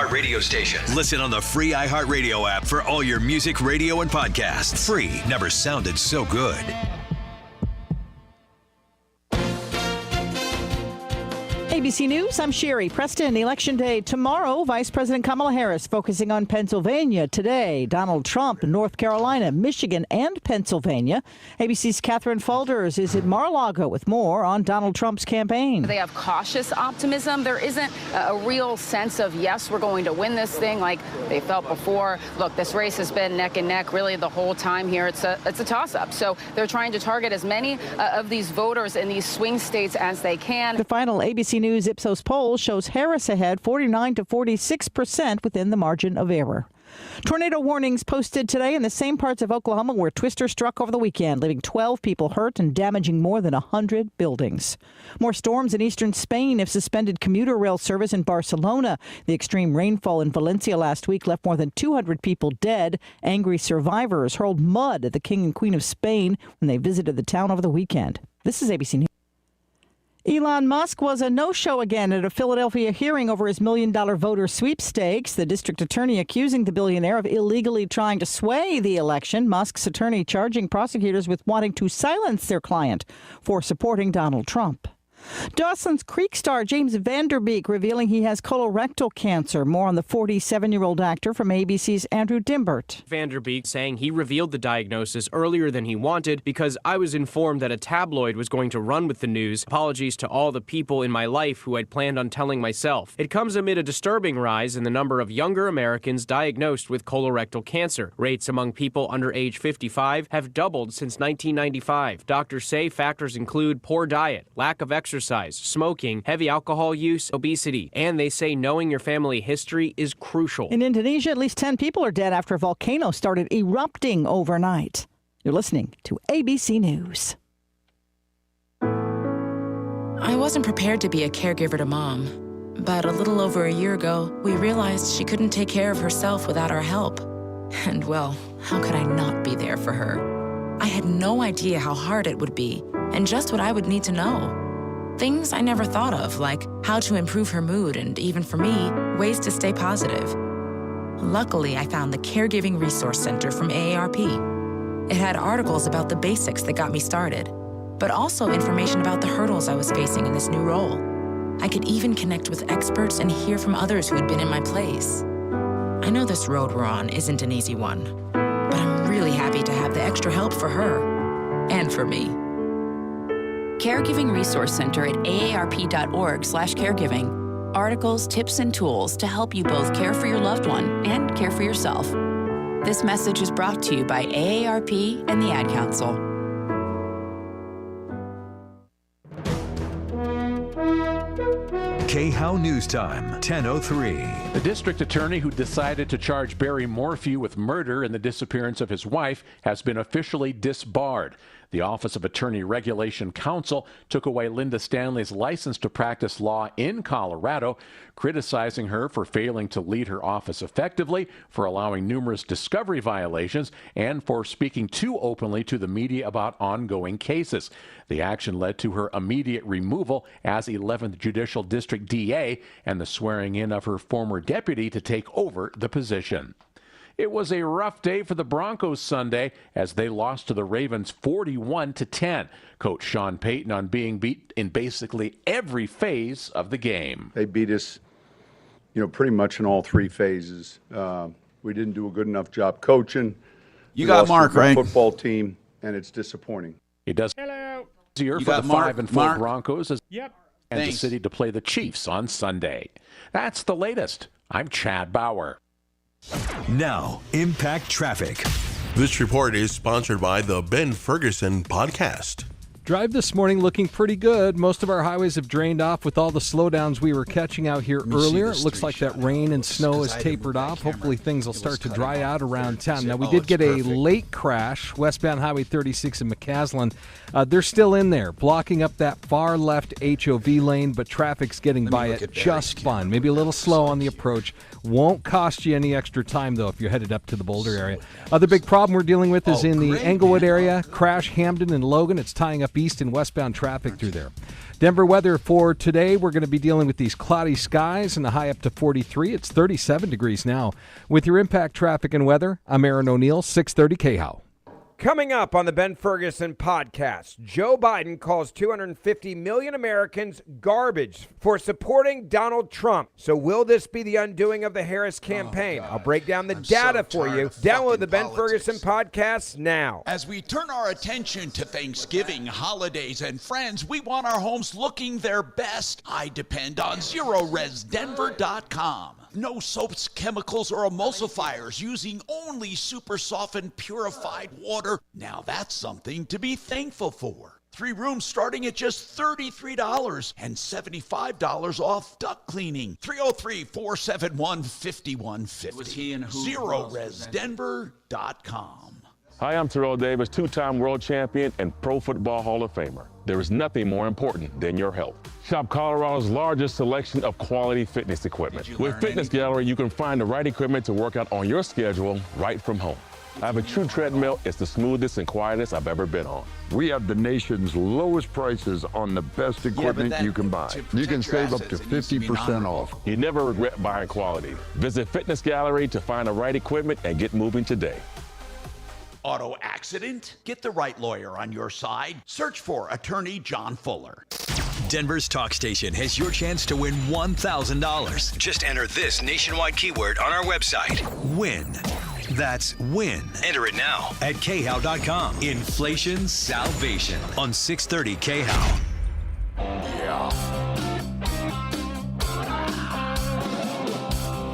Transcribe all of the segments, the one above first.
iHeart radio station. Listen on the free iHeart radio app for all your music, radio, and podcasts. Free. Never sounded so good. ABC News, I'm Sherry Preston. Election Day tomorrow. Vice President Kamala Harris focusing on Pennsylvania today. Donald Trump, North Carolina, Michigan, and Pennsylvania. ABC's Catherine Faulders is in Mar-a-Lago with more on Donald Trump's campaign. They have cautious optimism. There isn't a real sense of, yes, we're going to win this thing like they felt before. Look, this race has been neck and neck really the whole time here. It's a toss-up. So they're trying to target as many of these voters in these swing states as they can. The final ABC News Ipsos poll shows Harris ahead 49 to 46% within the margin of error. Tornado warnings posted today in the same parts of Oklahoma where Twister struck over the weekend, leaving 12 people hurt and damaging more than 100 buildings. More storms in eastern Spain have suspended commuter rail service in Barcelona. The extreme rainfall in Valencia last week left more than 200 people dead. Angry survivors hurled mud at the King and Queen of Spain when they visited the town over the weekend. This is ABC News. Elon Musk was a no-show again at a Philadelphia hearing over his $1 million voter sweepstakes. The district attorney accusing the billionaire of illegally trying to sway the election. Musk's attorney charging prosecutors with wanting to silence their client for supporting Donald Trump. Dawson's Creek star James Van Der Beek revealing he has colorectal cancer. More on the 47-year-old actor from ABC's Andrew Dimbert. Van Der Beek saying he revealed the diagnosis earlier than he wanted because I was informed that a tabloid was going to run with the news. Apologies to all the people in my life who I'd planned on telling myself. It comes amid a disturbing rise in the number of younger Americans diagnosed with colorectal cancer. Rates among people under age 55 have doubled since 1995. Doctors say factors include poor diet, lack of exercise, smoking, heavy alcohol use, obesity, and they say knowing your family history is crucial. In Indonesia, at least 10 people are dead after a volcano started erupting overnight. You're listening to ABC News. I wasn't prepared to be a caregiver to Mom, but a little over a year ago, we realized she couldn't take care of herself without our help. And well, how could I not be there for her? I had no idea how hard it would be and just what I would need to know. Things I never thought of, like how to improve her mood and, even for me, ways to stay positive. Luckily, I found the Caregiving Resource Center from AARP. It had articles about the basics that got me started, but also information about the hurdles I was facing in this new role. I could even connect with experts and hear from others who had been in my place. I know this road we're on isn't an easy one, but I'm really happy to have the extra help for her and for me. Caregiving Resource Center at aarp.org/caregiving. Articles, tips, and tools to help you both care for your loved one and care for yourself. This message is brought to you by AARP and the Ad Council. K-How News Time, 10:03. The district attorney who decided to charge Barry Morphew with murder in the disappearance of his wife has been officially disbarred. The Office of Attorney Regulation Counsel took away Linda Stanley's license to practice law in Colorado, criticizing her for failing to lead her office effectively, for allowing numerous discovery violations, and for speaking too openly to the media about ongoing cases. The action led to her immediate removal as 11th Judicial District DA and the swearing in of her former deputy to take over the position. It was a rough day for the Broncos Sunday as they lost to the Ravens 41-10. Coach Sean Payton on being beat in basically every phase of the game. They beat us, pretty much in all three phases. We didn't do a good enough job coaching. You got Mark, right? Football team, and it's disappointing. It does. Hello. Easier You for got the Mark, 5-4 Broncos as Yep. Kansas Thanks. City to play the Chiefs on Sunday. That's the latest. I'm Chad Bauer. Now, Impact Traffic. This report is sponsored by the Ben Ferguson Podcast. Drive this morning looking pretty good. Most of our highways have drained off with all the slowdowns we were catching out here earlier. It looks like that rain and snow has tapered off. Hopefully things will start to dry out around town. Now, we did get a late crash, westbound Highway 36 in McCaslin. They're still in there, blocking up that far left HOV lane, but traffic's getting by it just fine. Maybe a little slow on the approach. Won't cost you any extra time, though, if you're headed up to the Boulder area. Other big problem we're dealing with is in the Englewood area. Crash Hamden and Logan. It's tying up beast in westbound traffic through there. Denver weather for today, we're going to be dealing with these cloudy skies and the high up to 43. It's 37 degrees now. With your impact traffic and weather, I'm Aaron O'Neill, 630 KHOW. Coming up on the Ben Ferguson podcast, Joe Biden calls 250 million Americans garbage for supporting Donald Trump. So will this be the undoing of the Harris campaign? I'll break down the data for you. Download the Ben Ferguson podcast now. As we turn our attention to Thanksgiving, holidays, and friends, we want our homes looking their best. I depend on ZeroResDenver.com. No soaps, chemicals, or emulsifiers, using only super softened, purified water. Now that's something to be thankful for. 3 rooms starting at just $33 and $75 off duct cleaning. 303-471-5150. ZeroResDenver.com. Hi, I'm Terrell Davis, 2-time world champion and Pro Football Hall of Famer. There is nothing more important than your health. Shop Colorado's largest selection of quality fitness equipment. With Fitness Gallery, you can find the right equipment to work out on your schedule right from home. I have a true treadmill. It's the smoothest and quietest I've ever been on. We have the nation's lowest prices on the best equipment you can buy. You can save up to 50% off. You never regret buying quality. Visit Fitness Gallery to find the right equipment and get moving today. Auto accident? Get the right lawyer on your side. Search for Attorney John Fuller. Denver's talk station has your chance to win $1,000. Just enter this nationwide keyword on our website. WIN. That's WIN. Enter it now at KHOW.com. Inflation Salvation on 630 KHOW. Yeah.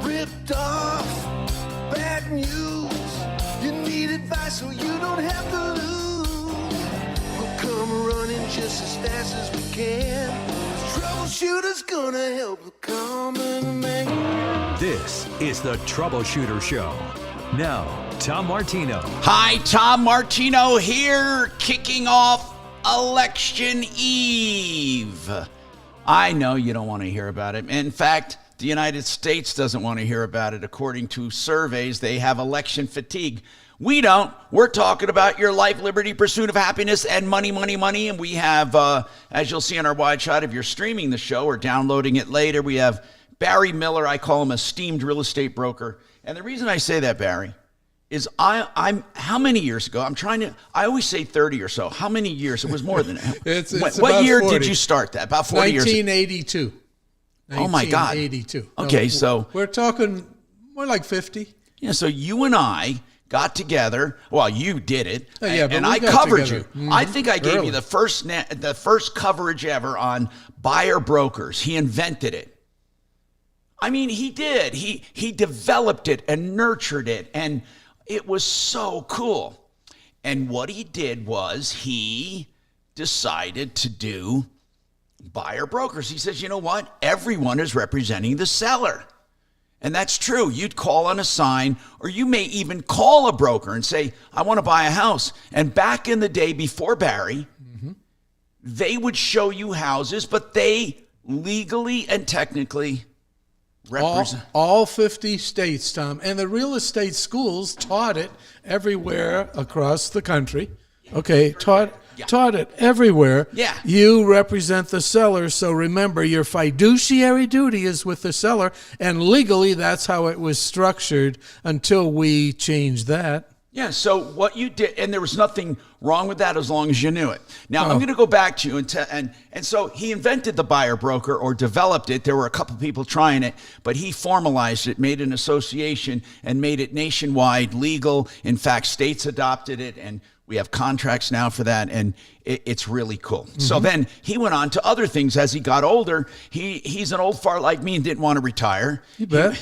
Ripped off. Bad news. You need advice so you don't have to lose. We'll come running just as fast as we can. Troubleshooter's gonna help the common man. This is the Troubleshooter Show. Now, Tom Martino. Hi, Tom Martino here, kicking off Election Eve. I know you don't want to hear about it. In fact, the United States doesn't want to hear about it. According to surveys, they have election fatigue. We don't. We're talking about your life, liberty, pursuit of happiness, and money, money, money. And we have, as you'll see on our wide shot, if you're streaming the show or downloading it later, we have Barry Miller. I call him a esteemed real estate broker. And the reason I say that, Barry, is I'm how many years ago? I always say 30 or so. How many years? It was more than that. What year 40. Did you start that? About 40 years ago. 1982. Oh, my God. 1982. Okay, so. We're talking more like 50. Yeah, so you and I got together. Well, you did it, and I covered you. Mm-hmm. I think I gave you the first coverage ever on buyer brokers. He invented it. I mean, he did. He developed it and nurtured it, and it was so cool. And what he did was he decided to do buyer brokers. He says, you know what? Everyone is representing the seller. And that's true. You'd call on a sign, or you may even call a broker and say, I want to buy a house. And back in the day before Barry, they would show you houses, but they legally and technically represent all 50 states, Tom. And the real estate schools taught it everywhere across the country. Okay, taught it everywhere. Yeah. You represent the seller, so remember your fiduciary duty is with the seller, and legally that's how it was structured until we changed that. Yeah, so what you did, and there was nothing wrong with that as long as you knew it. Now, I'm going to go back to you, and so he invented the buyer broker or developed it. There were a couple people trying it, but he formalized it, made an association, and made it nationwide legal. In fact, states adopted it, and we have contracts now for that, and it's really cool. Mm-hmm. So then he went on to other things as he got older. He's an old fart like me and didn't want to retire. You bet.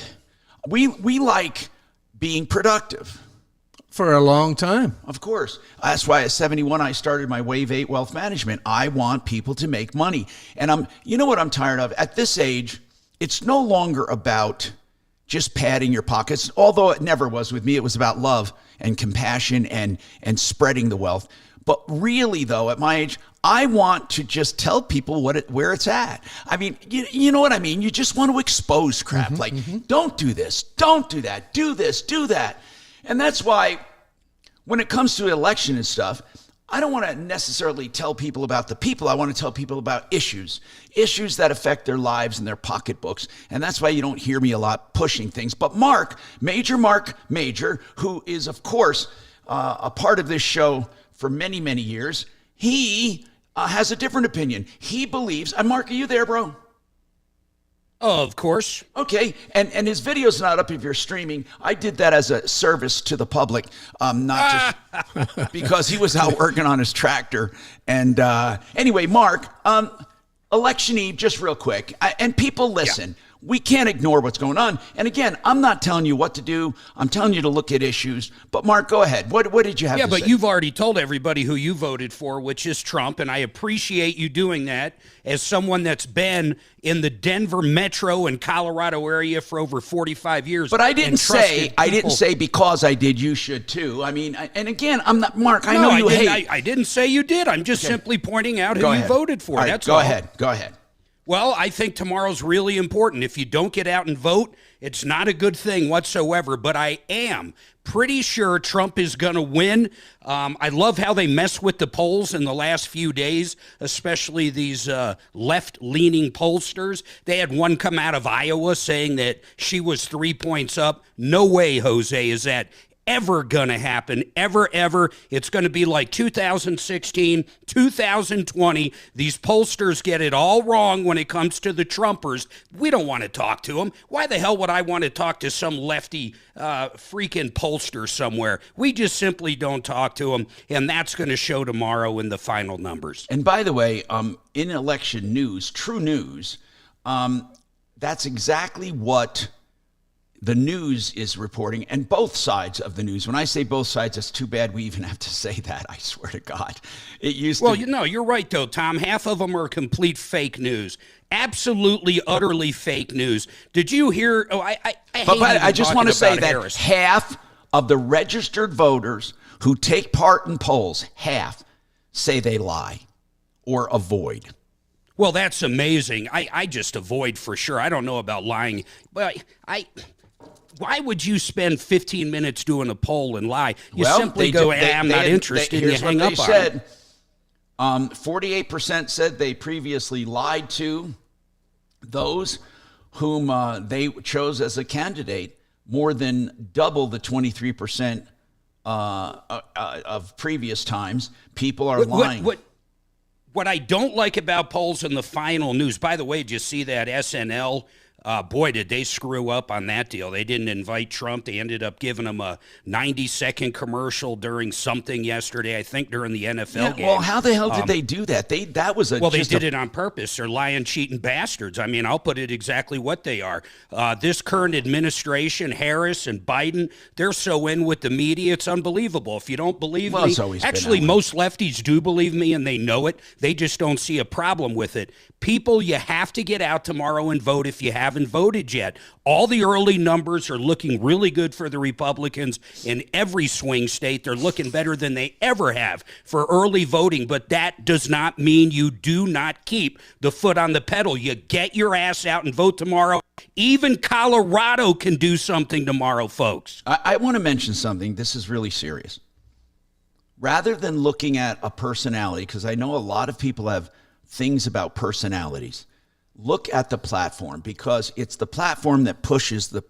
We like being productive. For a long time. Of course. That's why at 71, I started my Wave 8 Wealth Management. I want people to make money. And you know what I'm tired of? At this age, it's no longer about just padding your pockets, although it never was with me. It was about love and compassion and spreading the wealth. But really, though, at my age, I want to just tell people where it's at. I mean, you know what I mean? You just want to expose crap. Don't do this, don't do that, do this, do that. And that's why when it comes to election and stuff, I don't want to necessarily tell people about the people. I want to tell people about issues that affect their lives and their pocketbooks. And that's why you don't hear me a lot pushing things. But Marc Mager, who is, of course, a part of this show for many, many years, he has a different opinion. He believes, Marc, are you there, bro? Oh, of course. Okay, and his video's not up if you're streaming. I did that as a service to the public, not just because he was out working on his tractor. And anyway, Marc, election eve, just real quick, and people listen. Yeah. We can't ignore what's going on. And again, I'm not telling you what to do. I'm telling you to look at issues. But Marc, go ahead. What did you have to say? Yeah, but you've already told everybody who you voted for, which is Trump, and I appreciate you doing that as someone that's been in the Denver metro and Colorado area for over 45 years. But I didn't say because I did, you should too. I mean, and again, I'm not, Marc, I know you hate. I didn't say you did. I'm just simply pointing out who you voted for. All right, that's all. Go ahead. Well, I think tomorrow's really important. If you don't get out and vote, it's not a good thing whatsoever, but I am pretty sure Trump is going to win. I love how they mess with the polls in the last few days, especially these left-leaning pollsters. They had one come out of Iowa saying that she was 3 points up. No way, Jose, is that ever gonna happen, ever. It's gonna be like 2016, 2020. These pollsters get it all wrong when it comes to the Trumpers. We don't want to talk to them. Why the hell would I want to talk to some lefty freaking pollster somewhere? We just simply don't talk to them, and that's gonna show tomorrow in the final numbers. And by the way, in election news, true news, that's exactly what the news is reporting, and both sides of the news. When I say both sides, it's too bad we even have to say that. I swear to God. It used to. Well, you're right, though, Tom. Half of them are complete fake news. Absolutely, utterly fake news. Did you hear? Oh, I just want to say that half of the registered voters who take part in polls, half say they lie or avoid. Well, that's amazing. I just avoid for sure. I don't know about lying, but why would you spend 15 minutes doing a poll and lie? You simply go, I'm not interested, and you hang up on it. 48% said they previously lied to those whom they chose as a candidate, more than double the 23% of previous times. People are lying. What I don't like about polls in the final news, by the way, did you see that SNL? Boy, did they screw up on that deal. They didn't invite Trump. They ended up giving him a 90-second commercial during something yesterday, I think during the NFL game. Well, how the hell did they do that? They did it on purpose. They're lying, cheating bastards. I mean, I'll put it exactly what they are. This current administration, Harris and Biden, they're so in with the media, it's unbelievable. If you don't believe me, actually, most lefties do believe me, and they know it. They just don't see a problem with it. People, you have to get out tomorrow and vote if you haven't voted yet. All the early numbers are looking really good for the Republicans in every swing state. They're looking better than they ever have for early voting, but that does not mean you do not keep the foot on the pedal. You get your ass out and vote tomorrow. Even Colorado can do something tomorrow, folks. I want to mention something. This is really serious. Rather than looking at a personality, because I know a lot of people have things about personalities, look at the platform, because it's the platform that pushes the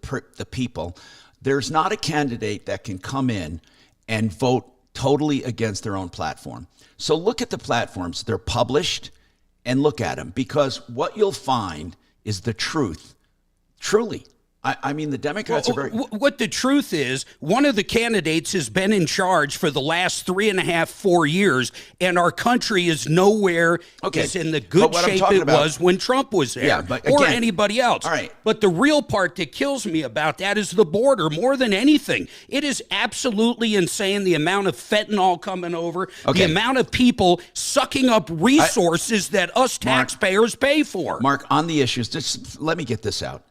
people. There's not a candidate that can come in and vote totally against their own platform. So look at the platforms. They're published, and look at them, because what you'll find is the truth. Truly. I mean, the Democrats are very... What the truth is, one of the candidates has been in charge for the last 3.5, 4 years, and our country is nowhere is in the good shape it was when Trump was there, or anybody else. All right. But the real part that kills me about that is the border more than anything. It is absolutely insane, the amount of fentanyl coming over, the amount of people sucking up resources that us taxpayers pay for. Marc, on the issues, just let me get this out.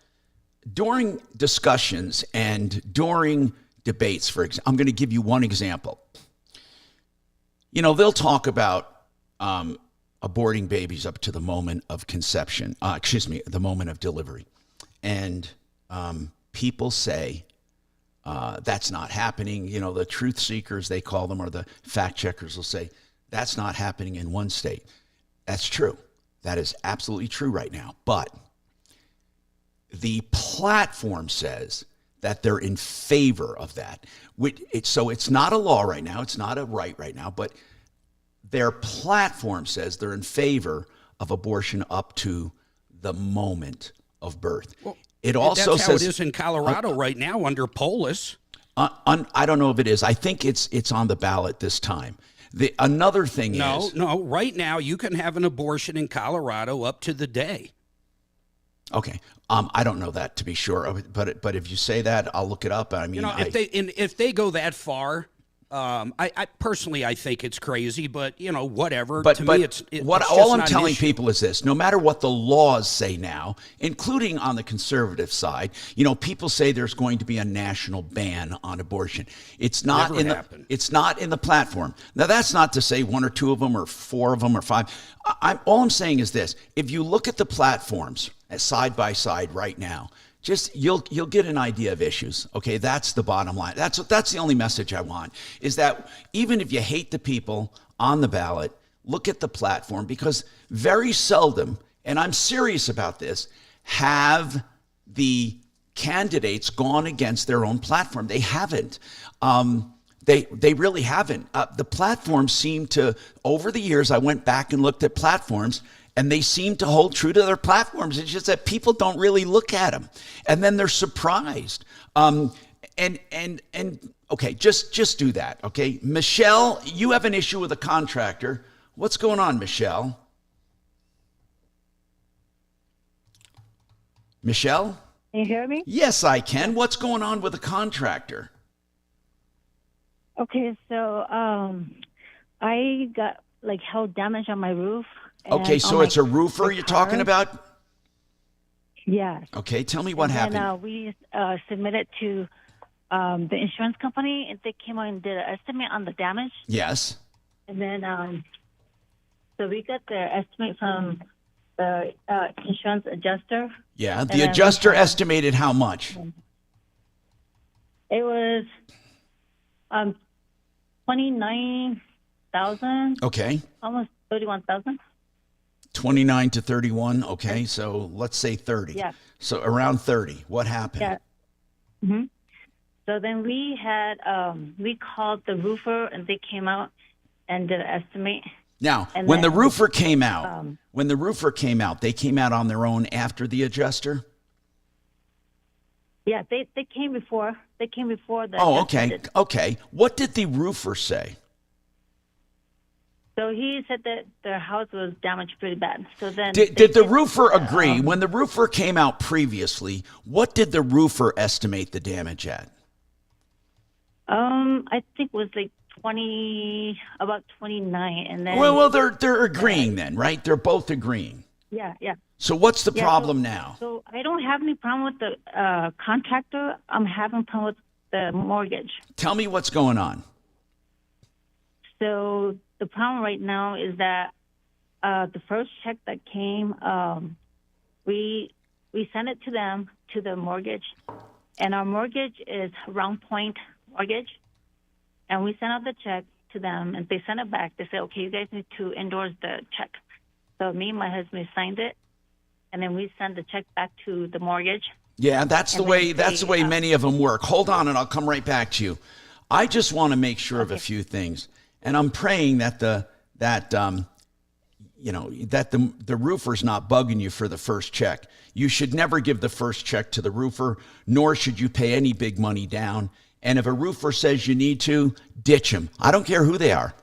During discussions and during debates, for example, I'm going to give you one example. You know, they'll talk about aborting babies up to the moment of conception, the moment of delivery. And people say that's not happening. You know, the truth seekers, they call them, or the fact checkers will say, That's not happening in one state. That's true. That is absolutely true right now. But the platform says that they're in favor of that. So it's not a law right now. It's not a right now. But their platform says they're in favor of abortion up to the moment of birth. Well, it also that's says how it is in Colorado right now under Polis. I don't know if it is. I think it's on the ballot this time. Another thing is... No, right now you can have an abortion in Colorado up to the day. Okay. I don't know that to be sure, but if you say that, I'll look it up. I mean, if they go that far, I personally I think it's crazy, but whatever. But to me, all I'm telling people is this: no matter what the laws say now, including on the conservative side, people say there's going to be a national ban on abortion. It's not it's not in the platform. Now that's not to say one or two of them or four of them or five. All I'm saying is this: if you look at the platforms side by side right now, you'll get an idea of issues. Okay, that's the bottom line. That's the only message I want, is that even if you hate the people on the ballot, look at the platform, because very seldom, and I'm serious about this, have the candidates gone against their own platform. They haven't. They really haven't. The platforms seem to, over the years, I went back and looked at platforms, and they seem to hold true to their platforms. It's just that people don't really look at them, and then they're surprised. Okay, just do that. Okay, Michelle, you have an issue with a contractor. What's going on, Michelle? Michelle? Can you hear me? Yes, I can. What's going on with a contractor? Okay, so I got hail damage on my roof. Okay, so it's a roofer you're talking about? Yes. Okay, tell me what happened. And we submitted to the insurance company, and they came out and did an estimate on the damage. Yes. And then, so we got the estimate from the insurance adjuster. Yeah, the adjuster estimated how much? It was $29,000. Okay. Almost $31,000. 29 to 31. Okay, so let's say 30. Yeah. So around 30. What happened? Yeah. Mm-hmm. So then we had we called the roofer, and they came out and did an estimate. Now, when the roofer came out, they came out on their own after the adjuster? Yeah, they came before. They came before the. Oh, okay. Okay. What did the roofer say? So he said that their house was damaged pretty bad. So then did the roofer agree? When the roofer came out previously, what did the roofer estimate the damage at? I think it was about 29, and then. Well, they're agreeing then, right? They're both agreeing. Yeah, yeah. So what's the problem now? So I don't have any problem with the contractor. I'm having a problem with the mortgage. Tell me what's going on. So the problem right now is that the first check that came, we sent it to them, to the mortgage, and our mortgage is Round Point Mortgage, and we sent out the check to them, and they sent it back. They said, okay, you guys need to endorse the check. So me and my husband signed it, and then we sent the check back to the mortgage. Yeah, that's the way many of them work. Hold on, and I'll come right back to you. I just want to make sure of a few things. And I'm praying that the roofer's not bugging you for the first check. You should never give the first check to the roofer, nor should you pay any big money down. And if a roofer says you need to, ditch him. I don't care who they are.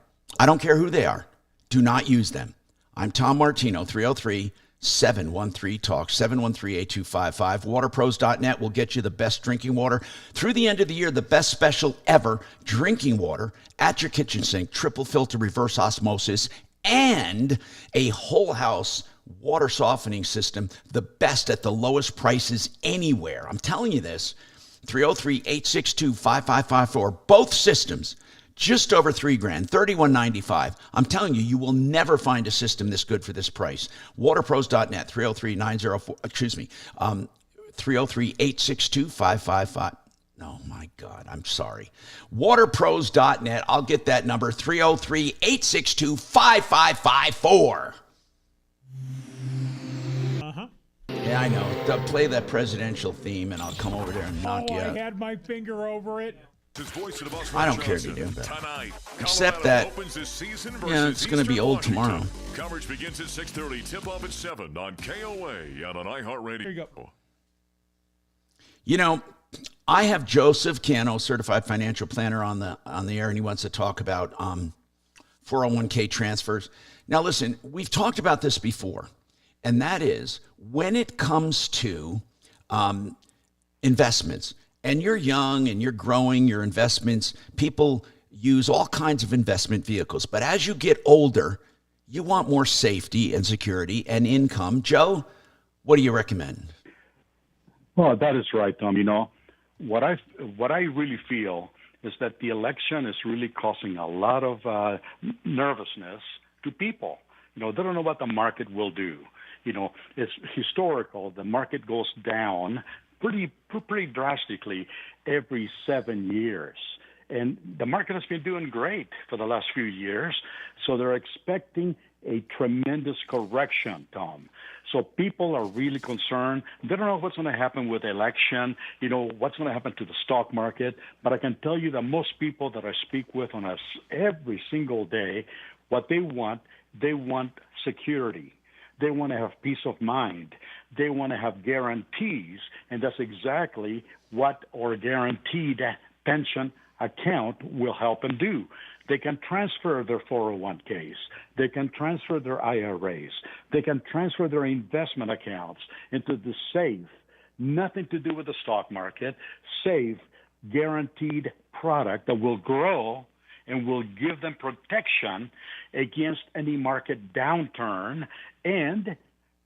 Do not use them. I'm Tom Martino, 303-713-TALK, 713-8255. Waterpros.net will get you the best drinking water through the end of the year, the best special ever, drinking water at your kitchen sink, triple filter reverse osmosis, and a whole house water softening system, the best at the lowest prices anywhere. I'm telling you this, 303-862-5554. Both systems, just over $3,000, $31.95. I'm telling you, you will never find a system this good for this price. Waterpros.net, 303-862-555. No, my my God, I'm sorry. Waterpros.net. I'll get that number, 303-862-5554. Yeah, I know. Play that presidential theme, and I'll come over there and knock you out. I had my finger over it. I don't care if you do that. Except that, it's going to be old tomorrow. Coverage begins at 6:30. Tip-off at 7 on KOA and on iHeart Radio. There you go. You know, I have Joseph Cano, certified financial planner, on the air, and he wants to talk about 401k transfers. Now, listen, we've talked about this before, and that is when it comes to investments, and you're young and you're growing your investments, people use all kinds of investment vehicles. But as you get older, you want more safety and security and income. Joe, what do you recommend? Well, that is right, Tom. You know, what I really feel is that the election is really causing a lot of nervousness to people. You know, they don't know what the market will do. You know, it's historical. The market goes down pretty drastically every 7 years. And the market has been doing great for the last few years. So they're expecting a tremendous correction, Tom. So people are really concerned. They don't know what's going to happen with the election, you know, what's going to happen to the stock market. But I can tell you that most people that I speak with on every single day, what they want security. They want to have peace of mind. They want to have guarantees, and that's exactly what our guaranteed pension account will help them do. They can transfer their 401ks. They can transfer their IRAs. They can transfer their investment accounts into the safe, nothing to do with the stock market, safe, guaranteed product that will grow and will give them protection against any market downturn. And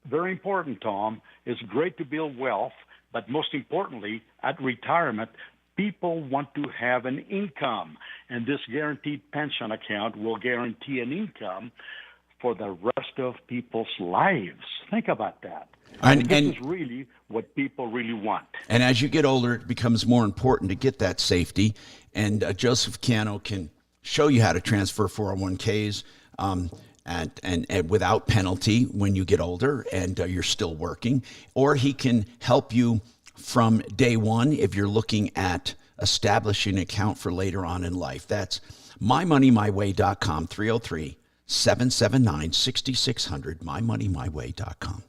very important, Tom, it's great to build wealth, but most importantly, at retirement, people want to have an income, and this guaranteed pension account will guarantee an income for the rest of people's lives. Think about that. And this is really what people really want. And as you get older, it becomes more important to get that safety, and Joseph Cano can show you how to transfer 401ks and without penalty when you get older and you're still working, or he can help you from day one if you're looking at establishing an account for later on in life. That's mymoneymyway.com, 303-779-6600, mymoneymyway.com.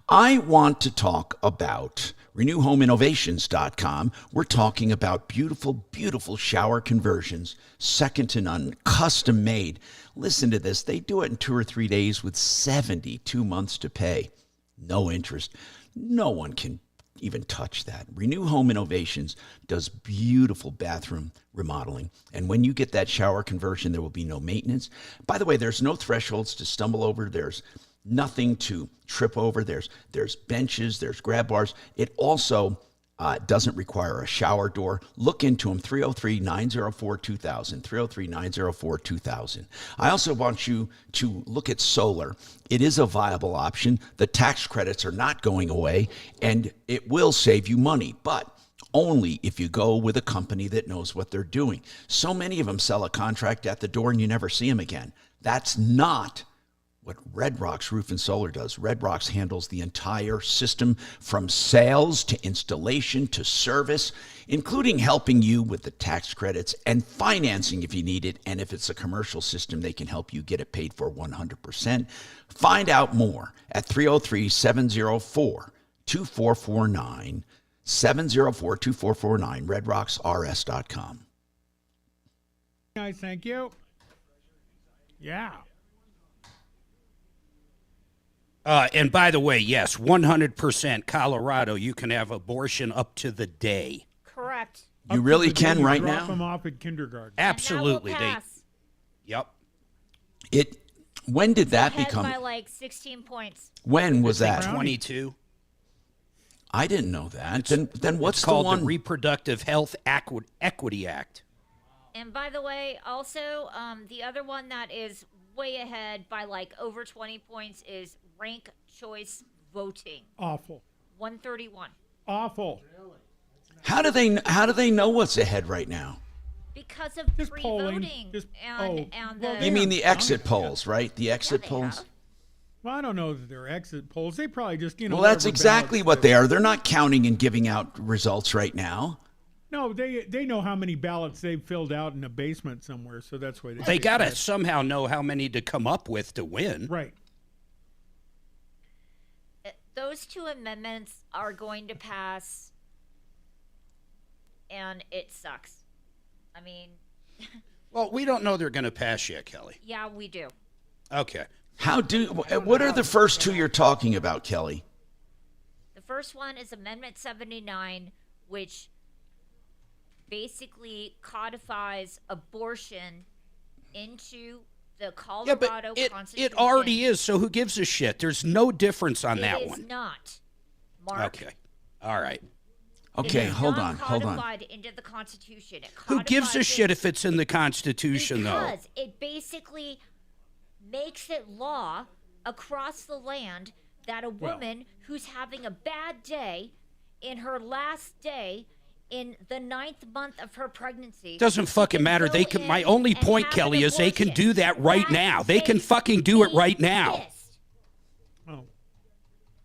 I want to talk about RenewHomeInnovations.com. We're talking about beautiful, beautiful shower conversions, second to none, custom made. Listen to this. They do it in 2 or 3 days with 72 months to pay. No interest. No one can even touch that. Renew Home Innovations does beautiful bathroom remodeling. And when you get that shower conversion, there will be no maintenance. By the way, there's no thresholds to stumble over. There's nothing to trip over. There's benches, there's grab bars. It also doesn't require a shower door. Look into them, 303-904-2000, 303-904-2000. I also want you to look at solar. It is a viable option. The tax credits are not going away, and it will save you money, but only if you go with a company that knows what they're doing. So many of them sell a contract at the door and you never see them again. That's not what Red Rocks Roof and Solar does. Red Rocks handles the entire system from sales to installation to service, including helping you with the tax credits and financing if you need it. And if it's a commercial system, they can help you get it paid for 100%. Find out more at 303-704-2449, 704-2449, redrocksrs.com. Guys, thank you. Yeah. And by the way, yes, 100% Colorado, you can have abortion up to the day. Correct. You really can right drop now? them off at kindergarten. Absolutely. And that will pass. Yep. When did that Ahead become? by like 16 points. When was that? 22. I didn't know that. Then what's it's called the one? The Reproductive Health Equity Act. And by the way, also, the other one that is way ahead by like over 20 points is rank choice voting. Awful. 131. Awful. How do they know what's ahead right now? Because of Just pre-voting polling. and the. You mean the exit polls, right? The exit polls. have. Well, I don't know that they're exit polls. They probably just, Well, that's exactly what they are. They're not counting and giving out results right now. No, they know how many ballots they've filled out in a basement somewhere, so that's why They got to somehow know how many to come up with to win. Right. Those two amendments are going to pass, and it sucks. I mean, Well, we don't know they're going to pass yet, Kelly. yeah, we do. Okay. What are the first two you're talking about, Kelly? The first one is Amendment 79, which basically codifies abortion into the Yeah, Colorado but Constitution. it already is, so who gives a shit? There's no difference on that It is one. not, Mark. Okay. All right. Okay, It is hold not on, hold on. codified into the Constitution. It Who gives a codifies shit it if it's in the Constitution, though? because it basically makes it law across the land that a woman who's having a bad day in her last day in the 9th month of her pregnancy. Doesn't fucking matter. They can. My only point, Kelly, is they can do that right now. They can fucking do it right now.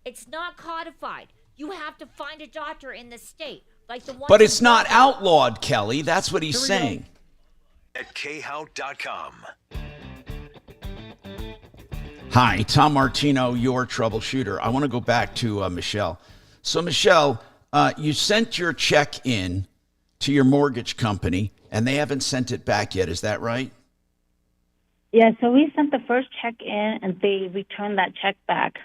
It's not codified. You have to find a doctor in the state, like the one. But it's not outlawed, Kelly. That's what he's saying. At khout.com. Hi, Tom Martino, your troubleshooter. I want to go back to Michelle. So, Michelle, you sent your check in to your mortgage company, and they haven't sent it back yet. Is that right? Yeah, so we sent the first check in, and they returned that check back.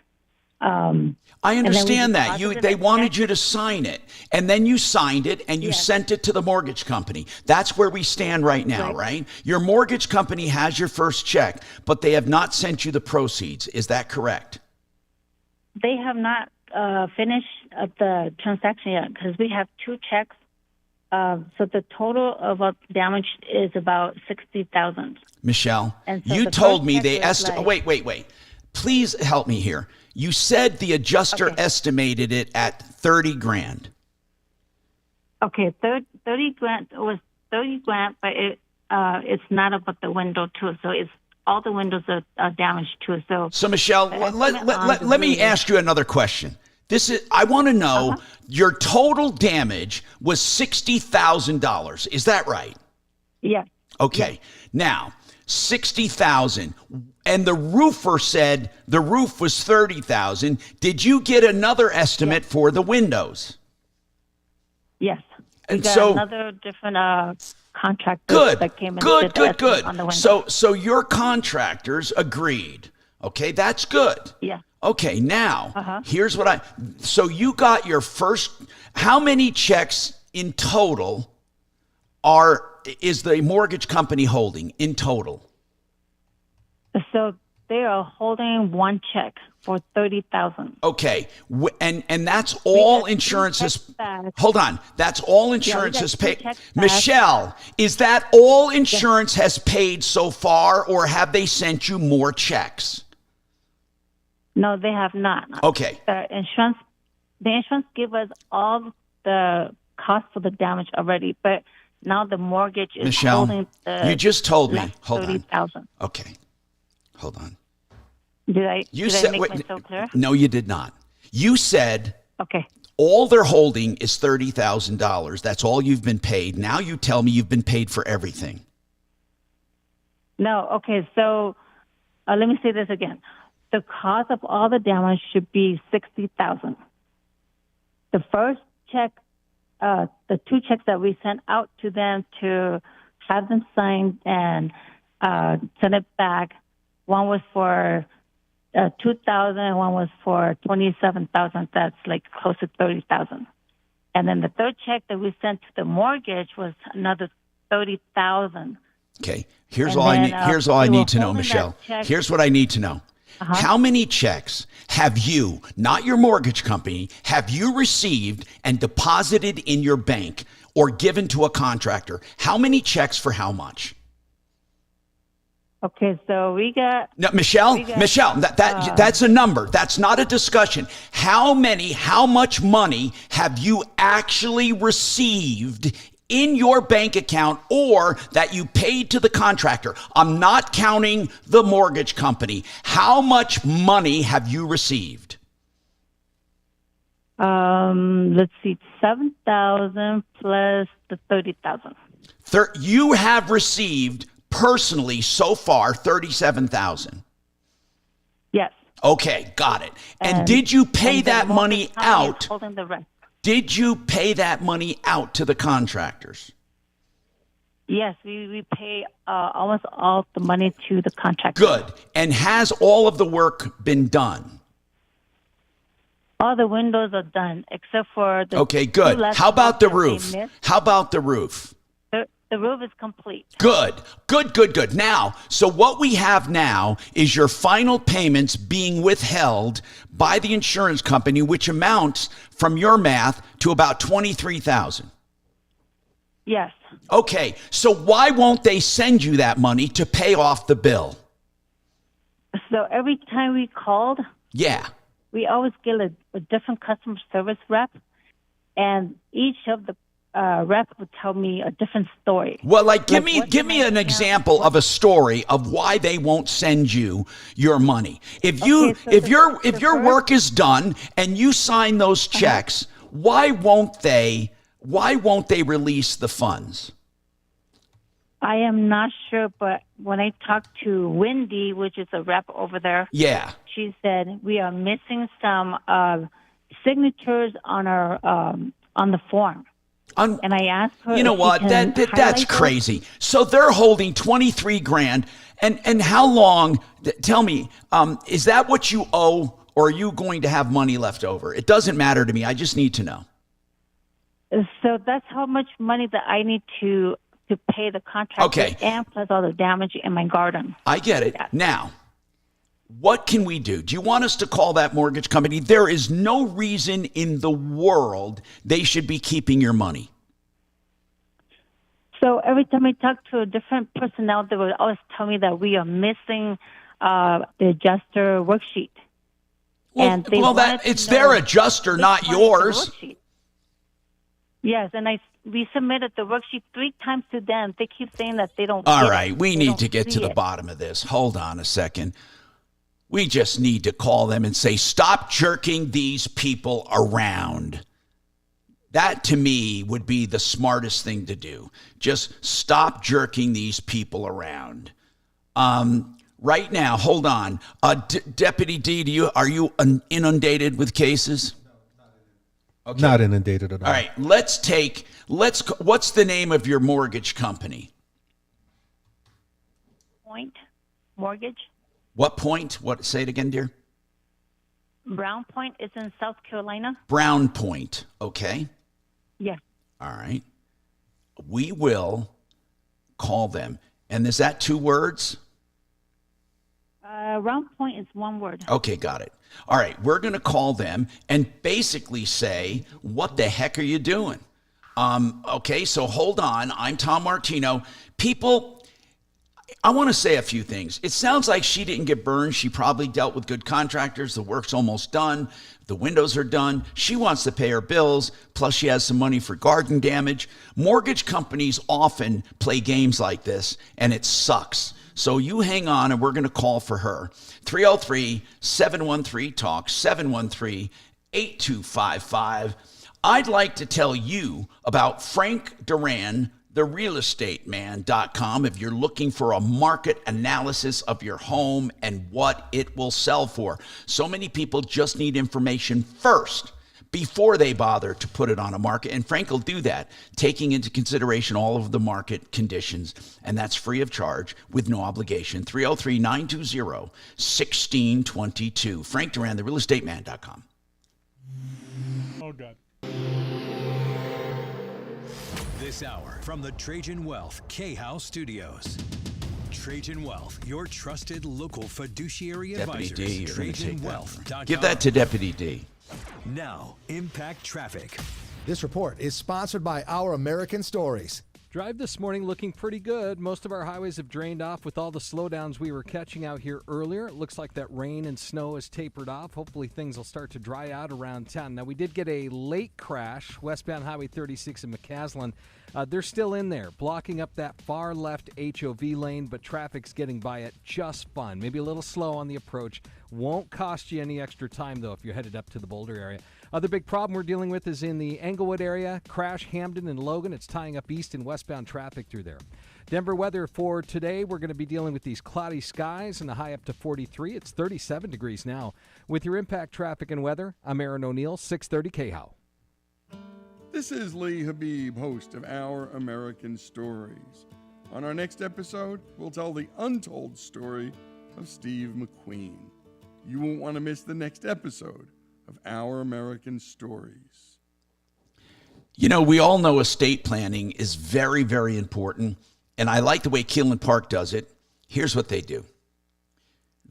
I understand that. They wanted you to sign it, and then you signed it, and you sent it to the mortgage company. That's where we stand right now, right? Your mortgage company has your first check, but they have not sent you the proceeds. Is that correct? They have not finished the transaction yet because we have two checks. So the total of damage is about $60,000. Michelle, And so you the told first me check they was wait. Please help me here. You said the adjuster estimated it at 30 grand. Okay, 30 grand was 30 grand, but it's not about the window too. So it's all the windows are damaged too. So Michelle, let me ask you another question. I want to know your total damage was $60,000. Is that right? Yeah. Okay. Now, $60,000, and the roofer said the roof was $30,000. Did you get another estimate for the windows? Yes. And we got so another different contractor that came and did the estimate on the window. So your contractors agreed. Okay, that's good. Yeah. Okay, now here's what so you got your first. How many checks in total is the mortgage company holding in total? So they are holding one check for $30,000. Okay, and that's all insurance has. Hold on, that's all insurance has paid. Michelle, is that all insurance has paid so far, or have they sent you more checks? No, they have not. Okay. The insurance give us all the cost for the damage already, but now the mortgage is Michelle, holding the you just told me. Hold on. $30,000. Okay. Hold on. Did I make myself clear? No, you did not. You said okay. All they're holding is $30,000. That's all you've been paid. Now you tell me you've been paid for everything. No, okay. So let me say this again. The cost of all the damage should be $60,000. The first check, the two checks that we sent out to them to have them signed and send it back. One was for $2,000, and one was for $27,000. That's like close to $30,000. And then the third check that we sent to the mortgage was another $30,000. Okay. Here's all I need to know, Michelle. Here's what I need to know. How many checks have you, not your mortgage company, have you received and deposited in your bank or given to a contractor? How many checks for how much? Okay, so we got... No, Michelle, that's a number. That's not a discussion. How much money have you actually received in your bank account or that you paid to the contractor? I'm not counting the mortgage company. How much money have you received? Let's see, 7,000 plus the 30,000. You have received personally so far 37,000. Yes. Okay, got it. And did you pay that money out? Holding the rest. Did you pay that money out to the contractors? Yes, we pay almost all the money to the contractor. Good. And has all of the work been done? All the windows are done except for the... Okay, good. How about the roof? How about the roof? The roof is complete. Good. Now, so what we have now is your final payments being withheld by the insurance company, which amounts, from your math, to about $23,000. Yes. Okay, so why won't they send you that money to pay off the bill? So every time we called... Yeah. We always get a different customer service rep, and each of the rep would tell me a different story. Well, give me an example of a story of why they won't send you your money. If your work is done and you sign those checks, why won't they release the funds? I am not sure, but when I talked to Wendy, which is a rep over there, yeah, she said we are missing some signatures on our on the form. And I asked her. You know what? That's crazy. So they're holding $23,000, and how long? Tell me, is that what you owe, or are you going to have money left over? It doesn't matter to me. I just need to know. So that's how much money that I need to pay the contractor, okay, and plus all the damage in my garden. I get it. Yes. Now, what can we do? Do you want us to call that mortgage company? There is no reason in the world they should be keeping your money. So every time I talk to a different personnel, they would always tell me that we are missing the adjuster worksheet. Well, it's their adjuster, not yours. Yes, and we submitted the worksheet 3 times to them. They keep saying that they don't. All right, we need to get to the bottom of this. Hold on a second. We just need to call them and say, stop jerking these people around. That, to me, would be the smartest thing to do. Just stop jerking these people around. Right now, hold on. Deputy D, are you inundated with cases? Okay. Not inundated at all. All right, what's the name of your mortgage company? Point Mortgage. What point? Say it again, dear. Brown Point is in South Carolina. Brown Point, okay. Yes. All right. We will call them. And is that 2 words? Round Point is 1 word. Okay, got it. All right, we're going to call them and basically say, what the heck are you doing? Okay, so hold on. I'm Tom Martino. People, I want to say a few things. It sounds like she didn't get burned. She probably dealt with good contractors. The work's almost done. The windows are done. She wants to pay her bills. Plus, she has some money for garden damage. Mortgage companies often play games like this, and it sucks. So you hang on, and we're going to call for her. 303-713-TALK, 713-8255. I'd like to tell you about Frank Duran, therealestateman.com, if you're looking for a market analysis of your home and what it will sell for. So many people just need information first before they bother to put it on a market. And Frank will do that, taking into consideration all of the market conditions. And that's free of charge with no obligation. 303-920-1622. Frank Duran, therealestateman.com. Oh, God. This hour from the Trajan Wealth K-House Studios. Trajan Wealth, your trusted local fiduciary advisors. Deputy D, TrajanWealth.com. give that to Deputy D. Now, Impact Traffic. This report is sponsored by Our American Stories. Drive this morning looking pretty good. Most of our highways have drained off with all the slowdowns we were catching out here earlier. It looks like that rain and snow has tapered off. Hopefully things will start to dry out around town. Now, we did get a late crash, westbound Highway 36 in McCaslin. They're still in there, blocking up that far left HOV lane, but traffic's getting by it just fine. Maybe a little slow on the approach. Won't cost you any extra time, though, if you're headed up to the Boulder area. Other big problem we're dealing with is in the Englewood area. Crash, Hamden, and Logan. It's tying up east and westbound traffic through there. Denver weather for today, we're going to be dealing with these cloudy skies and a high up to 43. It's 37 degrees now. With your impact traffic and weather, I'm Aaron O'Neill, 630 KHOW. This is Lee Habib, host of Our American Stories. On our next episode, we'll tell the untold story of Steve McQueen. You won't want to miss the next episode of Our American Stories. You know, we all know estate planning is very, very important, and I like the way Keelan Park does it. Here's what they do.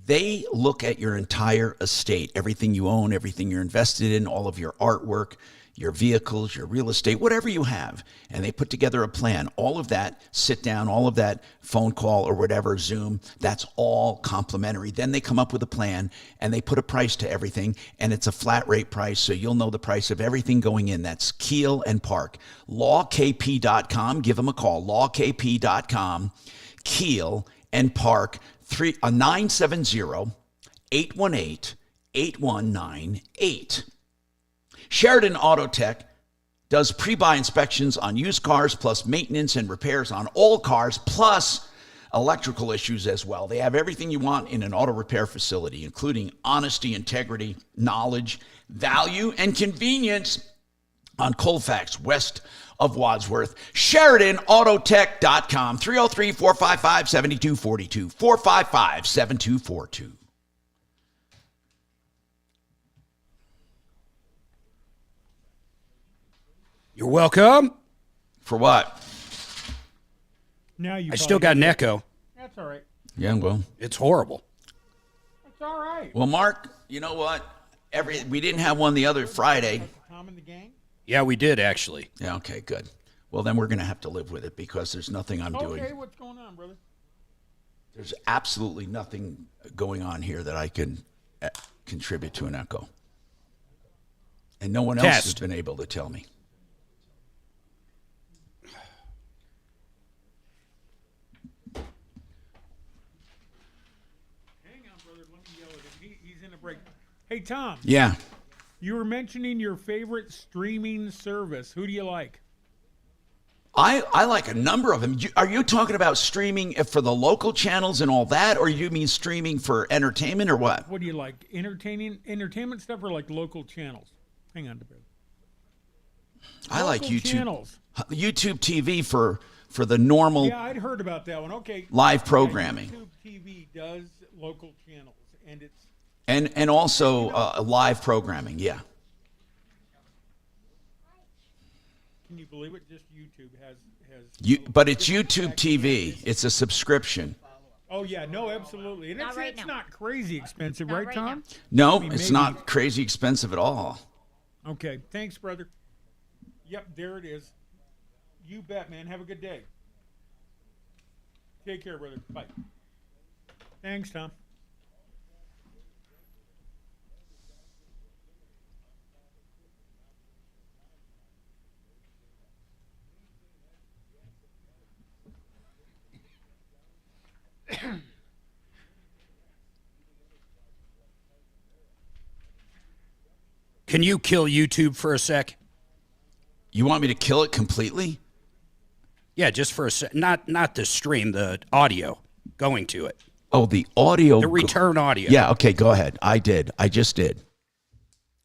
They look at your entire estate, everything you own, everything you're invested in, all of your artwork, your vehicles, your real estate, whatever you have, and they put together a plan. All of that, sit down, all of that phone call or whatever, Zoom, that's all complimentary. Then they come up with a plan and they put a price to everything, and it's a flat rate price, so you'll know the price of everything going in. That's Keel and Park. LawKP.com, give them a call, LawKP.com, Keel and Park, 970-818-8198. Sheridan Auto Tech does pre-buy inspections on used cars, plus maintenance and repairs on all cars, plus electrical issues as well. They have everything you want in an auto repair facility, including honesty, integrity, knowledge, value, and convenience on Colfax, west of Wadsworth. SheridanAutotech.com, 303-455-7242, 455-7242. You're welcome. For what? Now you. I still got an echo. That's all right. Yeah, well. It's horrible. It's all right. Well, Mark, you know what? We didn't have one the other Friday. Tom and the gang? Yeah, we did, actually. Yeah, okay, good. Well, then we're going to have to live with it because there's nothing I'm doing. Okay, what's going on, brother? There's absolutely nothing going on here that I can contribute to an echo. And no one else has been able to tell me. Hey, Tom. Yeah. You were mentioning your favorite streaming service. Who do you like? I like a number of them. Are you talking about streaming for the local channels and all that, or you mean streaming for entertainment or what? What do you like? Entertainment stuff or like local channels? Hang on to bit. I like YouTube. Channels. YouTube TV for the normal. Yeah, I'd heard about that one. Okay. Live programming. YouTube TV does local channels, and it's. And also live programming, yeah. Can you believe it? Just YouTube has. But it's YouTube TV. It's a subscription. Oh yeah, no, absolutely, and it's not crazy expensive, Not right, right Tom? No, it's not crazy expensive at all. Okay, thanks, brother. Yep, there it is. You bet, man. Have a good day. Take care, brother. Bye. Thanks, Tom. Can you kill YouTube for a sec? You want me to kill it completely? Yeah, just for a sec. Not the stream, the audio going to it. Oh, the audio. The return audio. Yeah, okay, go ahead. I just did.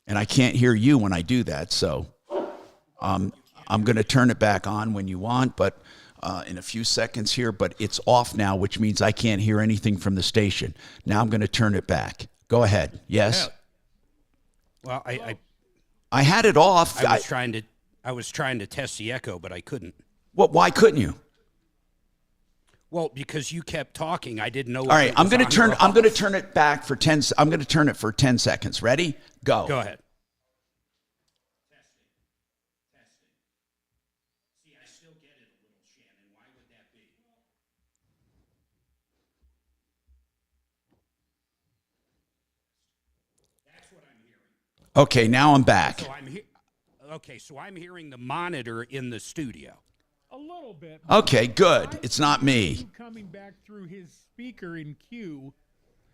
And I can't hear you when I do that, so I'm going to turn it back on when you want, but in a few seconds here, but it's off now, which means I can't hear anything from the station. Now I'm going to turn it back. Go ahead. Yes? Well, I had it off. I was trying to test the echo, but I couldn't. What? Why couldn't you? Well, because you kept talking, I didn't know. All right, I'm going to turn it back for 10. I'm going to turn it for 10 seconds. Ready? Go. Go ahead. Okay, now I'm back. So I'm hearing the monitor in the studio. A little bit. Okay, good. It's not me. Coming back through his speaker in Q.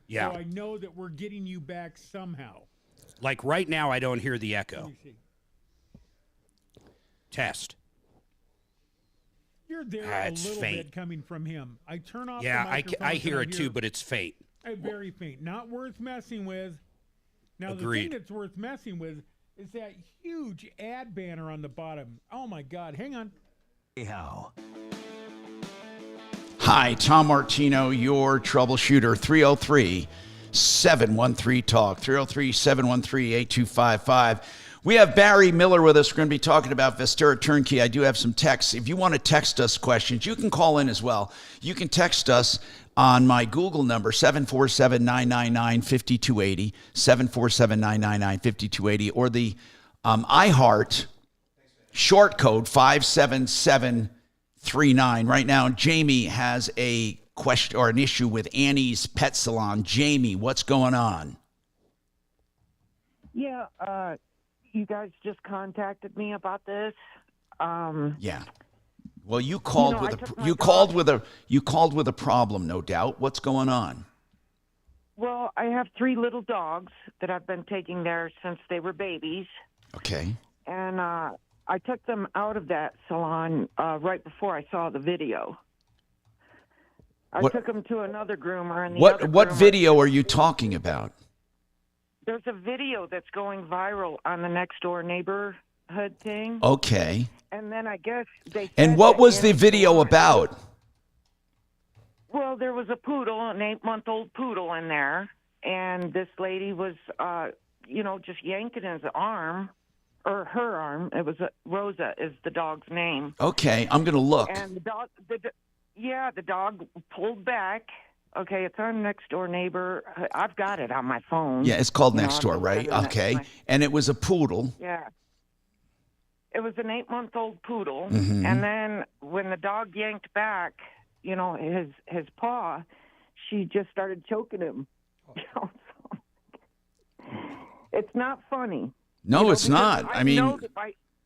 Yeah. So I know that we're getting you back somehow. Like right now, I don't hear the echo. Let me see. Test. You're there a It's little faint. bit coming from him. I turn off Yeah, the microphone. I hear it too, but it's faint. Very faint. Not worth messing with. Now, Agreed. the thing that's worth messing with is that huge ad banner on the bottom. Oh, my God. Hang on. How? Hi, Tom Martino, your troubleshooter, 303-713-TALK, 303-713-8255. We have Barry Miller with us. We're going to be talking about Vestera Turnkey. I do have some texts. If you want to text us questions, you can call in as well. You can text us on my Google number, 747-999-5280, 747-999-5280, or the iHeart short code 57739. Right now, Jamie has a question or an issue with Annie's Pet Salon. Jamie, what's going on? Yeah, you guys just contacted me about this. Yeah. Well, you called you called with a problem, no doubt. What's going on? Well, I have 3 little dogs that I've been taking there since they were babies. Okay. And I took them out of that salon right before I saw the video. I took them to another groomer. And What video are you talking about? There's a video that's going viral on the next door neighborhood thing. Okay. And then I guess they. And what was the video about? Well, there was a poodle, an 8-month-old poodle in there, and this lady was, just yanking his arm, or her arm. It was Rosa is the dog's name. Okay, I'm going to look. And the dog pulled back. Okay, it's on Next Door Neighbor. I've got it on my phone. Yeah, it's called Next Door, right? Okay. And it was a poodle. Yeah. It was an 8-month-old poodle. Mhm. And then when the dog yanked back, his paw, she just started choking him. It's not funny. No, it's not. I mean,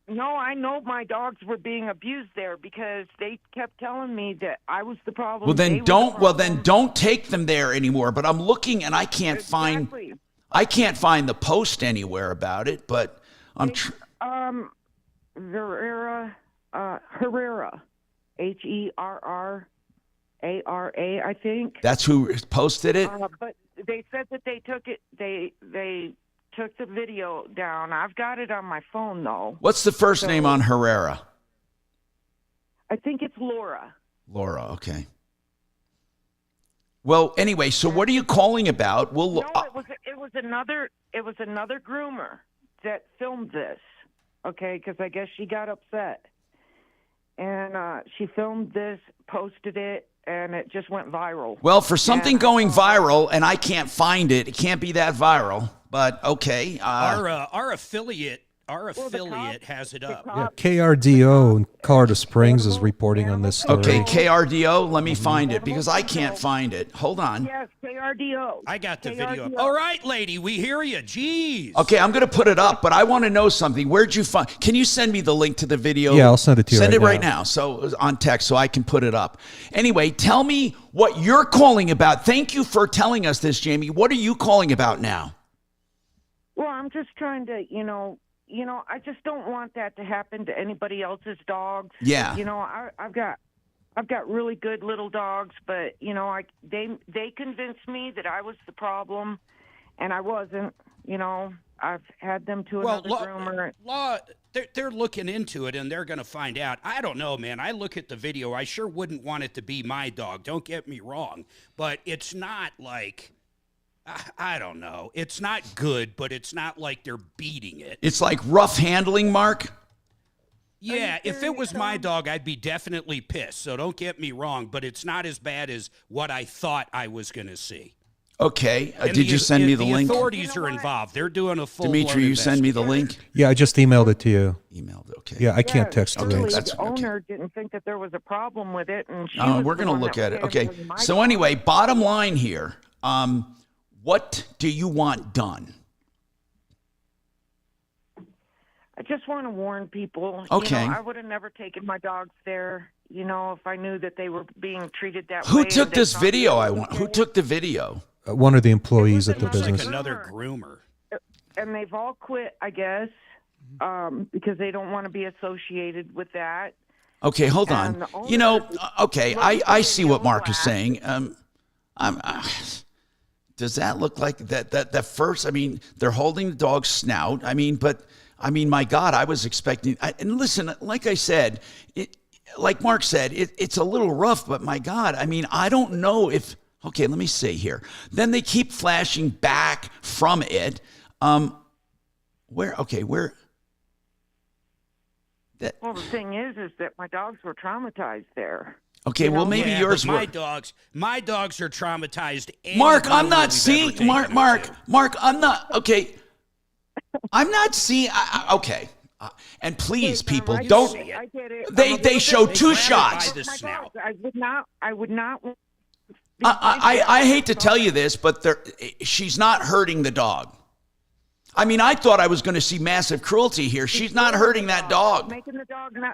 I know my dogs were being abused there because they kept telling me that I was the problem. well then don't take them there anymore. But I'm looking and I can't find the post anywhere about it. But I'm Herrera, Herrera, I think. That's who posted it. But they said that they took it. They took the video down. I've got it on my phone though. What's the first name on Herrera? I think it's Laura. Laura. Okay. Well, anyway, so what are you calling about? No, it was another groomer that filmed this. Okay, because I guess she got upset, and she filmed this, posted it, and it just went viral. Well, for something going viral, and I can't find it, it can't be that viral. But okay, Our affiliate has it up. Yeah, KRDO in Colorado Springs is reporting on this story. Okay, KRDO, let me find it because I can't find it. Hold on. Yes, KRDO. I got the video up. All right, lady, we hear you. Jeez. Okay, I'm going to put it up, but I want to know something. Where'd you find? Can you send me the link to the video? Yeah, I'll send it to you. Send right it right now, so on text, so I can put it up. Anyway, tell me what you're calling about. Thank you for telling us this, Jamie. What are you calling about now? Well, I'm just trying to, I just don't want that to happen to anybody else's dogs. Yeah. I've got really good little dogs, but they convinced me that I was the problem, and I wasn't. I've had them to another groomer. They're looking into it, and they're going to find out. I don't know, man. I look at the video. I sure wouldn't want it to be my dog. Don't get me wrong, but it's not like. I don't know. It's not good, but it's not like they're beating it. It's like rough handling, Mark? Yeah, if it was my dog, I'd be definitely pissed. So don't get me wrong, but it's not as bad as what I thought I was going to see. Okay. Did you send me the link? The authorities are involved. They're doing a full Dimitri, you send me the link? Yeah, I just emailed it to you. Emailed, okay. Yeah, I can't text the link. The owner didn't think that there was a problem with it, and she we're going to look at it. Okay. So anyway, bottom line here. What do you want done? I just want to warn people. Okay. You know, I would have never taken my dogs there, you know, if I knew that they were being treated that way. Who took this video? Who took the video? One of the employees at the business. Like another groomer. And they've all quit, I guess, because they don't want to be associated with that. Okay, hold on. You know, okay, I see what Mark is saying. Does that look like that first? I mean, they're holding the dog's snout. I mean, my God, I was expecting. And listen, like I said, like Mark said, it's a little rough, but my God, I mean, I don't know if. Okay, let me see here. Then they keep flashing back from it. Where? Well, the thing is that my dogs were traumatized there. Okay, well, maybe yours were. My dogs are traumatized. And Mark, I'm not seeing. Mark, I'm not. Okay, I'm not seeing. Okay, and please, people, don't. I get it. They show two shots. I would not. I hate to tell you this, but she's not hurting the dog. I mean, I thought I was going to see massive cruelty here. She's not hurting that dog.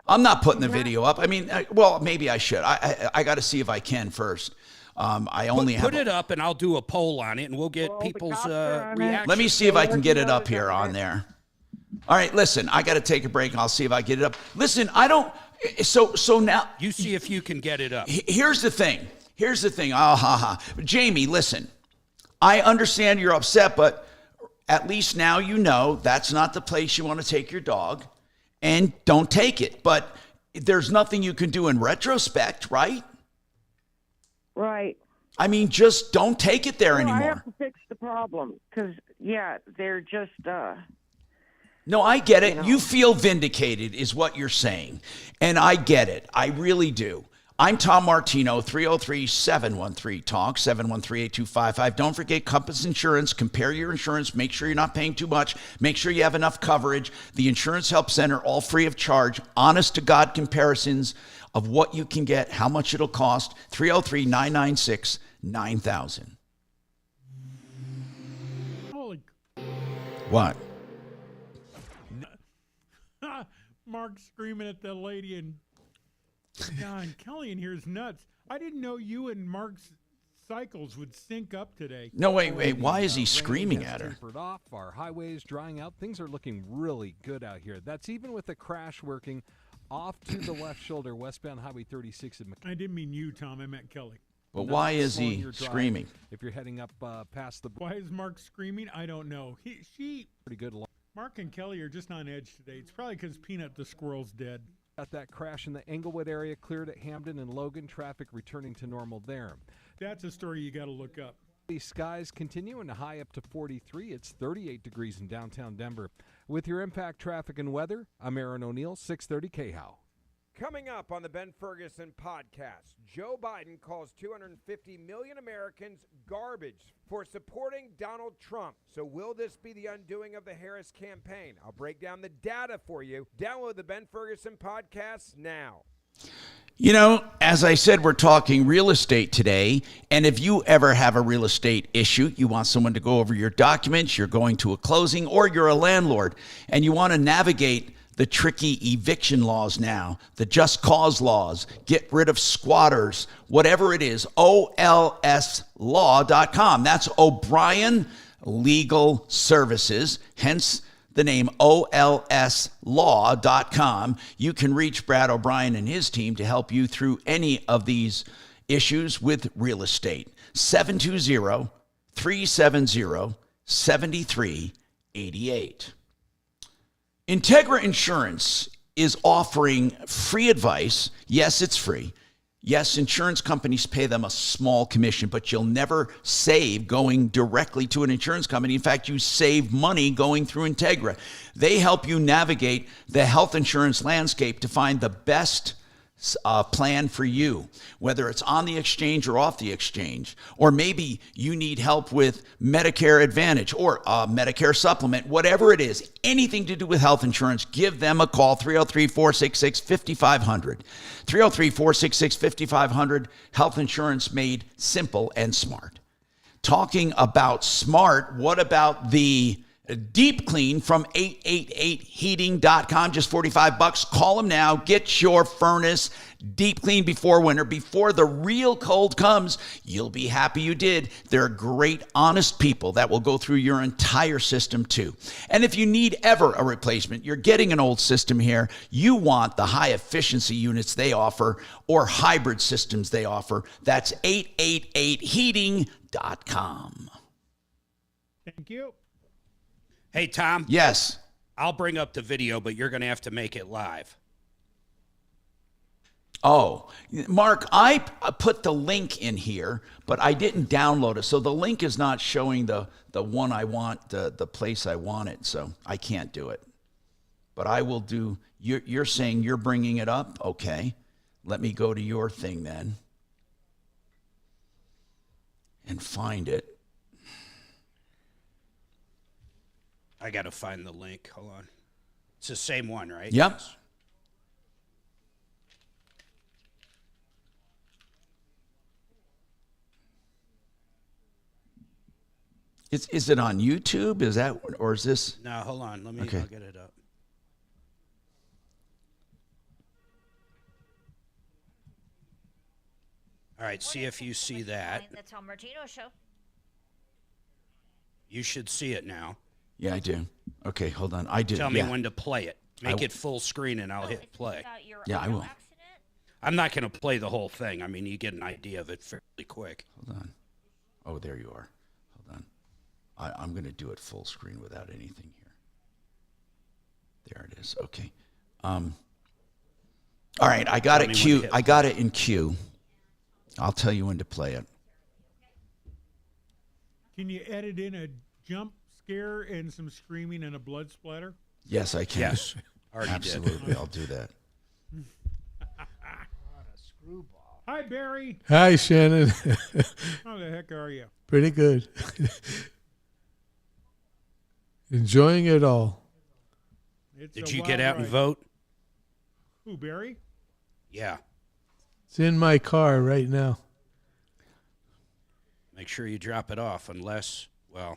I'm not putting the video up. I mean, well, maybe I should. I got to see if I can first. I only put it up, and I'll do a poll on it, and we'll get people's reaction. Let me see if I can get it up here on there. All right, listen, I got to take a break, and I'll see if I get it up. Listen, I don't. So now you see if you can get it up. Here's the thing. Jamie, listen. I understand you're upset, but at least now you know that's not the place you want to take your dog, and don't take it. But there's nothing you can do in retrospect, right? Right. I mean, just don't take it there anymore. I have to fix the problem because, they're just... No, I get it. You feel vindicated is what you're saying. And I get it. I really do. I'm Tom Martino, 303-713-TALK, 713-8255. Don't forget Compass Insurance. Compare your insurance. Make sure you're not paying too much. Make sure you have enough coverage. The Insurance Help Center, all free of charge. Honest-to-God comparisons of what you can get, how much it'll cost. 303-996-9000. What? Mark screaming at the lady and God, Kelly in here is nuts. I didn't know you and Mark's cycles would sync up today. No, wait. Why is he screaming at her? Tapered off, our highways drying out. Things are looking really good out here. That's even with the crash working off to the left shoulder, westbound Highway 36 in I didn't mean you, Tom. I meant Kelly. But why is he screaming? If you're heading up past the... Why is Mark screaming? I don't know. She... Pretty good. Mark and Kelly are just on edge today. It's probably because Peanut the squirrel's dead. Got that crash in the Englewood area cleared at Hamden and Logan. Traffic returning to normal there. That's a story you got to look up. These skies continue and a high up to 43. It's 38 degrees in downtown Denver. With your impact traffic and weather, I'm Aaron O'Neill, 630 KHOW. Coming up on the Ben Ferguson podcast, Joe Biden calls 250 million Americans garbage for supporting Donald Trump. So will this be the undoing of the Harris campaign? I'll break down the data for you. Download the Ben Ferguson podcast now. You know, as I said, we're talking real estate today. And if you ever have a real estate issue, you want someone to go over your documents, you're going to a closing, or you're a landlord, and you want to navigate the tricky eviction laws now, the just cause laws, get rid of squatters, whatever it is, olslaw.com. That's O'Brien Legal Services, hence the name olslaw.com. You can reach Brad O'Brien and his team to help you through any of these issues with real estate. 720-370-7388. Integra Insurance is offering free advice. Yes, it's free. Yes, insurance companies pay them a small commission, but you'll never save going directly to an insurance company. In fact, you save money going through Integra. They help you navigate the health insurance landscape to find the best plan for you, whether it's on the exchange or off the exchange, or maybe you need help with Medicare Advantage or Medicare Supplement, whatever it is, anything to do with health insurance, give them a call, 303-466-5500. 303-466-5500, health insurance made simple and smart. Talking about smart, what about the A deep clean from 888heating.com, just $45. Call them now. Get your furnace deep clean before winter, before the real cold comes. You'll be happy you did. They're great, honest people that will go through your entire system too. And if you need ever a replacement, you're getting an old system here, you want the high efficiency units they offer or hybrid systems they offer. That's 888heating.com. Thank you. Hey, Tom. Yes. I'll bring up the video, but you're going to have to make it live. Oh, Mark, I put the link in here, but I didn't download it. So the link is not showing the one I want, the place I want it. So I can't do it. But I will do, you're saying you're bringing it up? Okay. Let me go to your thing then and find it. I got to find the link. Hold on. It's the same one, right? Yep. Yes. Is it on YouTube? Is that, or is this? No, hold on. I'll get it up. All right, see if you see that. The Tom Martino Show. You should see it now. Yeah, I do. Okay, hold on. I do. Tell me when to play it. Make it full screen, and I'll hit play. Yeah, I will. I'm not going to play the whole thing. I mean, you get an idea of it fairly quick. Hold on. Oh, there you are. Hold on. I'm going to do it full screen without anything here. There it is. Okay. All right, I got it queued. I got it in queue. I'll tell you when to play it. Can you edit in a jump scare and some screaming and a blood splatter? Yes, I can. Yes, absolutely. I'll do that. Hi, Barry. Hi, Shannon. How the heck are you? Pretty good. Enjoying it all. Did you get out and vote? Who, Barry? Yeah. It's in my car right now. Make sure you drop it off unless, well,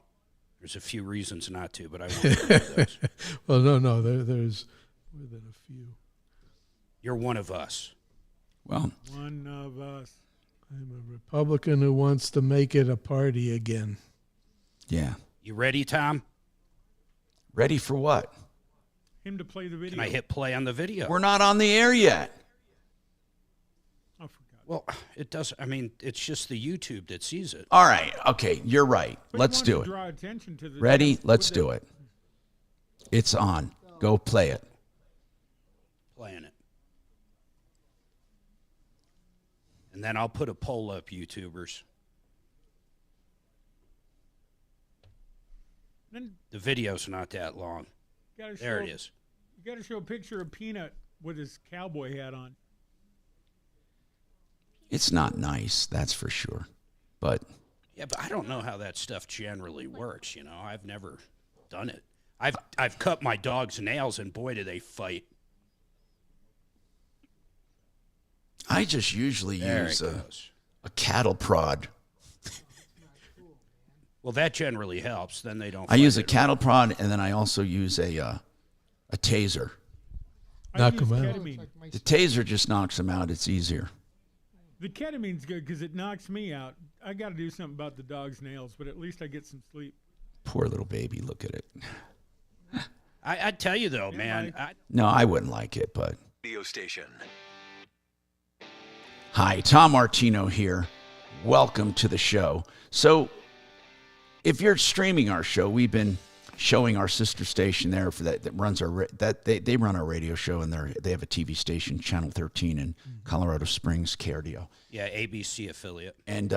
there's a few reasons not to, but I won't go into those. Well, no, there's more than a few. You're one of us. Well, one of us. I'm a Republican who wants to make it a party again. Yeah. You ready, Tom? Ready for what? Him to play the video. Can I hit play on the video? We're not on the air yet. Oh, for God. Well, it does. I mean, it's just the YouTube that sees it. All right. Okay, you're right. But Let's do it. Draw attention to the Ready? Let's do it. It's on. Go play it. Playing it. And then I'll put a poll up, YouTubers. Then the video's not that long. There it is. You got to show a picture of Peanut with his cowboy hat on. It's not nice, that's for sure. But yeah, but I don't know how that stuff generally works. You know, I've never done it. I've cut my dog's nails, and boy, do they fight. I just usually use a cattle prod. Well, that generally helps. Then they don't. I use a cattle prod, and then I also use a taser. Knock them out. The taser just knocks them out. It's easier. The ketamine's good because it knocks me out. I got to do something about the dog's nails, but at least I get some sleep. Poor little baby. Look at it. I tell you though, man. No, I wouldn't like it, but. Radio station. Hi, Tom Martino here. Welcome to the show. So, if you're streaming our show, we've been showing our sister station there for that runs our they run our radio show, and they have a TV station, Channel 13 in Colorado Springs, KRDO. Yeah, ABC affiliate. And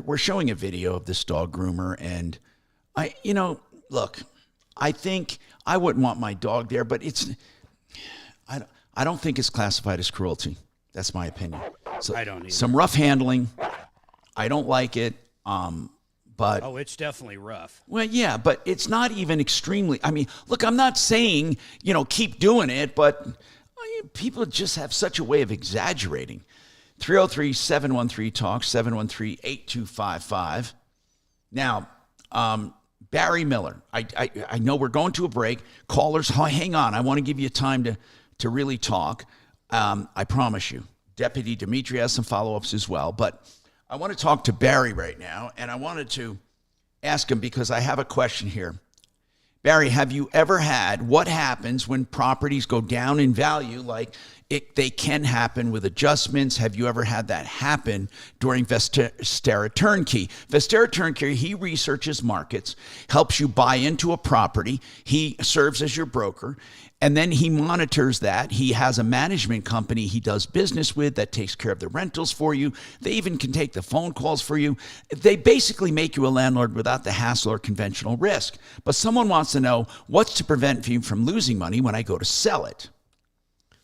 we're showing a video of this dog groomer, and look, I think I wouldn't want my dog there, but I don't think it's classified as cruelty. That's my opinion. So, I don't either. Some rough handling. I don't like it. But it's definitely rough. Well, yeah, but it's not even extremely. I mean, look, I'm not saying, keep doing it, but people just have such a way of exaggerating. 303-713-TALK, 713-8255. Now, Barry Miller. I know we're going to a break. Callers, hang on. I want to give you time to really talk. I promise you. Deputy Dimitri has some follow-ups as well. But I want to talk to Barry right now, and I wanted to ask him because I have a question here. Barry, have you ever had what happens when properties go down in value? Like they can happen with adjustments. Have you ever had that happen during Vestera Turnkey? Vestera Turnkey, he researches markets, helps you buy into a property. He serves as your broker, and then he monitors that. He has a management company he does business with that takes care of the rentals for you. They even can take the phone calls for you. They basically make you a landlord without the hassle or conventional risk. But someone wants to know, what's to prevent you from losing money when I go to sell it?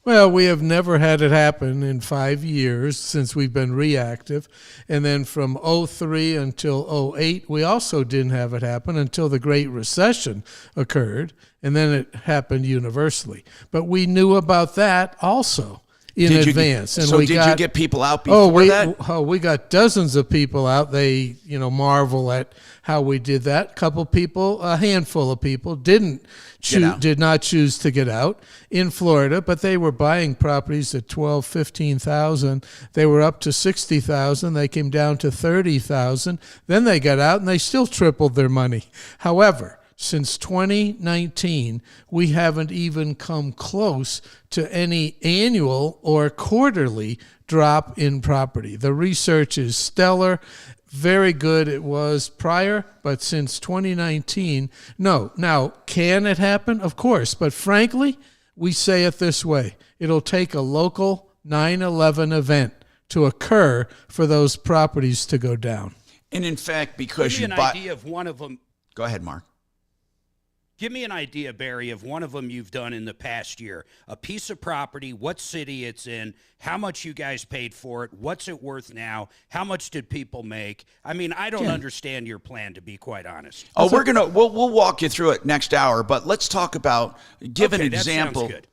Well, we have never had it happen in 5 years since we've been reactive. And then from 03 until 08, we also didn't have it happen until the Great Recession occurred. And then it happened universally. But we knew about that also in advance. Did you get people out before that? Oh, we got dozens of people out. They, marvel at how we did that. A handful of people did not choose to get out in Florida, but they were buying properties at $12,000, $15,000. They were up to $60,000. They came down to $30,000. Then they got out and they still tripled their money. However, since 2019, we haven't even come close to any annual or quarterly drop in property. The research is stellar. Very good it was prior, but since 2019, no. Now, can it happen? Of course. But frankly, we say it this way. It'll take a local 9/11 event to occur for those properties to go down. And in fact, because Give me an idea of one of them. Go ahead, Mark. Give me an idea, Barry, of one of them you've done in the past year. A piece of property, what city it's in, how much you guys paid for it, what's it worth now, how much did people make? I mean, I don't understand your plan, to be quite honest. Oh, we'll walk you through it next hour, but let's talk about, give an example. That sounds good.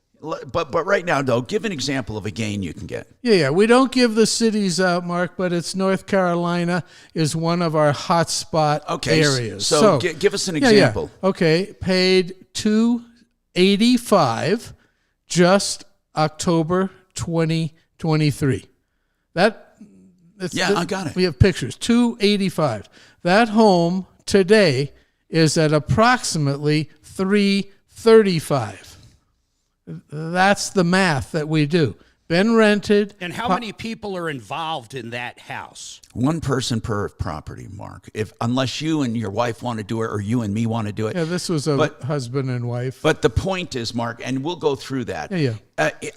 But right now, though, give an example of a gain you can get. Yeah. We don't give the cities out, Mark, but it's North Carolina is one of our hotspot areas. So give us an example. Yeah. Okay, paid $285 just October 2023. I got it. We have pictures. $285. That home today is at approximately $335. That's the math that we do. Been rented. And how many people are involved in that house? One person per property, Mark. Unless you and your wife want to do it, or you and me want to do it. Yeah, this was a husband and wife. But the point is, Mark, and we'll go through that. Yeah.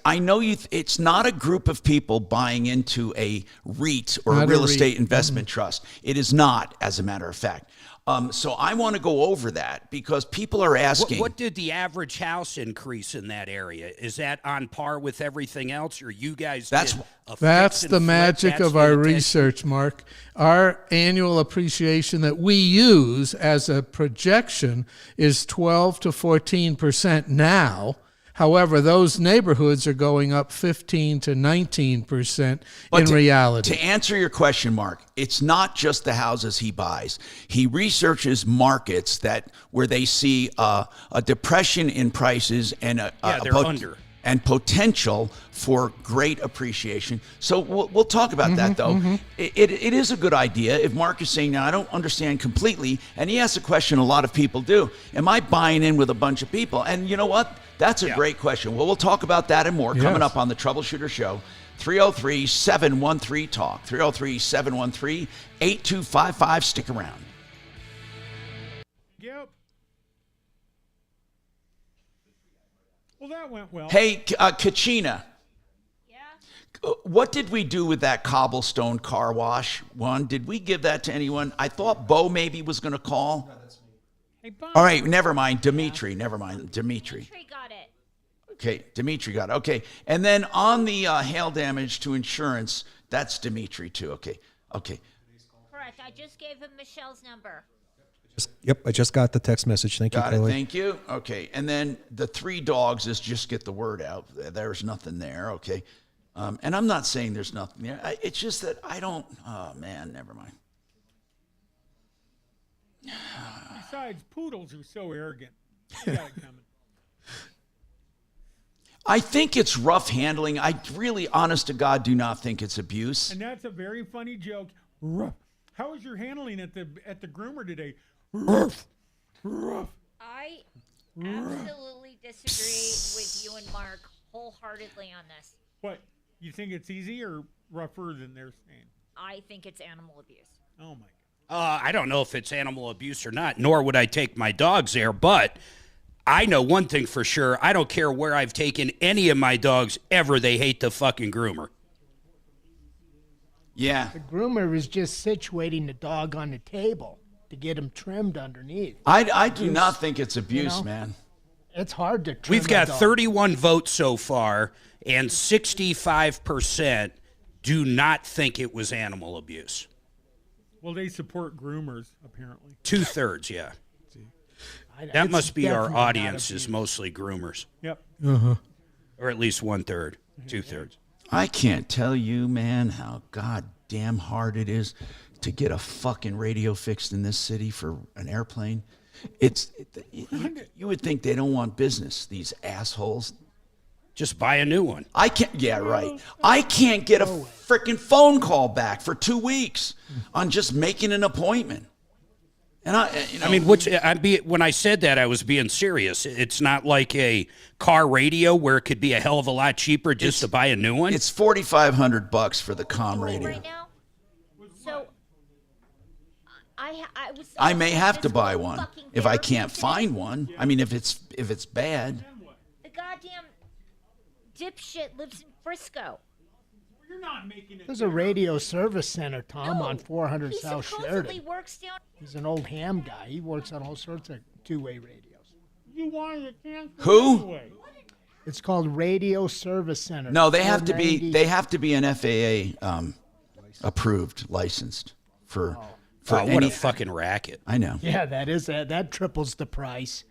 I know it's not a group of people buying into a REIT or a real estate investment trust. It is not, as a matter of fact. So I want to go over that because people are asking. What did the average house increase in that area? Is that on par with everything else, or you guys? That's the magic of our research, Mark. Our annual appreciation that we use as a projection is 12 to 14% now. However, those neighborhoods are going up 15 to 19% in reality. To answer your question, Mark, it's not just the houses he buys. He researches markets where they see a depression in prices and and potential for great appreciation. So we'll talk about that, though. Mm-hmm. It is a good idea. If Mark is saying, now, I don't understand completely, and he asks a question a lot of people do, am I buying in with a bunch of people? And you know what? That's a great question. Well, we'll talk about that and more coming up on the Troubleshooter Show. 303-713-TALK. 303-713-8255. Stick around. Yep. Well, that went well. Hey, Kachina. Yeah? What did we do with that cobblestone car wash one? Did we give that to anyone? I thought Bo maybe was going to call. No, that's me. Hey, all right, never mind. Dimitri, never mind. Dimitri got it. Okay, Dimitri got it. Okay, and then on the hail damage to insurance, that's Dimitri too. Okay. Correct. I just gave him Michelle's number. I just got the text message. Thank you, Kelly. Thank you. Okay, and then the 3 dogs is just get the word out. There's nothing there. Okay, and I'm not saying there's nothing there. It's just that I don't. Oh man, never mind. Besides, poodles are so arrogant. You got it coming. I think it's rough handling. I really, honest to God, do not think it's abuse. And that's a very funny joke. Rough. How was your handling at the groomer today? Rough. Rough. I absolutely disagree with you and Mark wholeheartedly on this. What? You think it's easy or rougher than they're saying? I think it's animal abuse. Oh, my God. I don't know if it's animal abuse or not, nor would I take my dogs there, but I know one thing for sure. I don't care where I've taken any of my dogs ever. They hate the fucking groomer. Yeah. The groomer is just situating the dog on the table to get him trimmed underneath. I do not think it's abuse, man. It's hard to trim We've got a dog. 31 votes so far, and 65% do not think it was animal abuse. Well, they support groomers, apparently. 2/3, yeah. That must be our audience is mostly groomers. Yep. Or at least 1/3, 2/3. I can't tell you, man, how goddamn hard it is to get a fucking radio fixed in this city for an airplane. You would think they don't want business, these assholes. Just buy a new one. I can't get a freaking phone call back for 2 weeks on just making an appointment. And when I said that, I was being serious. It's not like a car radio where it could be a hell of a lot cheaper just to buy a new one. It's $4,500 for the comm radio. Right now? So I may have to buy one if I can't find one. I mean, if it's bad. The goddamn dipshit lives in Frisco. You're not making it. There's a radio service center, Tom, on 400 He South supposedly Sheridan. works down. He's an old ham guy. He works on all sorts of two-way radios. You wanted to cancel Who? anyway. It's called Radio Service Center. No, they have to be an FAA approved, licensed for what a fucking racket. I know. Yeah, that triples the price.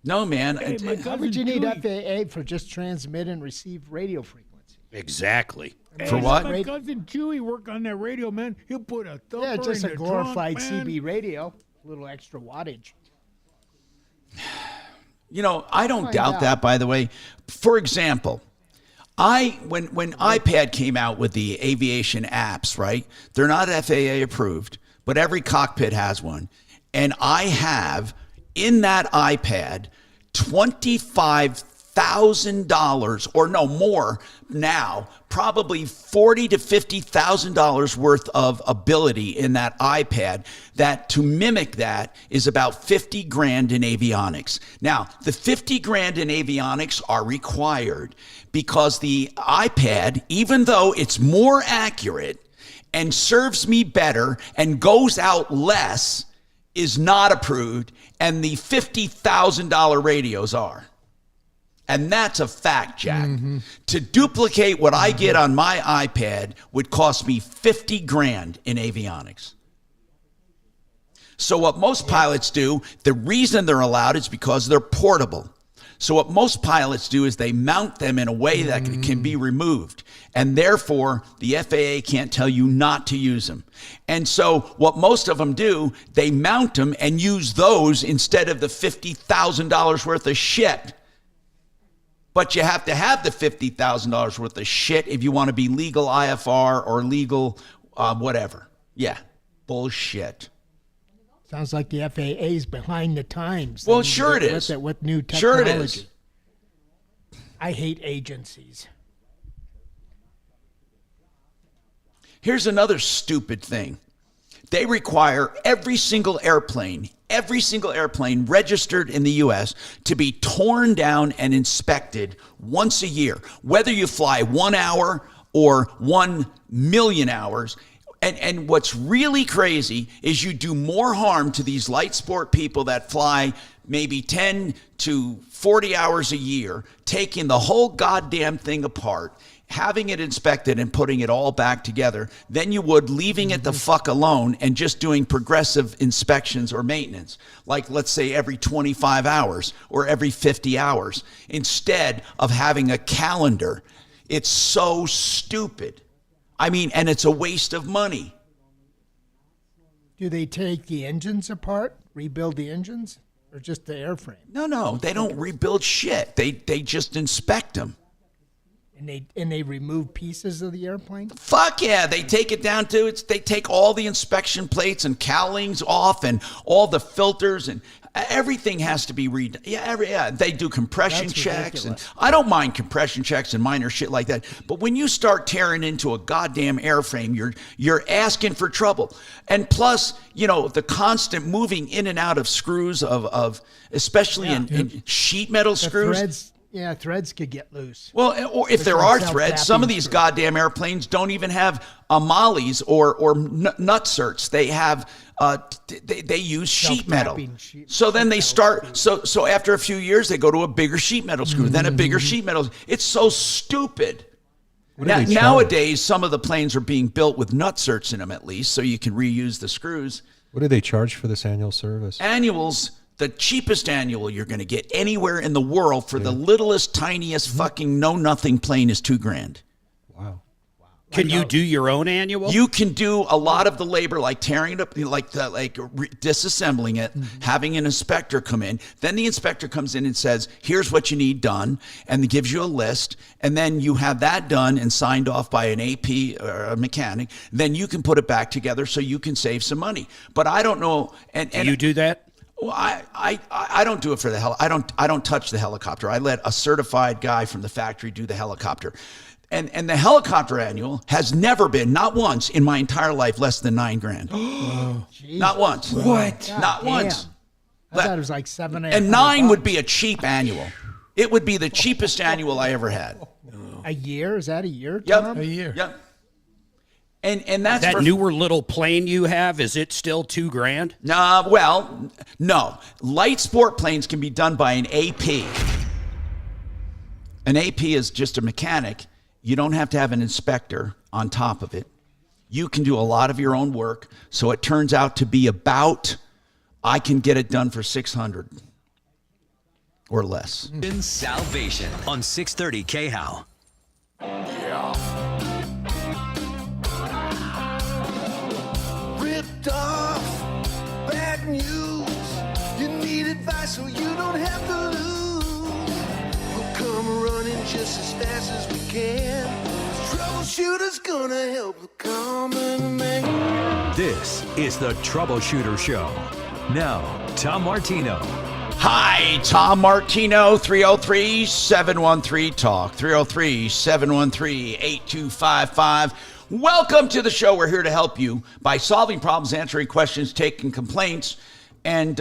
No, man. How would you need FAA for just transmit and receive radio frequency? Exactly. For what? My cousin Chewy work on that radio, man. He'll put a thumper Yeah, just in a the glorified trunk, man. CB radio, a little extra wattage. You know, I don't doubt that, by the way. For example, when iPad came out with the aviation apps, right? They're not FAA approved, but every cockpit has one. And I have in that iPad $25,000 or no more now, probably $40,000 to $50,000 worth of ability in that iPad that to mimic that is about $50,000 in avionics. Now, the $50,000 in avionics are required because the iPad, even though it's more accurate and serves me better and goes out less, is not approved, and the $50,000 radios are. And that's a fact, Jack. To duplicate what I get on my iPad would cost me $50,000 in avionics. So what most pilots do, the reason they're allowed is because they're portable. So what most pilots do is they mount them in a way that can be removed. And therefore, the FAA can't tell you not to use them. And so what most of them do, they mount them and use those instead of the $50,000 worth of shit. But you have to have the $50,000 worth of shit if you want to be legal IFR or legal whatever. Yeah, bullshit. Sounds like the FAA's behind the times. Well, sure it is. With new technology. Sure it is. I hate agencies. Here's another stupid thing. They require every single airplane registered in the U.S. to be torn down and inspected once a year, whether you fly 1 hour or 1 million hours. And what's really crazy is you do more harm to these light sport people that fly maybe 10 to 40 hours a year, taking the whole goddamn thing apart, having it inspected and putting it all back together, than you would leaving it the fuck alone and just doing progressive inspections or maintenance, like let's say every 25 hours or every 50 hours, instead of having a calendar. It's so stupid. I mean, and it's a waste of money. Do Do they take the engines apart, rebuild the engines, or just the airframe? No, they don't rebuild shit. They just inspect them. And they remove pieces of the airplane? Fuck yeah, they take it down to they take all the inspection plates and cowlings off and all the filters and everything has to be redone. Yeah, they do compression checks and I don't mind compression checks and minor shit like that. But when you start tearing into a goddamn airframe, you're asking for trouble. And plus, the constant moving in and out of screws of especially in sheet metal screws. Threads. Yeah, threads could get loose. Well, or if there are threads, some of these goddamn airplanes don't even have mollies or nutserts. They have they use sheet metal. So then they start. So after a few years, they go to a bigger sheet metal screw, then a bigger sheet metal. It's so stupid. Nowadays, some of the planes are being built with nutserts in them at least, so you can reuse the screws. What do they charge for this annual service? Annuals. The cheapest annual you're going to get anywhere in the world for the littlest, tiniest fucking know-nothing plane is $2,000. Wow. Can you do your own annual? You can do a lot of the labor, like tearing it up, disassembling it, having an inspector come in. Then the inspector comes in and says, here's what you need done, and gives you a list. And then you have that done and signed off by an AP or a mechanic. Then you can put it back together so you can save some money. But I don't know. And do you do that? Well, I don't do it for the I don't touch the helicopter. I let a certified guy from the factory do the helicopter. And the helicopter annual has never been, not once in my entire life, less than $9,000. Oh, not once. What? Not once. I thought it was like $7,500. And $9,000 would be a cheap annual. It would be the cheapest annual I ever had. A year? Is that a year, Tom? Yep. A year. Yep. And that's that newer little plane you have. Is it still $2,000? No. Light sport planes can be done by an AP. An AP is just a mechanic. You don't have to have an inspector on top of it. You can do a lot of your own work. So it turns out to be I can get it done for $600 or less. In Salvation on 630 KHOW. Ripped off, bad news. You need advice so you don't have to lose. We'll come running just as fast as we can. Troubleshooter's gonna help the common man. This is the Troubleshooter Show. Now, Tom Martino. Hi, Tom Martino, 303-713-TALK, 303-713-8255. Welcome to the show. We're here to help you by solving problems, answering questions, taking complaints, and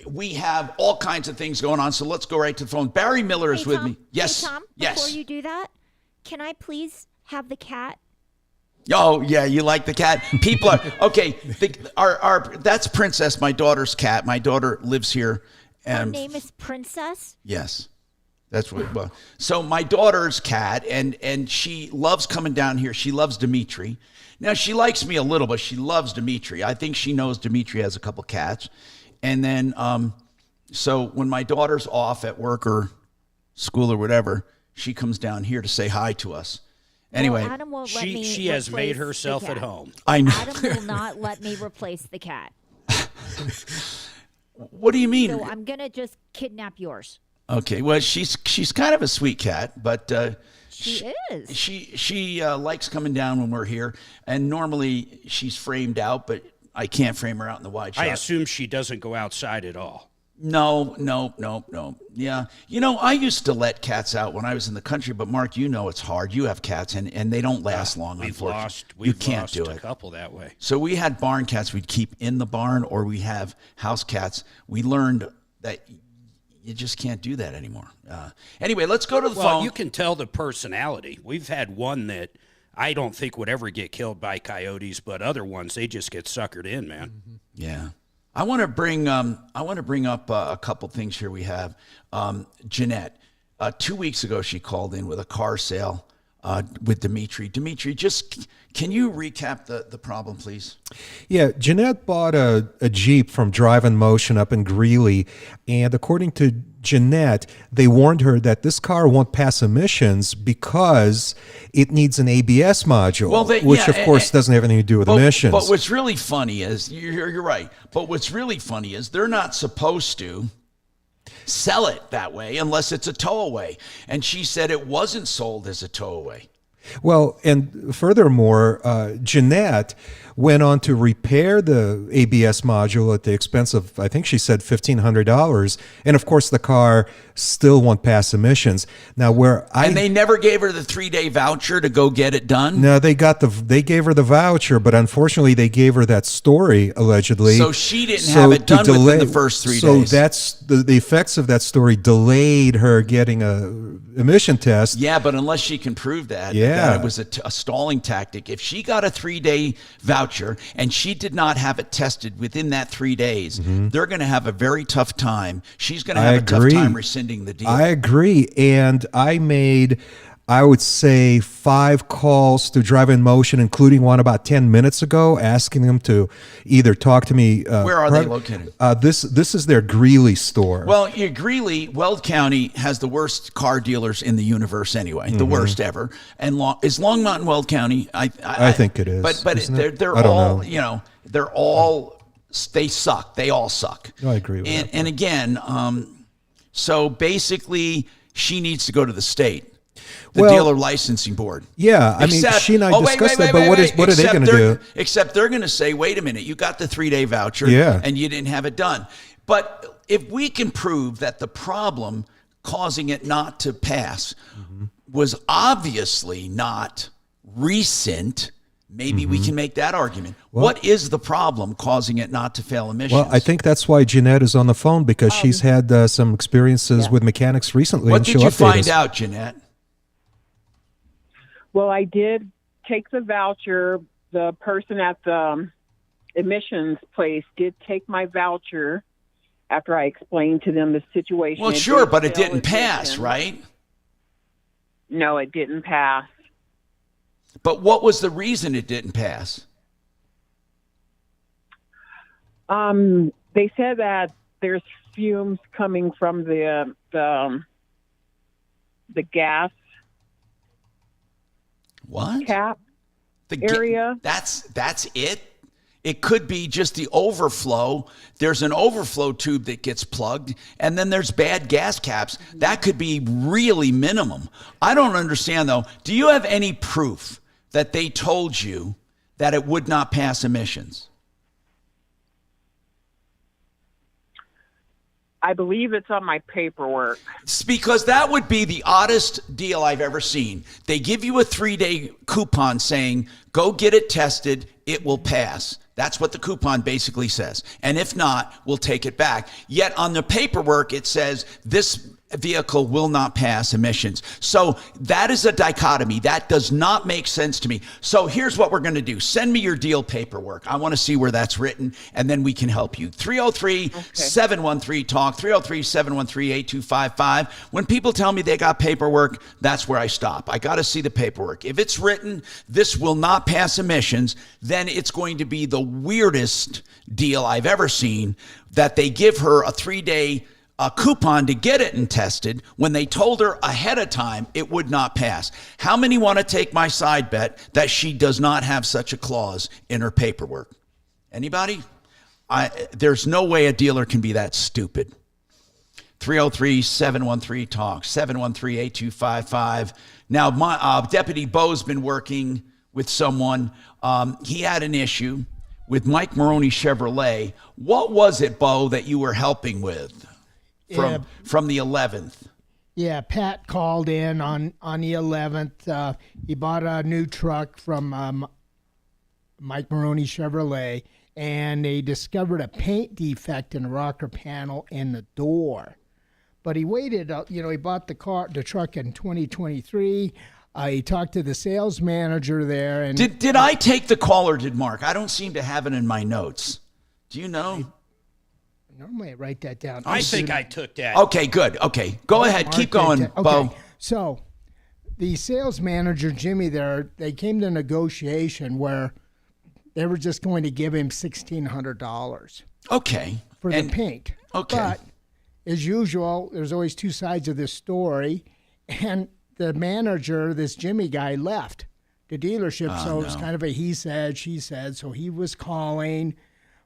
we have all kinds of things going on, so let's go right to the phone. Barry Miller is with me. Yes. Hey, Tom, yes. Before you do that, can I please have the cat? Oh, yeah, you like the cat? People are, okay, that's Princess, my daughter's cat. My daughter lives here. Her name is Princess? Yes. That's what, so my daughter's cat, and she loves coming down here. She loves Dimitri. Now, she likes me a little, but she loves Dimitri. I think she knows Dimitri has a couple cats. And then, so when my daughter's off at work or school or whatever, she comes down here to say hi to us. Anyway, Adam won't let me she has made replace herself the cat. at home. I know. Adam will not let me replace the cat. What do you mean? So I'm going to just kidnap yours. Okay, well, she's kind of a sweet cat, but she is. She likes coming down when we're here, and normally she's framed out, but I can't frame her out in the wide shot. I assume she doesn't go outside at all. No. Yeah. I used to let cats out when I was in the country, but Mark, it's hard. You have cats, and they don't last long, unfortunately. We've can't lost do a it. couple that way. So we had barn cats we'd keep in the barn, or we have house cats. We learned that you just can't do that anymore. Anyway, let's go to the phone. Well, you can tell the personality. We've had one that I don't think would ever get killed by coyotes, but other ones, they just get suckered in, man. Mm-hmm. Yeah. I want to bring up a couple things here. We have Jeanette. 2 weeks ago, she called in with a car sale. with Dimitri. Dimitri, just can you recap the problem, please? Yeah, Jeanette bought a Jeep from Drive and Motion up in Greeley, and according to Jeanette, they warned her that this car won't pass emissions because it needs an ABS module, which of course doesn't have anything to do with emissions. But what's really funny is, you're right, but what's really funny is they're not supposed to sell it that way unless it's a towaway. And she said it wasn't sold as a towaway. Well, and furthermore, Jeanette went on to repair the ABS module at the expense of, I think she said, $1,500. And of course, the car still won't pass emissions. Now, and they never gave her the 3-day voucher to go get it done? No, they gave her the voucher, but unfortunately, they gave her that story, allegedly. So she didn't have it done within the first 3 days. So that's the effects of that story delayed her getting a emission test. Yeah, but unless she can prove that it was a stalling tactic. If she got a 3-day voucher and she did not have it tested within that 3 days, they're going to have a very tough time. She's going to have a tough time rescinding the deal. I agree. And I made, I would say, 5 calls to Drive in Motion, including one about 10 minutes ago, asking them to either talk to me. Where are they located? This is their Greeley store. Well, Greeley, Weld County has the worst car dealers in the universe anyway, the worst ever. And is Long Mountain Weld County? I think it is. But they're all, they're all, they suck. They all suck. No, I agree with that. And again, so basically she needs to go to the state. The dealer licensing board. Yeah, I mean, she and I discussed that, but what are they going to do? Except they're going to say, wait a minute, you got the 3-day voucher and you didn't have it done. But if we can prove that the problem causing it not to pass was obviously not recent, maybe we can make that argument. Well, what is the problem causing it not to fail emissions? Well, I think that's why Jeanette is on the phone, because she's had some experiences with mechanics recently. What did you find out, Jeanette? Well, I did take the voucher. The person at the emissions place did take my voucher after I explained to them the situation. Well, sure, but it didn't pass, right? No, it didn't pass. But what was the reason it didn't pass? They said that there's fumes coming from the gas cap area. That's it? It could be just the overflow. There's an overflow tube that gets plugged, and then there's bad gas caps. That could be really minimum. I don't understand, though. Do you have any proof that they told you that it would not pass emissions? I believe it's on my paperwork. It's because that would be the oddest deal I've ever seen. They give you a 3-day coupon saying, go get it tested, it will pass. That's what the coupon basically says. And if not, we'll take it back. Yet on the paperwork, it says this vehicle will not pass emissions. So that is a dichotomy. That does not make sense to me. So here's what we're going to do. Send me your deal paperwork. I want to see where that's written, and then we can help you. 303-713-TALK, 303-713-8255. When people tell me they got paperwork, that's where I stop. I got to see the paperwork. If it's written, this will not pass emissions, then it's going to be the weirdest deal I've ever seen, that they give her a 3-day coupon to get it and tested when they told her ahead of time it would not pass. How many want to take my side bet that she does not have such a clause in her paperwork? Anybody? There's no way a dealer can be that stupid. 303-713-TALK, 713-8255. Now, my Deputy Bo's been working with someone. He had an issue with Mike Maroney Chevrolet. What was it, Bo, that you were helping with? From the 11th. Yeah, Pat called in on the 11th. He bought a new truck from Mike Maroney Chevrolet, and they discovered a paint defect in the rocker panel in the door. But he waited, he bought the truck in 2023. He talked to the sales manager there. And Did I take the call, or did Mark? I don't seem to have it in my notes. Do you know? Normally I write that down. I think I took that. Okay, good. Okay, go ahead. Keep going, Bo. So the sales manager, Jimmy, they came to negotiation where they were just going to give him $1,600. Okay. For the paint. Okay. But as usual, there's always two sides of this story. And the manager, this Jimmy guy, left the dealership. So it was kind of a he said, she said. So he was calling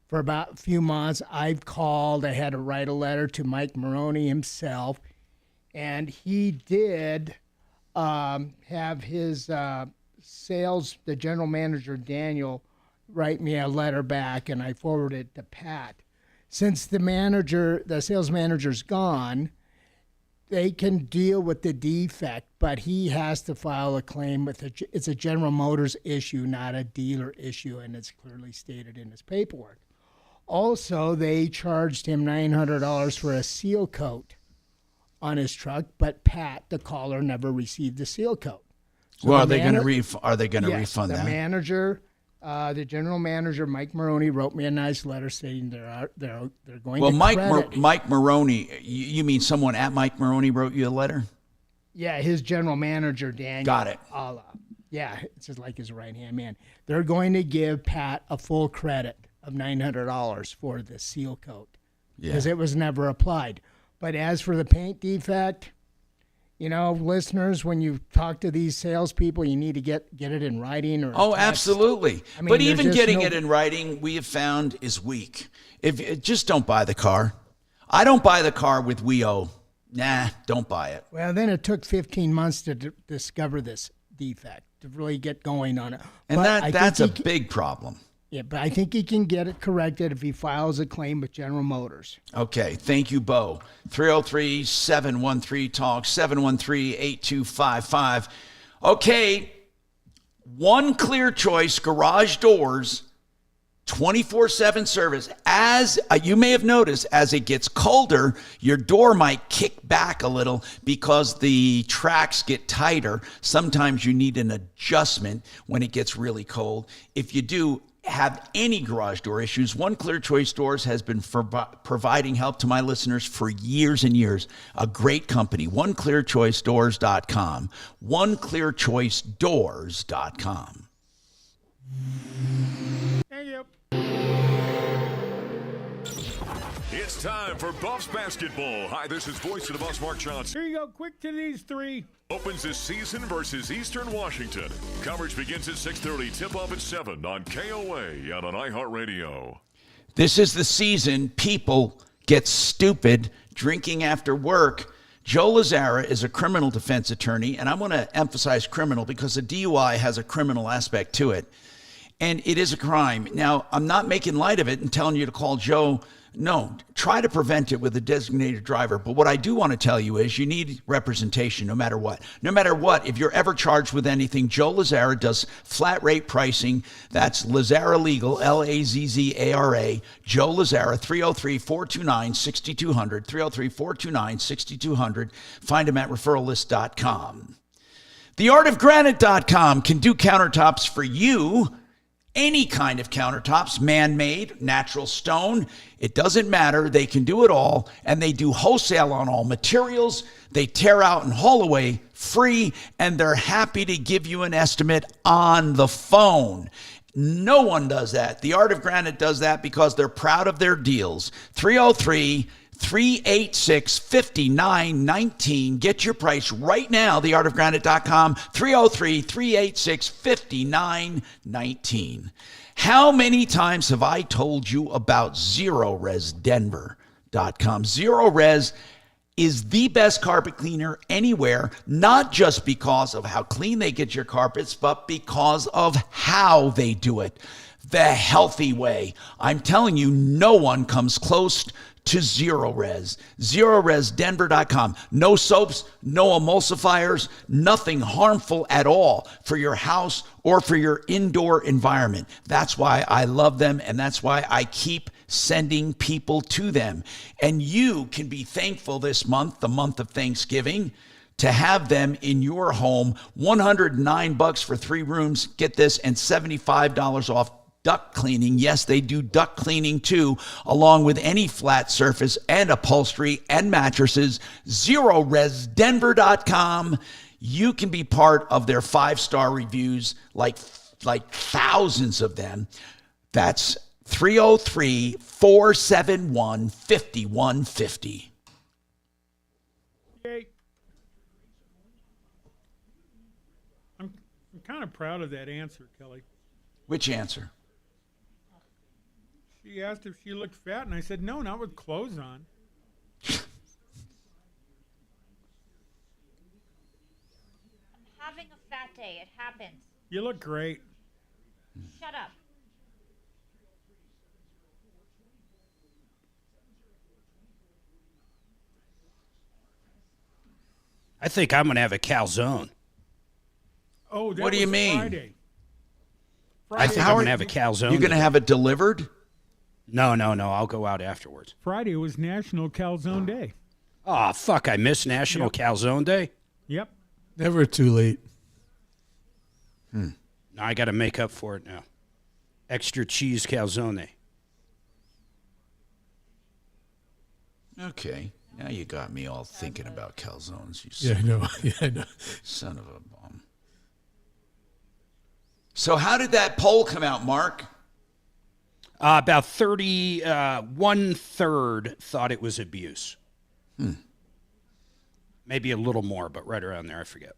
for about a few months. I've called. I had to write a letter to Mike Maroney himself. And he did have his sales, the general manager, Daniel, write me a letter back, and I forwarded it to Pat. Since the sales manager's gone, they can deal with the defect, but he has to file a claim it's a General Motors issue, not a dealer issue, and it's clearly stated in his paperwork. Also, they charged him $900 for a seal coat on his truck, but Pat, the caller, never received the seal coat. So well, are they going to refund that? The manager, the general manager, Mike Maroney, wrote me a nice letter saying they're going to credit. Mike Maroney, you mean someone at Mike Maroney wrote you a letter? Yeah, his general manager, Daniel. Got it. Yeah, it's just like his right-hand man. They're going to give Pat a full credit of $900 for the seal coat because it was never applied. But as for the paint defect, listeners, when you talk to these salespeople, you need to get it in writing or text. Absolutely. But even getting it in writing, we have found is weak. Just don't buy the car. I don't buy the car with "we owe." Nah, don't buy it. Well, then it took 15 months to discover this defect, to really get going on it. And that's a big problem. Yeah, but I think he can get it corrected if he files a claim with General Motors. Okay, thank you, Bo. 303-713-TALK, 713-8255. Okay, One Clear Choice Garage Doors, 24/7 service. As you may have noticed, as it gets colder, your door might kick back a little because the tracks get tighter. Sometimes you need an adjustment when it gets really cold. If you do have any garage door issues, One Clear Choice Doors has been providing help to my listeners for years and years. A great company, OneClearChoiceDoors.com, OneClearChoiceDoors.com. Thank you. It's time for Buffs basketball. Hi, this is Voice of the Buffs, Mark Johnson. Here you go, quick to these three. Opens this season versus Eastern Washington. Coverage begins at 6:30, tip-off at 7 on KOA and on iHeart Radio. This is the season people get stupid drinking after work. Joe Lazzara is a criminal defense attorney, and I want to emphasize criminal because a DUI has a criminal aspect to it. And it is a crime. Now, I'm not making light of it and telling you to call Joe. No, try to prevent it with a designated driver. But what I do want to tell you is you need representation no matter what. No matter what, if you're ever charged with anything, Joe Lazzara does flat rate pricing. That's Lazzara Legal, Lazzara. Joe Lazzara, 303-429-6200, 303-429-6200. Find him at referrallist.com. TheArtOfGranite.com can do countertops for you. Any kind of countertops, man-made, natural stone, it doesn't matter. They can do it all, and they do wholesale on all materials. They tear out and haul away free, and they're happy to give you an estimate on the phone. No one does that. The Art of Granite does that because they're proud of their deals. 303-386-5919. Get your price right now, theartofgranite.com, 303-386-5919. How many times have I told you about ZeroResDenver.com? ZeroRes is the best carpet cleaner anywhere, not just because of how clean they get your carpets, but because of how they do it. The healthy way. I'm telling you, no one comes close to ZeroRes. ZeroResDenver.com. No soaps, no emulsifiers, nothing harmful at all for your house or for your indoor environment. That's why I love them, and that's why I keep sending people to them. And you can be thankful this month, the month of Thanksgiving, to have them in your home. $109 for 3 rooms, get this, and $75 off duct cleaning. Yes, they do duct cleaning too, along with any flat surface and upholstery and mattresses. ZeroResDenver.com. You can be part of their 5-star reviews, like thousands of them. That's 303-471-5150. Yay. I'm kind of proud of that answer, Kelly. Which answer? She asked if she looked fat, and I said, no, not with clothes on. Having a fat day. It happens. You look great. Shut up. I think I'm going to have a calzone. Oh, that What do you was mean? Friday. I think I'm going to have a calzone. You're going to have it delivered? No. I'll go out afterwards. Friday was National Calzone Day. Oh, fuck. I missed National Calzone Day? Yep. Never too late. Now I got to make up for it now. Extra cheese calzone. Okay. Now you got me all thinking about calzones. You Yeah, I know. Yeah, I know. Son of a bum. So how did that poll come out, Mark? About 1/3 thought it was abuse. Maybe a little more, but right around there, I forget.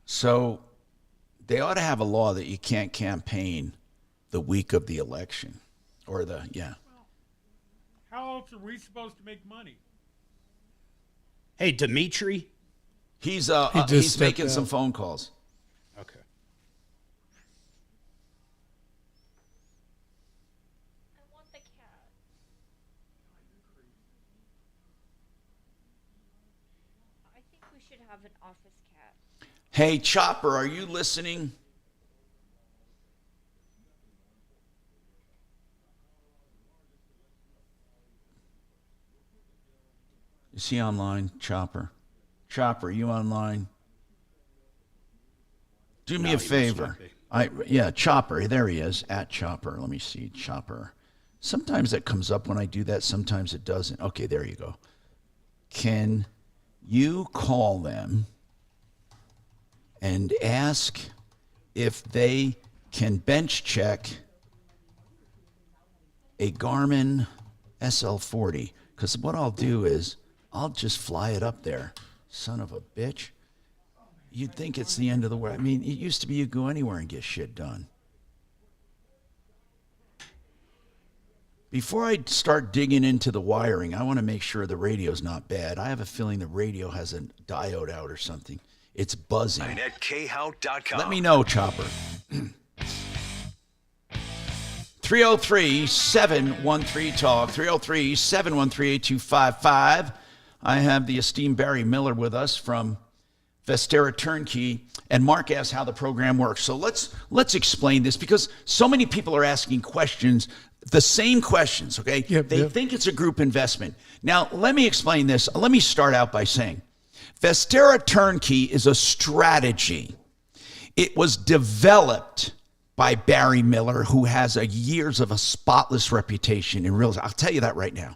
So they ought to have a law that you can't campaign the week of the election or How else are we supposed to make money? Hey, Dimitri? He's just making stepped some out. phone calls. Okay. I want the cat. I think we should have an office cat. Hey, Chopper, are you listening? Is he online, Chopper? Chopper, you online? Do me a favor. Chopper. There he is, at Chopper. Let me see, Chopper. Sometimes that comes up when I do that. Sometimes it doesn't. Okay, there you go. Can you call them and ask if they can bench check a Garmin SL40? Because what I'll do is I'll just fly it up there. Son of a bitch. You'd think it's the end of the world. I mean, it used to be you go anywhere and get shit done. Before I start digging into the wiring, I want to make sure the radio's not bad. I have a feeling the radio has a diode out or something. It's buzzing. At khout.com. Let me know, Chopper. 303-713-TALK, 303-713-8255. I have the esteemed Barry Miller with us from Vestera Turnkey, and Mark asked how the program works. So let's explain this, because so many people are asking questions, the same questions, okay? They think it's a group investment. Now, let me explain this. Let me start out by saying Vestera Turnkey is a strategy. It was developed by Barry Miller, who has years of a spotless reputation in real estate. I'll tell you that right now.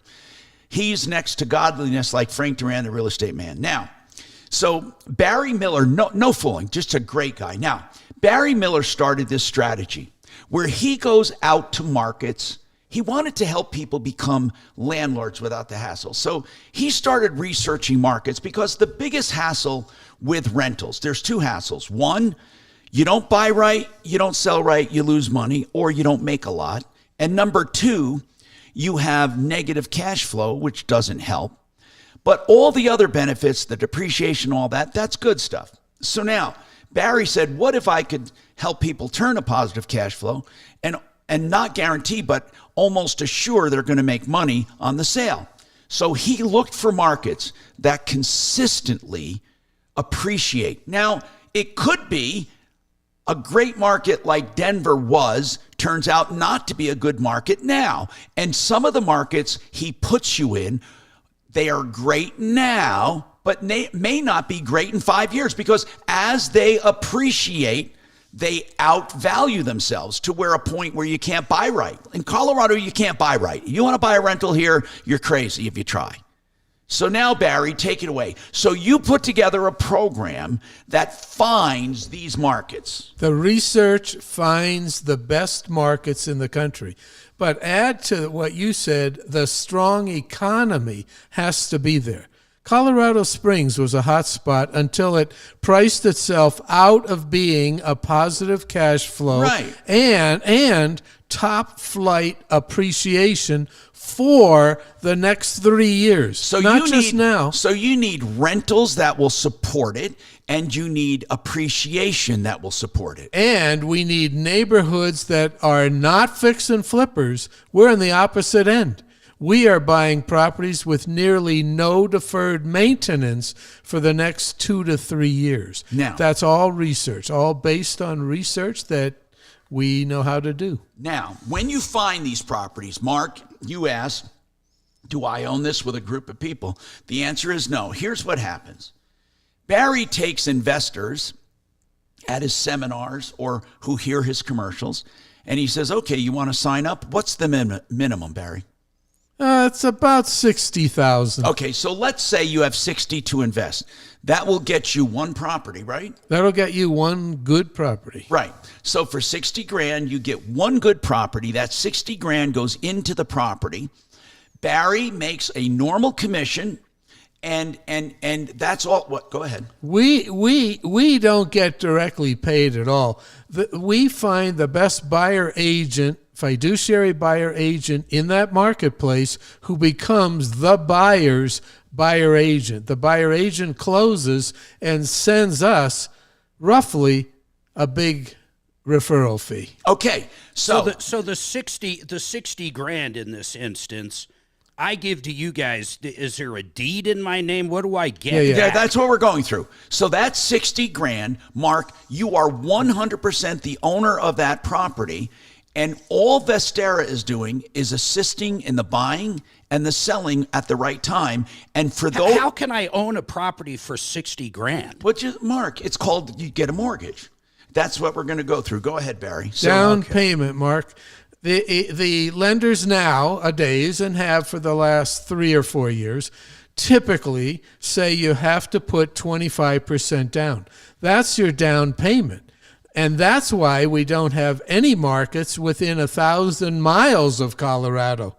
He's next to godliness like Frank Duran, the real estate man. Now, so Barry Miller, no fooling, just a great guy. Now, Barry Miller started this strategy where he goes out to markets. He wanted to help people become landlords without the hassle. So he started researching markets, because the biggest hassle with rentals, there's two hassles. One, you don't buy right, you don't sell right, you lose money, or you don't make a lot. And number two, you have negative cash flow, which doesn't help. But all the other benefits, the depreciation, all that, that's good stuff. So now, Barry said, what if I could help people turn a positive cash flow and not guarantee, but almost assure they're going to make money on the sale? So he looked for markets that consistently appreciate. Now, it could be a great market like Denver turns out not to be a good market now. And some of the markets he puts you in, they are great now, but may not be great in 5 years, because as they appreciate, they outvalue themselves to a point where you can't buy right. In Colorado, you can't buy right. You want to buy a rental here, you're crazy if you try. So now, Barry, take it away. So you put together a program that finds these markets. The research finds the best markets in the country. But add to what you said, the strong economy has to be there. Colorado Springs was a hot spot until it priced itself out of being a positive cash flow, right, and top flight appreciation for the next 3 years. So not just now. So you need rentals that will support it, and you need appreciation that will support it. And we need neighborhoods that are not fix and flippers. We're on the opposite end. We are buying properties with nearly no deferred maintenance for the next 2 to 3 years. Now, that's all research, all based on research that we know how to do. Now, when you find these properties, Mark, you ask, do I own this with a group of people? The answer is no. Here's what happens. Barry takes investors at his seminars or who hear his commercials, and he says, okay, you want to sign up? What's the minimum, Barry? It's about 60,000. Okay, so let's say you have 60 to invest. That will get you one property, right? That'll get you one good property. Right. So for 60 grand, you get one good property. That 60 grand goes into the property. Barry makes a normal commission, and that's all. What? Go ahead. We don't get directly paid at all. We find the best buyer agent, fiduciary buyer agent in that marketplace, who becomes the buyer's buyer agent. The buyer agent closes and sends us roughly a big referral fee. Okay, so the 60 grand in this instance, I give to you guys. Is there a deed in my name? What do I get? Yeah, that's what we're going through. So that's 60 grand, Mark. You are 100% the owner of that property. And all Vestera is doing is assisting in the buying and the selling at the right time. And for those, how can I own a property for 60 grand? Mark, it's called, you get a mortgage. That's what we're going to go through. Go ahead, Barry. Down payment, Mark. The lenders nowadays, and have for the last 3 or 4 years, typically say you have to put 25% down. That's your down payment. And that's why we don't have any markets within 1,000 miles of Colorado.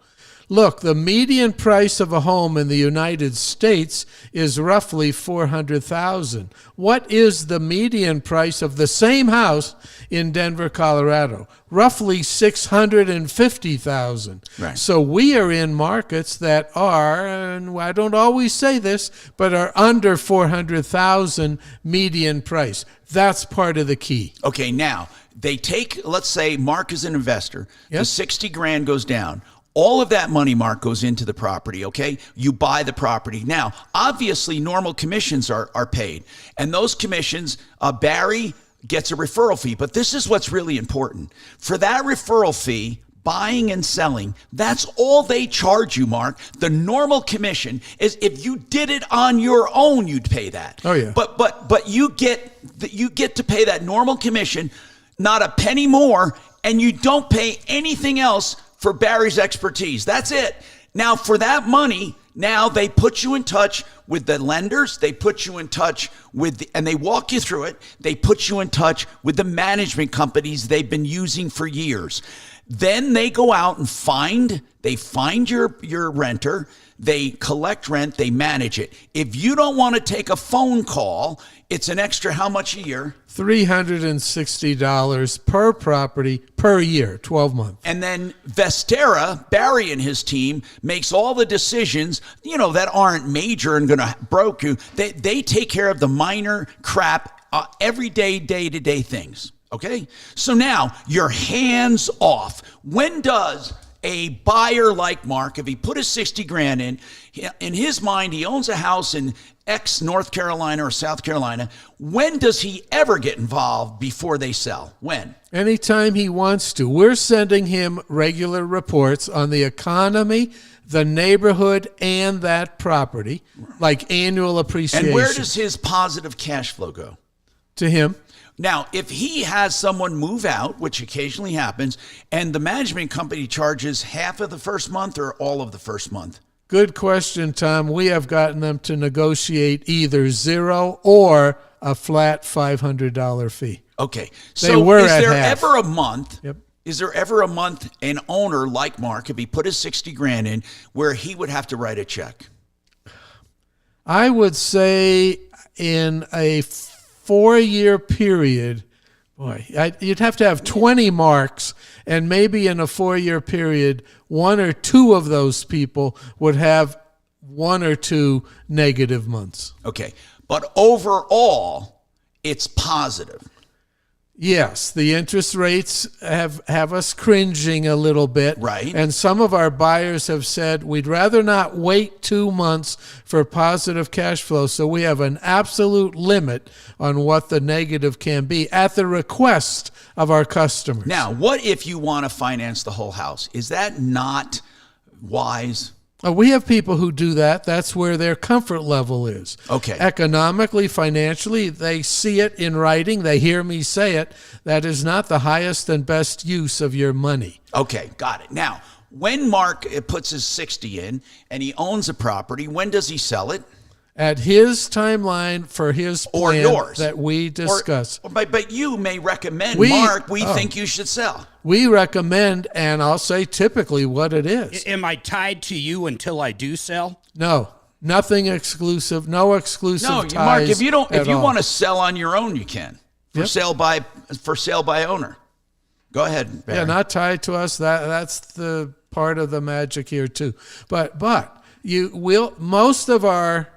Look, the median price of a home in the United States is roughly $400,000. What is the median price of the same house in Denver, Colorado? Roughly $650,000. Right. So we are in markets that are, and I don't always say this, but are under $400,000 median price. That's part of the key. Okay, now they take, let's say Mark is an investor. Yep. The 60 grand goes down. All of that money, Mark, goes into the property, okay? You buy the property. Now, obviously, normal commissions are paid. And those commissions, Barry gets a referral fee. But this is what's really important. For that referral fee, buying and selling, that's all they charge you, Mark. The normal commission is if you did it on your own, you'd pay that. Oh, yeah. But you get to pay that normal commission, not a penny more, and you don't pay anything else for Barry's expertise. That's it. Now, for that money, now they put you in touch with the lenders. They put you in touch with, and they walk you through it. They put you in touch with the management companies they've been using for years. Then they go out and find your renter. They collect rent. They manage it. If you don't want to take a phone call, it's an extra how much a year? $360 per property per year, 12 months. And then Vestera, Barry and his team, makes all the decisions, that aren't major and going to broke you. They take care of the minor crap, everyday, day-to-day things. Okay? So now you're hands off. When does a buyer like Mark, if he put his 60 grand in his mind, he owns a house in X North Carolina or South Carolina. When does he ever get involved before they sell? When? Anytime he wants to. We're sending him regular reports on the economy, the neighborhood, and that property, like annual appreciation. And where does his positive cash flow go? To him. Now, if he has someone move out, which occasionally happens, and the management company charges half of the first month or all of the first month? Good question, Tom. We have gotten them to negotiate either zero or a flat $500 fee. Okay. They So were is at there half. ever a month? Yep. Is there ever a month an owner like Mark, if he put his 60 grand in, where he would have to write a check? I would say in a 4-year period, you'd have to have 20 marks, and maybe in a 4-year period, 1 or 2 of those people would have 1 or 2 negative months. Okay. But overall, it's positive. Yes, the interest rates have us cringing a little bit. Right. And some of our buyers have said, we'd rather not wait 2 months for positive cash flow, so we have an absolute limit on what the negative can be at the request of our customers. Now, what if you want to finance the whole house? Is that not wise? We have people who do that. That's where their comfort level is. Okay. Economically, financially, they see it in writing. They hear me say it. That is not the highest and best use of your money. Okay, got it. Now, when Mark puts his 60 in and he owns a property, when does he sell it? At his timeline for his Or plan yours. that we discuss. But you may recommend, Mark, we think you should sell. We recommend, and I'll say typically what it is. Am I tied to you until I do sell? No, nothing exclusive, no exclusive ties. Mark, if you all. want to sell on your own, you can. For sale by owner. Go ahead, Barry. Yeah, not tied to us. That's the part of the magic here too. But you will. Most of our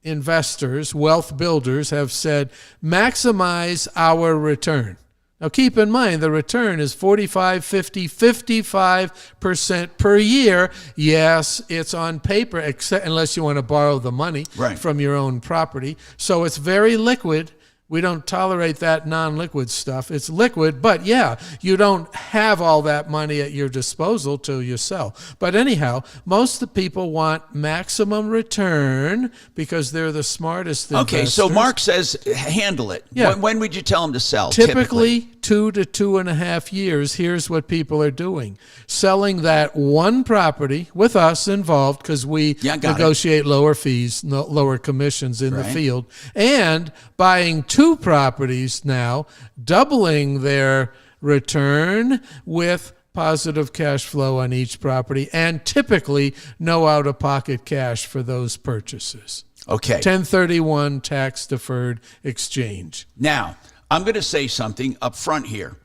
investors, wealth builders, have said maximize our return. Now keep in mind the return is 45, 50, 55% per year. Yes, it's on paper, except unless you want to borrow the money from your own property. So it's very liquid. We don't tolerate that non-liquid stuff. It's liquid, but yeah, you don't have all that money at your disposal till you sell. But anyhow, most of the people want maximum return because they're the smartest investors. Okay, so Mark says handle it. Yeah. When would you tell him to sell? Typically 2 to 2.5 years. Here's what people are doing. Selling that one property with us involved because we negotiate lower fees, lower commissions in the field, and buying 2 properties now, doubling their return with positive cash flow on each property, and typically no out-of-pocket cash for those purchases. Okay. 1031 tax-deferred exchange. Now, I'm going to say something up front here.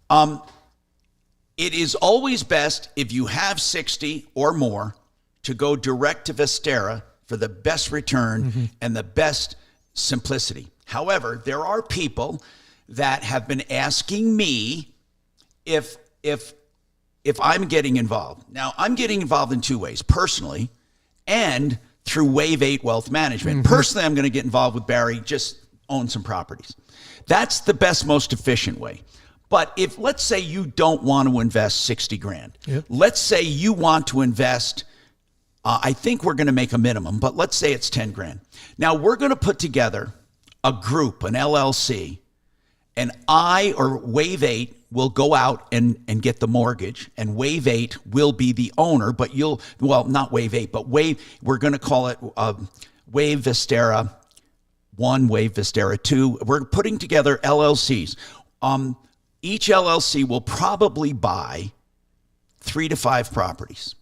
It is always best if you have 60 or more to go direct to Vistara for the best return and the best simplicity. However, there are people that have been asking me if I'm getting involved. Now, I'm getting involved in 2 ways, personally and through Wave 8 Wealth Management. Personally, I'm going to get involved with Barry, just own some properties. That's the best, most efficient way. But if, let's say you don't want to invest 60 grand. Let's say you want to invest, I think we're going to make a minimum, but let's say it's 10 grand. Now, we're going to put together a group, an LLC, and I or Wave 8 will go out and get the mortgage, and Wave 8 will be the owner, but not Wave 8, but we're going to call it Wave Vistara 1, Wave Vistara 2. We're putting together LLCs. Each LLC will probably buy 3 to 5 properties,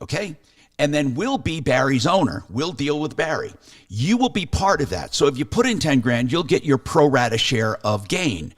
okay? And then we'll be Barry's owner. We'll deal with Barry. You will be part of that. So if you put in 10 grand, you'll get your pro rata share of gain.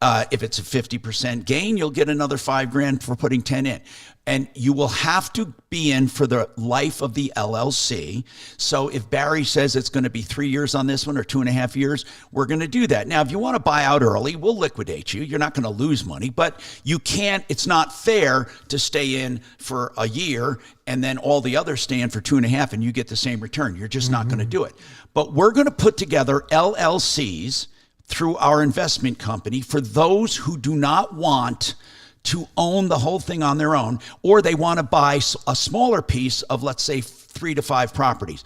If it's a 50% gain, you'll get another $5,000 for putting 10 in. And you will have to be in for the life of the LLC. So if Barry says it's going to be 3 years on this one or 2.5 years, we're going to do that. Now, if you want to buy out early, we'll liquidate you. You're not going to lose money, but you can't, it's not fair to stay in for a year and then all the others stay in for 2.5 and you get the same return. You're just not going to do it. But we're going to put together LLCs through our investment company for those who do not want to own the whole thing on their own, or they want to buy a smaller piece of, let's say, 3 to 5 properties.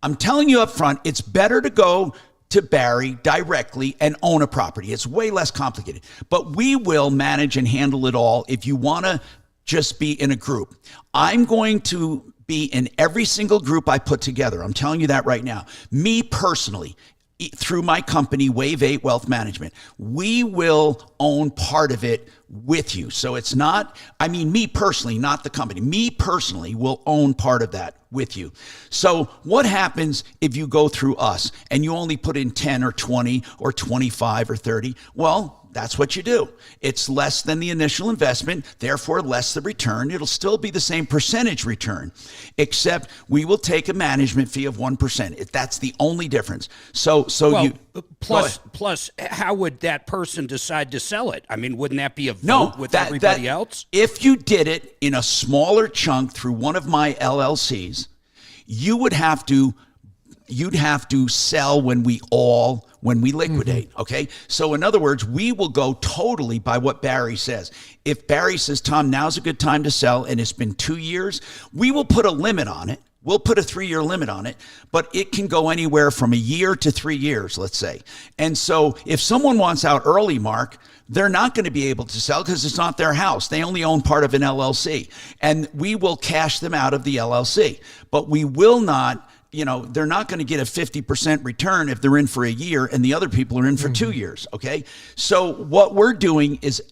I'm telling you up front, it's better to go to Barry directly and own a property. It's way less complicated, but we will manage and handle it all if you want to just be in a group. I'm going to be in every single group I put together. I'm telling you that right now. Me personally, through my company, Wave 8 Wealth Management, we will own part of it with you. So it's not, I mean, me personally, not the company. Me personally will own part of that with you. So what happens if you go through us and you only put in 10 or 20 or 25 or 30? Well, that's what you do. It's less than the initial investment, therefore less the return. It'll still be the same percentage return, except we will take a management fee of 1%. That's the only difference. Plus, how would that person decide to sell it? I mean, wouldn't that be a vote with everybody else? If you did it in a smaller chunk through one of my LLCs, you'd have to sell when we liquidate, okay? So in other words, we will go totally by what Barry says. If Barry says, Tom, now's a good time to sell, and it's been 2 years, we will put a limit on it. We'll put a 3-year limit on it, but it can go anywhere from a year to 3 years, let's say. And so if someone wants out early, Mark, they're not going to be able to sell because it's not their house. They only own part of an LLC, and we will cash them out of the LLC, but we will not, they're not going to get a 50% return if they're in for a year and the other people are in for 2 years, okay? So what we're doing is,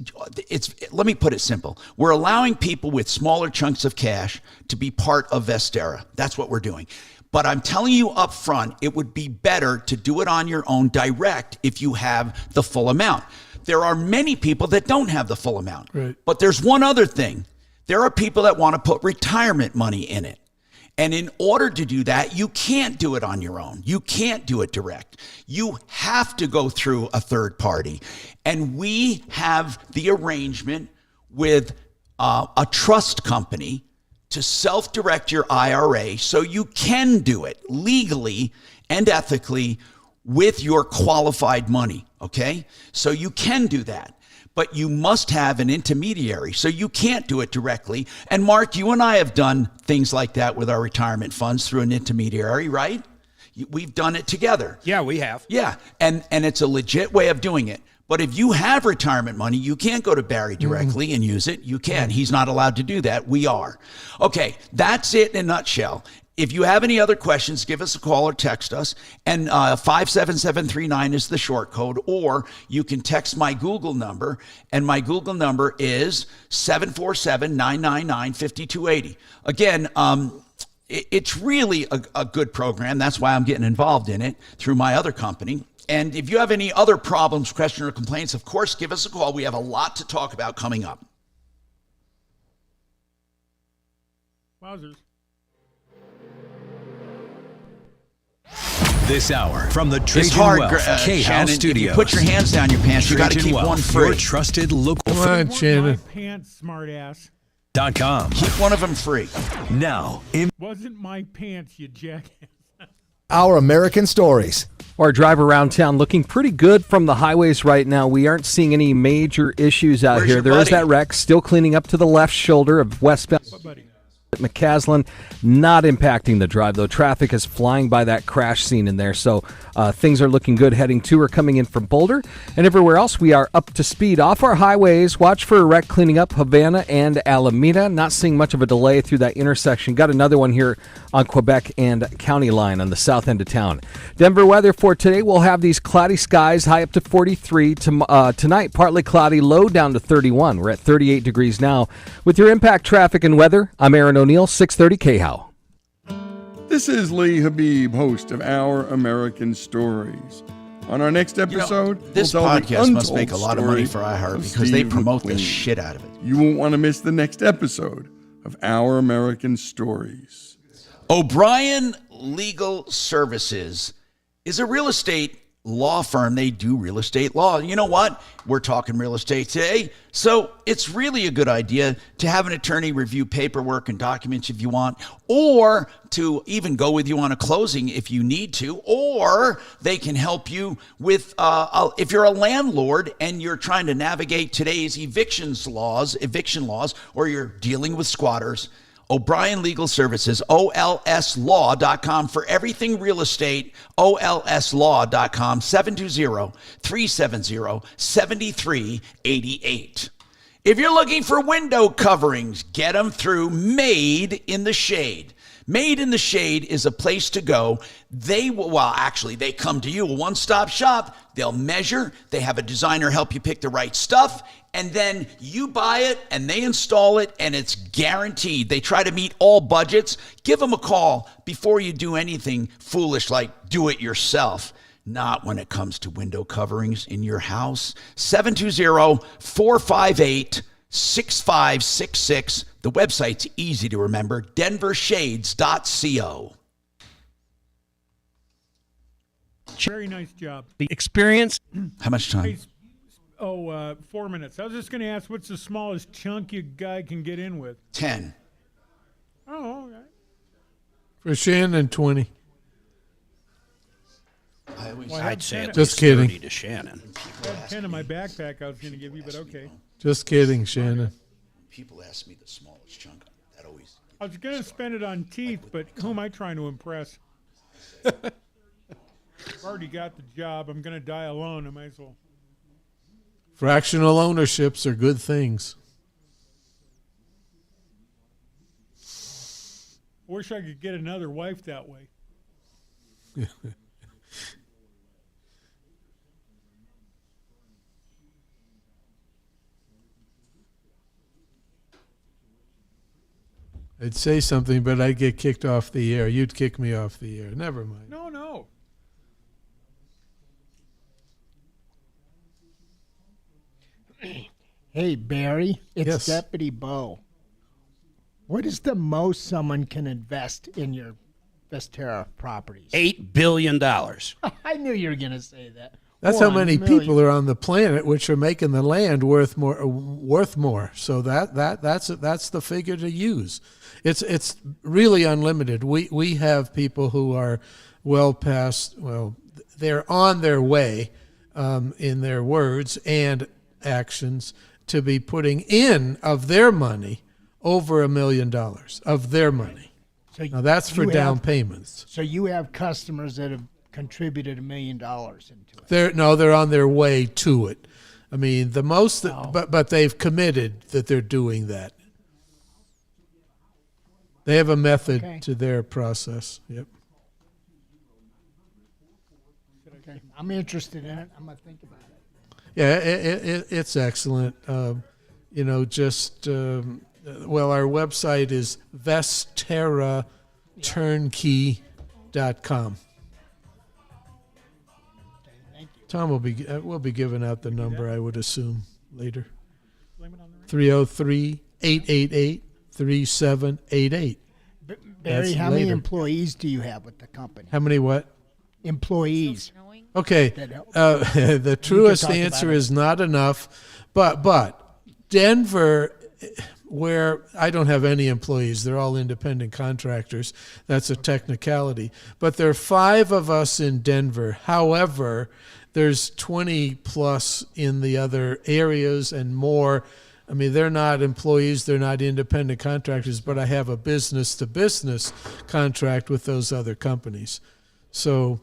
let me put it simple. We're allowing people with smaller chunks of cash to be part of Vestera. That's what we're doing. But I'm telling you up front, it would be better to do it on your own direct if you have the full amount. There are many people that don't have the full amount. Right. But there's one other thing. There are people that want to put retirement money in it. And in order to do that, you can't do it on your own. You can't do it direct. You have to go through a third party. And we have the arrangement with a trust company to self-direct your IRA so you can do it legally and ethically with your qualified money, okay? So you can do that. But you must have an intermediary, so you can't do it directly. And Mark, you and I have done things like that with our retirement funds through an intermediary, right? We've done it together. Yeah, we have. Yeah, and it's a legit way of doing it. But if you have retirement money, you can't go to Barry directly and use it. You can. He's not allowed to do that. We are. Okay, that's it in a nutshell. If you have any other questions, give us a call or text us. And 57739 is the short code. Or you can text my Google number. And my Google number is 747-999-5280. Again, it's really a good program. That's why I'm getting involved in it through my other company. And if you have any other problems, questions, or complaints, of course, give us a call. We have a lot to talk about coming up. Wowzers. This hour from the Trajan Wealth K-House Studios. If you put your hands down your pants, you got to keep one free. Your trusted local. Come on, Shannon. My pants, smartass. .com. Keep one of them free. Now, Wasn't my pants, you jackass. Our American Stories. Our drive around town looking pretty good from the highways right now. We aren't seeing any major issues out here. There is that wreck still cleaning up to the left shoulder of westbound McCaslin, not impacting the drive, though. Traffic is flying by that crash scene in there, so things are looking good heading to or coming in from Boulder. And everywhere else, we are up to speed. Off our highways, watch for a wreck cleaning up Havana and Alameda. Not seeing much of a delay through that intersection. Got another one here on Quebec and County Line on the south end of town. Denver weather for today, we'll have these cloudy skies, high up to 43. Tonight, partly cloudy, low down to 31. We're at 38 degrees now. With your impact traffic and weather, I'm Aaron O'Neill, 630 KHOW. This is Lee Habib, host of Our American Stories. On our next episode, this we'll tell podcast the must make a untold lot of money story for iHeart of because they Steve promote the McQueen. shit out of it. You won't want to miss the next episode of Our American Stories. O'Brien Legal Services is a real estate law firm. They do real estate law. You know what? We're talking real estate today. So it's really a good idea to have an attorney review paperwork and documents if you want, or to even go with you on a closing if you need to, or they can help you with, if you're a landlord and you're trying to navigate today's eviction laws, or you're dealing with squatters. O'Brien Legal Services, olslaw.com for everything real estate, olslaw.com, 720-370-7388. If you're looking for window coverings, get them through Made in the Shade. Made in the Shade is a place to go. They come to you, a one-stop shop. They'll measure. They have a designer help you pick the right stuff. And then you buy it and they install it and it's guaranteed. They try to meet all budgets. Give them a call before you do anything foolish like do it yourself. Not when it comes to window coverings in your house. 720-458-6566. The website's easy to remember, denvershades.co. Very nice job. The experience. How much time? 4 minutes. I was just going to ask, what's the smallest chunk you guy can get in with? 10. Oh, okay. For Shannon, 20. I'd say at just least kidding. 30 to Shannon. I had 10 in my backpack I was going to give you, but okay. Just kidding, Shannon. People ask me the smallest chunk. That always. I was going to spend it on teeth, but who am I trying to impress? I've already got the job. I'm going to die alone. I might as well. Fractional ownerships are good things. Wish I could get another wife that way. I'd say something, but I'd get kicked off the air. You'd kick me off the air. Never mind. No. Hey, Barry, it's Yes. Deputy Bo. What is the most someone can invest in your Vestera properties? $8 billion. I knew you were going to say that. That's how 1 many million. people are on the planet, which are making the land worth more. So that's the figure to use. It's really unlimited. We have people who are they're on their way in their words and actions to be putting in of their money over $1 million of their money. So now that's for down payments. So you have customers that have contributed $1 million into it. They're on their way to it. I mean, the most, but they've committed that they're doing that. They have a method to their process. Yep. Okay. I'm interested in it. I'm going to think about it. Yeah, it's excellent. Our website is vesteraturnkey.com. Tom will be giving out the number, I would assume, later. 303-888-3788. Barry, how many employees do you have with the company? How many what? Employees. Okay, the truest answer is not enough, but Denver, where I don't have any employees, they're all independent contractors. That's a technicality. But there are 5 of us in Denver. However, there's 20 plus in the other areas and more. I mean, they're not employees, they're not independent contractors, but I have a business-to-business contract with those other companies. So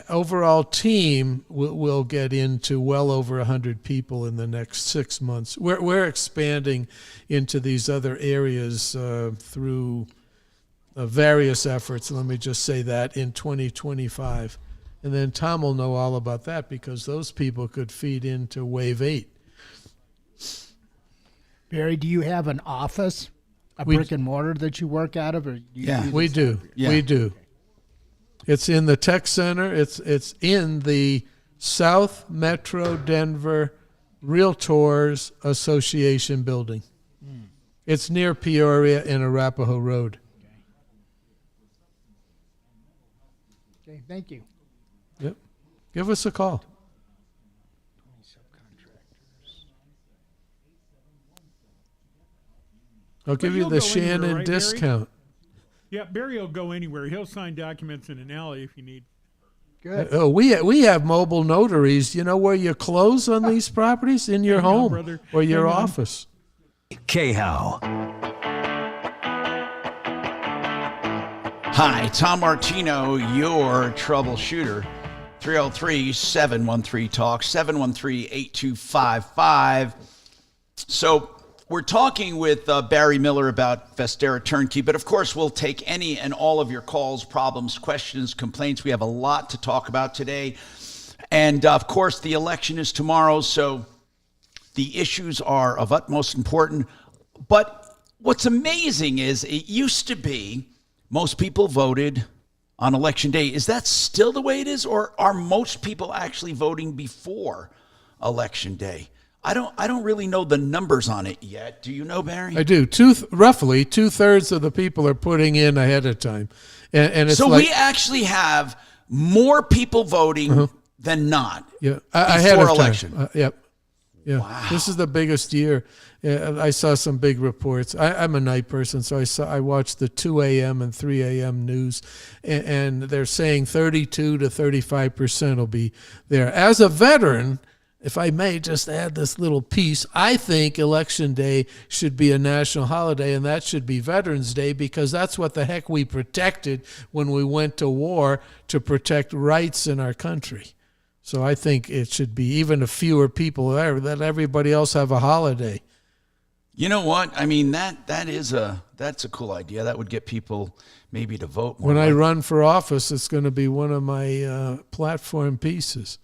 overall team will get into well over 100 people in the next 6 months. We're expanding into these other areas through various efforts, let me just say that, in 2025. And then Tom will know all about that because those people could feed into Wave 8. Barry, do you have an office, brick and mortar that you work out of? We do. It's in the tech center. It's in the South Metro Denver Realtors Association building. It's near Peoria and Arapahoe Road. Okay, thank you. Yep. Give us a call. I'll give you the Shannon discount. Yeah, Barry will go anywhere. He'll sign documents in an alley if you need. Good. Oh, we have mobile notaries. You know where you close on these properties? In your home or your office. K-How. Hi, Tom Martino, your troubleshooter. 303-713-TALK, 713-8255. So we're talking with Barry Miller about Vestera Turnkey, but of course we'll take any and all of your calls, problems, questions, complaints. We have a lot to talk about today. And of course the election is tomorrow, so the issues are of utmost importance. But what's amazing is it used to be most people voted on election day. Is that still the way it is, or are most people actually voting before election day? I don't really know the numbers on it yet. Do you know, Barry? I do. Roughly 2/3 of the people are putting in ahead of time, and it's so like, we actually have more people voting than not. Yeah, ahead of election. Yep. Yeah. Wow. This is the biggest year. I saw some big reports. I'm a night person, so I watched the 2 a.m. and 3 a.m. news, and they're saying 32 to 35% will be there. As a veteran, if I may just add this little piece, I think Election Day should be a national holiday, and that should be Veterans Day, because that's what the heck we protected when we went to war, to protect rights in our country. So I think it should be even a fewer people there, that everybody else have a holiday. You know what? I mean, that's a cool idea. That would get people maybe to vote more. When I run for office, it's going to be one of my platform pieces.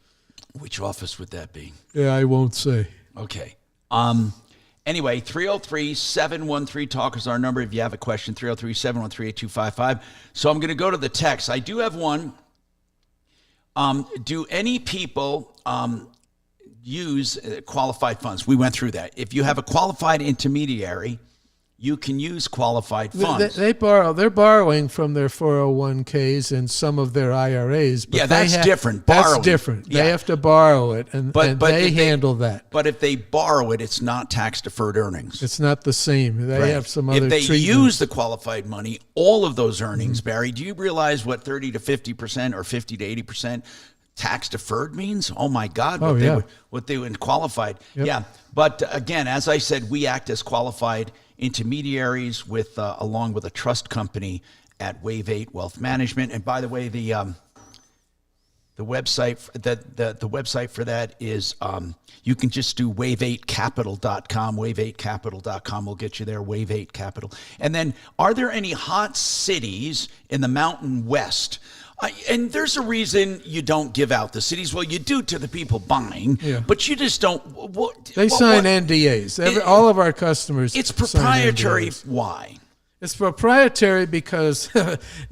Which office would that be? Yeah, I won't say. Okay. Anyway, 303-713-TALK is our number if you have a question, 303-713-8255. So I'm going to go to the text. I do have one. Do any people use qualified funds? We went through that. If you have a qualified intermediary, you can use qualified funds. They borrow. They're borrowing from their 401ks and some of their IRAs. But that's different. Borrowing. That's different. Yeah. They have to borrow it, and they handle that. But if they borrow it, it's not tax-deferred earnings. It's not the same. They have some other treatment. If they treatments. use the qualified money, all of those earnings, Barry, do you realize what 30 to 50% or 50 to 80% tax-deferred means? Oh, my God. What they would qualified. Yep. Yeah. But again, as I said, we act as qualified intermediaries with along with a trust company at Wave 8 Wealth Management. And by the way, the website the website for that is you can just do wave8capital.com. Wave8capital.com will get you there. Wave 8 Capital. And then, are there any hot cities in the Mountain West? And there's a reason you don't give out the cities. Well, you do to the people buying, but you just don't. They sign NDAs. All of our customers. It's proprietary. Why? It's proprietary because,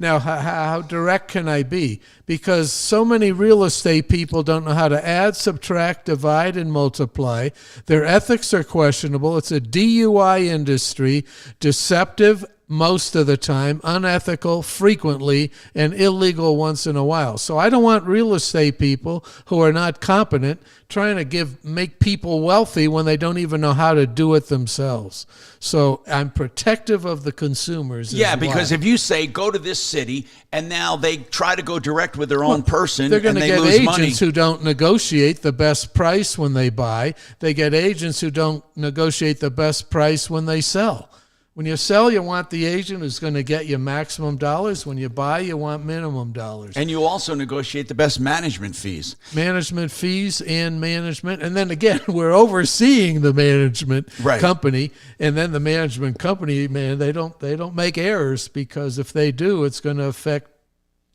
now how direct can I be? Because so many real estate people don't know how to add, subtract, divide, and multiply. Their ethics are questionable. It's a DUI industry, deceptive most of the time, unethical frequently, and illegal once in a while. So I don't want real estate people who are not competent trying to make people wealthy when they don't even know how to do it themselves. So I'm protective of the consumers. Yeah, because if you say go to this city and now they try to go direct with their own person, they're going to get lose agents money. Who don't negotiate the best price when they buy. They get agents who don't negotiate the best price when they sell. When you sell, you want the agent who's going to get you maximum dollars. When you buy, you want minimum dollars. And you also negotiate the best management fees. Management fees and management. And then again, we're overseeing the management company. And then the management company, man, they don't make errors, because if they do, it's going to affect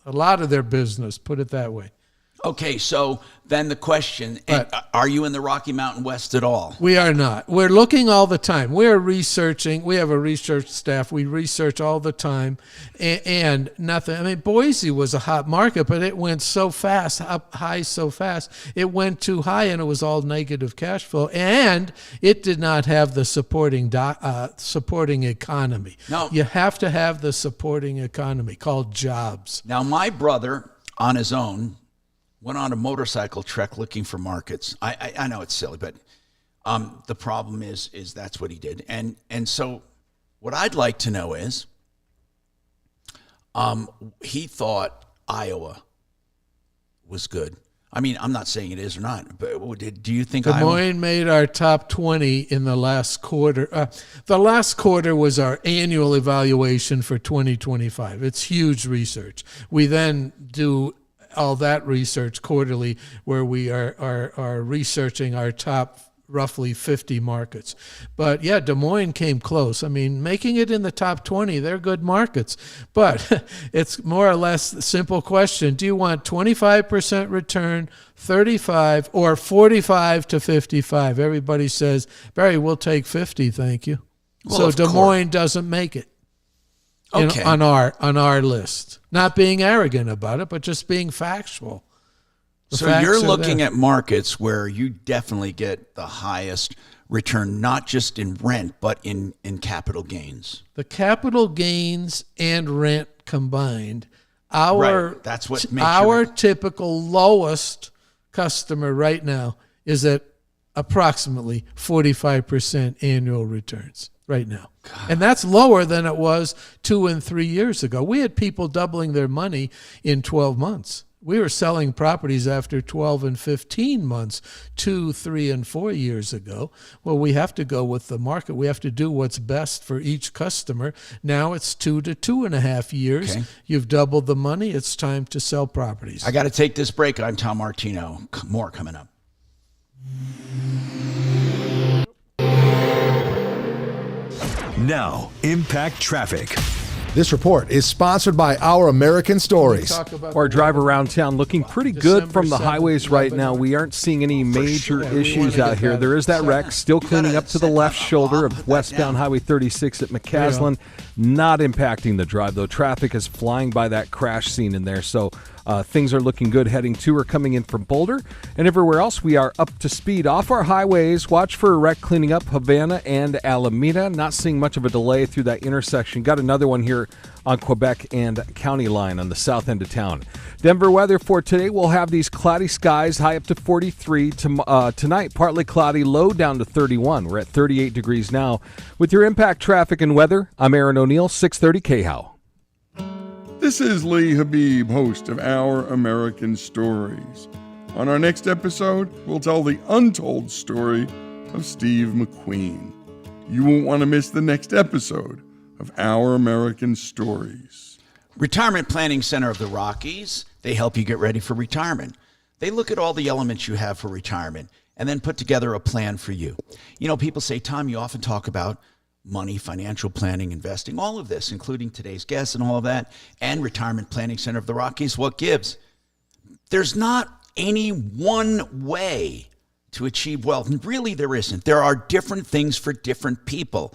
a lot of their business, put it that way. Okay, so then the question, are you in the Rocky Mountain West at all? We are not. We're looking all the time. We're researching. We have a research staff. We research all the time, and nothing. I mean, Boise was a hot market, but it went so fast, up high so fast. It went too high, and it was all negative cash flow, and it did not have the supporting economy. No. You have to have the supporting economy called jobs. Now, my brother, on his own, went on a motorcycle trek looking for markets. I know it's silly, but the problem is that's what he did. And so what I'd like to know is, he thought Iowa was good. I mean, I'm not saying it is or not, but do you think Des Iowa Moines made our top 20 in the last quarter? The last quarter was our annual evaluation for 2025. It's huge research. We then do all that research quarterly, where we are researching our top roughly 50 markets. But yeah, Des Moines came close. I mean, making it in the top 20, they're good markets. But it's more or less the simple question. Do you want 25% return, 35, or 45 to 55? Everybody says, Barry, we'll take 50, thank you. Well, so of Des course. Moines doesn't make it. Okay. On our list. Not being arrogant about it, but just being factual. The So facts you're are looking there. at markets where you definitely get the highest return, not just in rent, but in capital gains. The capital gains and rent combined. Our Right. That's what makes our typical lowest customer right now is at approximately 45% annual returns right now. And that's lower than it was 2 and 3 years ago. We had people doubling their money in 12 months. We were selling properties after 12 and 15 months 2, 3, and 4 years ago. Well, we have to go with the market. We have to do what's best for each customer. Now it's 2 to 2.5 years. Okay. You've doubled the money. It's time to sell properties. I got to take this break. I'm Tom Martino. More coming up. Now, Impact Traffic. This report is sponsored by Our American Stories. Our drive around town looking pretty good from the highways right now. We aren't seeing any major issues out here. There is that wreck still cleaning up to the left shoulder of westbound Highway 36 at McCaslin. Not impacting the drive, though. Traffic is flying by that crash scene in there, so things are looking good heading to or coming in from Boulder. And everywhere else, we are up to speed. Off our highways, watch for a wreck cleaning up Havana and Alameda. Not seeing much of a delay through that intersection. Got another one here on Quebec and County Line on the south end of town. Denver weather for today, we'll have these cloudy skies, high up to 43. Tonight, partly cloudy, low down to 31. We're at 38 degrees now. With your Impact Traffic and weather, I'm Aaron O'Neill, 630 KHOW. This is Lee Habib, host of Our American Stories. On our next episode, we'll tell the untold story of Steve McQueen. You won't want to miss the next episode of Our American Stories. Retirement Planning Center of the Rockies, they help you get ready for retirement. They look at all the elements you have for retirement and then put together a plan for you. You know, people say, Tom, you often talk about money, financial planning, investing, all of this, including today's guests and all of that, and Retirement Planning Center of the Rockies. What gives? There's not any one way to achieve wealth. And really, there isn't. There are different things for different people.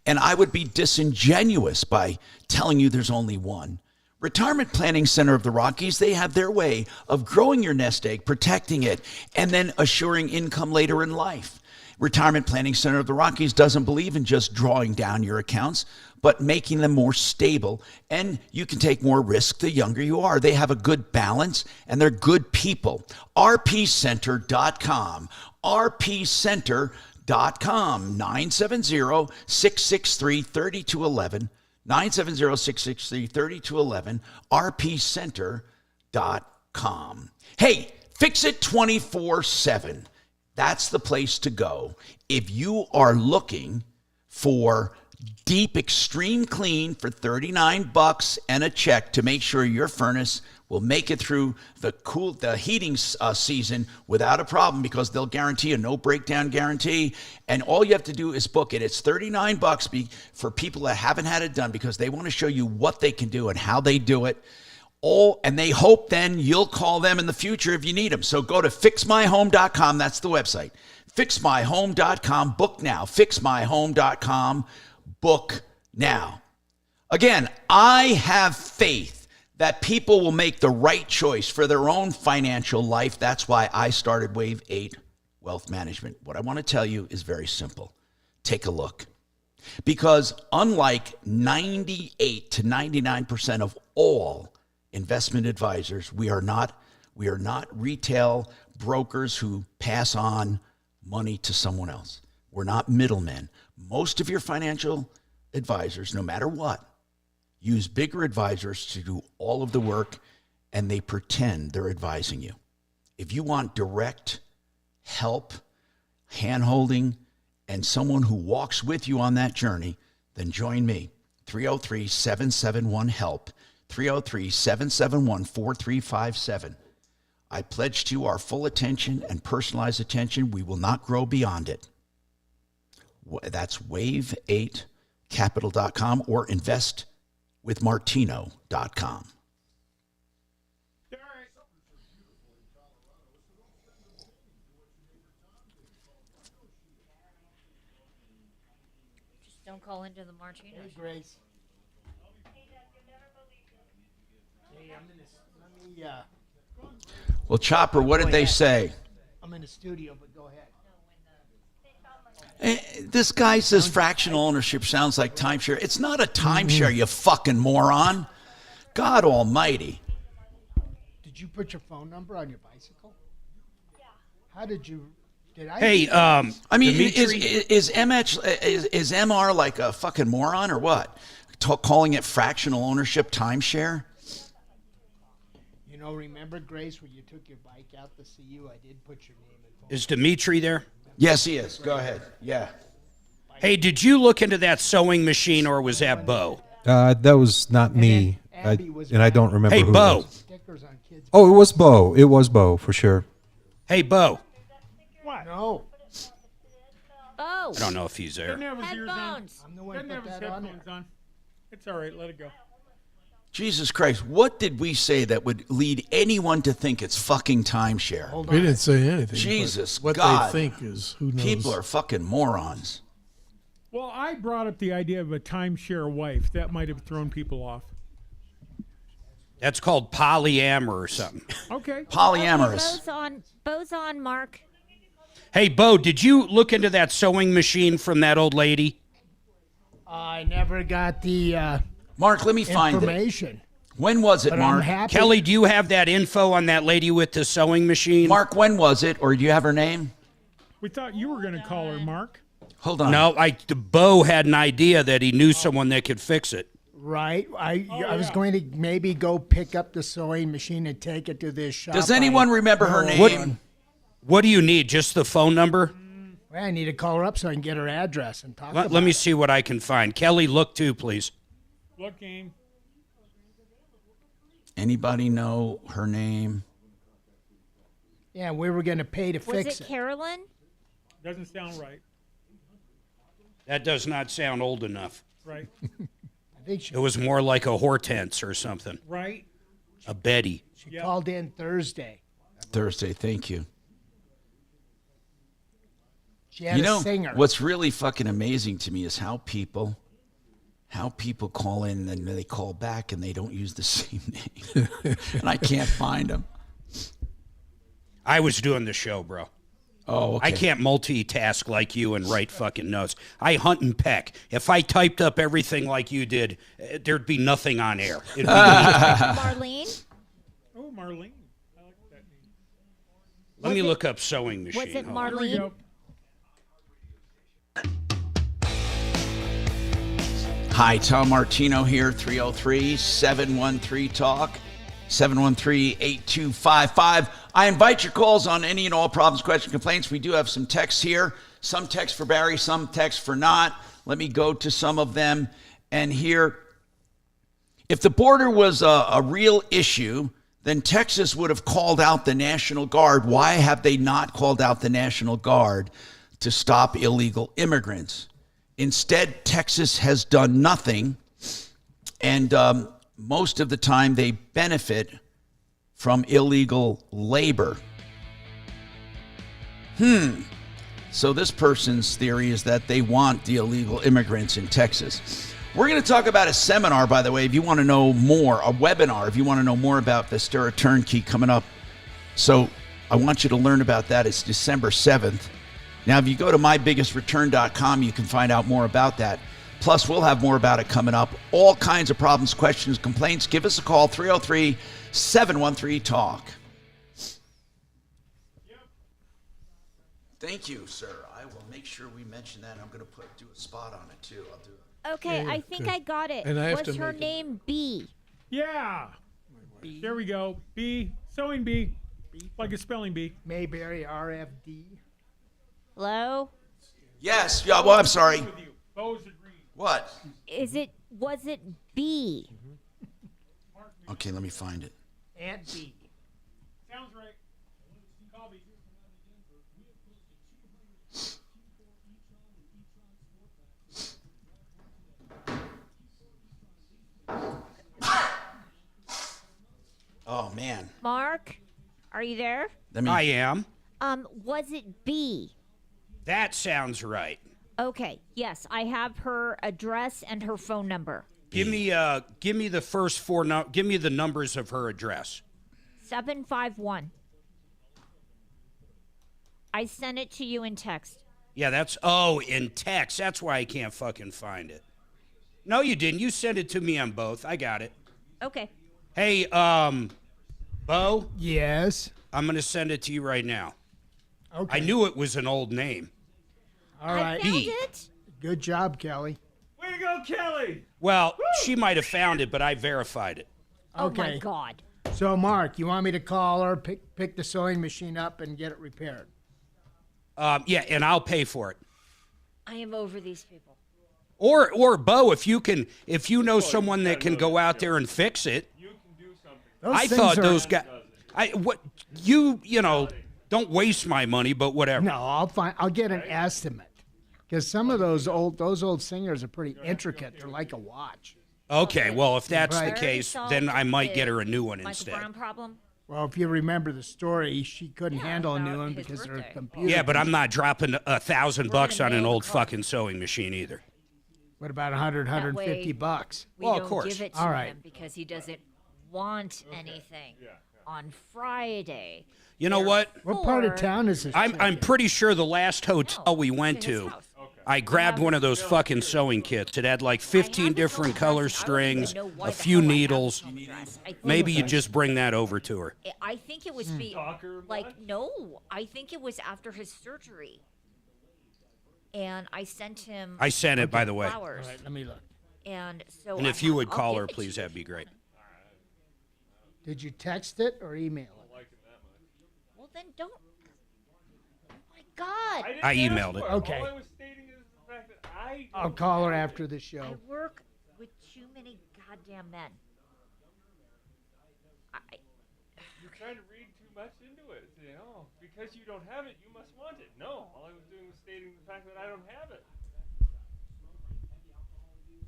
And I would be disingenuous by telling you there's only one. Retirement Planning Center of the Rockies, they have their way of growing your nest egg, protecting it, and then assuring income later in life. Retirement Planning Center of the Rockies doesn't believe in just drawing down your accounts, but making them more stable, and you can take more risk the younger you are. They have a good balance, and they're good people. rpcenter.com. rpcenter.com. 970-663-3211. 970-663-3211. rpcenter.com. Hey, fix it 24/7. That's the place to go. If you are looking for deep extreme clean for $39 and a check to make sure your furnace will make it through the heating season without a problem, because they'll guarantee a no breakdown guarantee, and all you have to do is book it. It's $39 for people that haven't had it done, because they want to show you what they can do and how they do it. And they hope then you'll call them in the future if you need them. So go to fixmyhome.com. That's the website. Fixmyhome.com. Book now. Fixmyhome.com. Book now. Again, I have faith that people will make the right choice for their own financial life. That's why I started Wave 8 Wealth Management. What I want to tell you is very simple. Take a look. Because unlike 98 to 99% of all investment advisors, we are not retail brokers who pass on money to someone else. We're not middlemen. Most of your financial advisors, no matter what, use bigger advisors to do all of the work, and they pretend they're advising you. If you want direct help, hand-holding, and someone who walks with you on that journey, then join me. 303-771-HELP. 303-771-4357. I pledge to you our full attention and personalized attention. We will not grow beyond it. That's wave8capital.com or investwithmartino.com. Don't call into the Martino. Hey, Grace. Hey, let me, Well, Chopper, what did they say? I'm in the studio, but go ahead. This guy says fractional ownership sounds like timeshare. It's not a timeshare, you fucking moron. God almighty. Did you put your phone number on your bicycle? Yeah. How did you... Hey, I mean, Dimitri? is MR like a fucking moron or what? Calling it fractional ownership timeshare? You know, remember, Grace, when you took your bike out to see you, I did put your name and phone. Is Dimitri there? Yes, he is. Go ahead. Yeah. Hey, did you look into that sewing machine, or was that Bo? That was not me, and I don't remember Hey, who Bo. it was. Oh, it was Bo. It was Bo, for sure. Hey, Bo. What? No. Oh. I don't know if he's there. Doesn't have his ears on. Headphones. I'm the one Doesn't who have put his that on headphones there. on. It's all right. Let it go. Jesus Christ, what did we say that would lead anyone to think it's fucking timeshare? We didn't say anything. Jesus what God. they think is, who knows? People are fucking morons. Well, I brought up the idea of a timeshare wife. That might have thrown people off. That's called polyamor or something. Okay. Polyamorous. Bo's on, Mark. Hey, Bo, did you look into that sewing machine from that old lady? I never got the Mark, let me find information. it. When was it, But Mark? I'm happy. Kelly, do you have that info on that lady with the sewing machine? Mark, when was it? Or do you have her name? We thought you were going to call her, Mark. Hold on. No, Bo had an idea that he knew someone that could fix it. Right. I was going to maybe go pick up the sewing machine and take it to this shop. Does anyone remember her name? What do you need? Just the phone number? Well, I need to call her up so I can get her address and talk about Let me it. see what I can find. Kelly, look too, please. Looking. Anybody know her name? Yeah, we were going to pay to Was fix it it. Carolyn? Doesn't sound right. That does not sound old enough. Right. I think she It was more like a Hortense or something. Right. A Betty. called in Thursday. Thursday, thank you. She had a singer. What's really fucking amazing to me is how people call in and then they call back and they don't use the same name. And I can't find them. I was doing the show, bro. Oh, okay. I can't multitask like you and write fucking notes. I hunt and peck. If I typed up everything like you did, there'd be nothing on air. It'd be Marlene? Oh, Marlene. I like that name. Let me look up sewing machine. Was it Hold on. Marlene? Hi, Tom Martino here, 303-713-TALK, 713-8255. I invite your calls on any and all problems, questions, complaints. We do have some texts here. Some texts for Barry, some texts for not. Let me go to some of them. And here, if the border was a real issue, then Texas would have called out the National Guard. Why have they not called out the National Guard to stop illegal immigrants? Instead, Texas has done nothing. And most of the time they benefit from illegal labor. So this person's theory is that they want the illegal immigrants in Texas. We're going to talk about a seminar, by the way, if you want to know more, a webinar, if you want to know more about the Stera Turnkey coming up. So I want you to learn about that. It's December 7th. Now, if you go to mybiggestreturn.com, you can find out more about that. Plus, we'll have more about it coming up. All kinds of problems, questions, complaints. Give us a call, 303-713-TALK. Thank you, sir. I will make sure we mention that. I'm going to do a spot on it, too. I'll do it. Okay, I think I got it. And I have Was to her make name B? Yeah. There we go. B. Sewing bee. Like a spelling bee. Mayberry RFD. Hello? Yes. Yeah, well, I'm sorry. What? Was it B? Okay, let me find it. Aunt B. Sounds right. Call me. Oh, man. Mark, are you there? I am. Was it B? That sounds right. Okay, yes, I have her address and her phone number. Give me the first four. Give me the numbers of her address. 751. I sent it to you in text. Yeah, in text. That's why I can't fucking find it. No, you didn't. You sent it to me on both. I got it. Okay. Hey, Bo? Yes? I'm going to send it to you right now. Okay. I knew it was an old name. All right. I found it. Good job, Kelly. Way to go, Kelly! Well, she might have found it, but I verified it. Oh, my God. So, Mark, you want me to call her, pick the sewing machine up, and get it repaired? Yeah, and I'll pay for it. I am over these people. Or Bo, if you know someone that can go out there and fix it. You can do something. I thought those guys. Don't waste my money, but whatever. No, I'll get an estimate, because some of those old singers are pretty intricate. They're like a watch. Okay, well, if that's the case, then I might get her a new one Michael instead. Brown problem? Well, if you remember the story, she couldn't handle a new one because her computer. Yeah, but I'm not dropping $1,000 on an old fucking sewing machine either. What about 100, 150 bucks? We Well, don't of course. give it to All right. him because he doesn't want anything. On Friday. You know what? What part of town is this? I'm pretty sure the last hotel we went to, I grabbed one of those fucking sewing kits. It had like 15 different color strings, a few needles. Maybe you just bring that over to her. I think it was I think it was after his surgery. And I sent him. I sent it, by the way. Flowers. All right, let me look. And so. And if you would call her, please, that'd be great. Did you text it or email it? Well, then don't. Oh my God. I emailed it. Okay. All I was stating is the fact that I'll call her after the show. I work with too many goddamn men. You're trying to read too much into it. Saying, oh, because you don't have it, you must want it. No, all I was doing was stating the fact that I don't have it.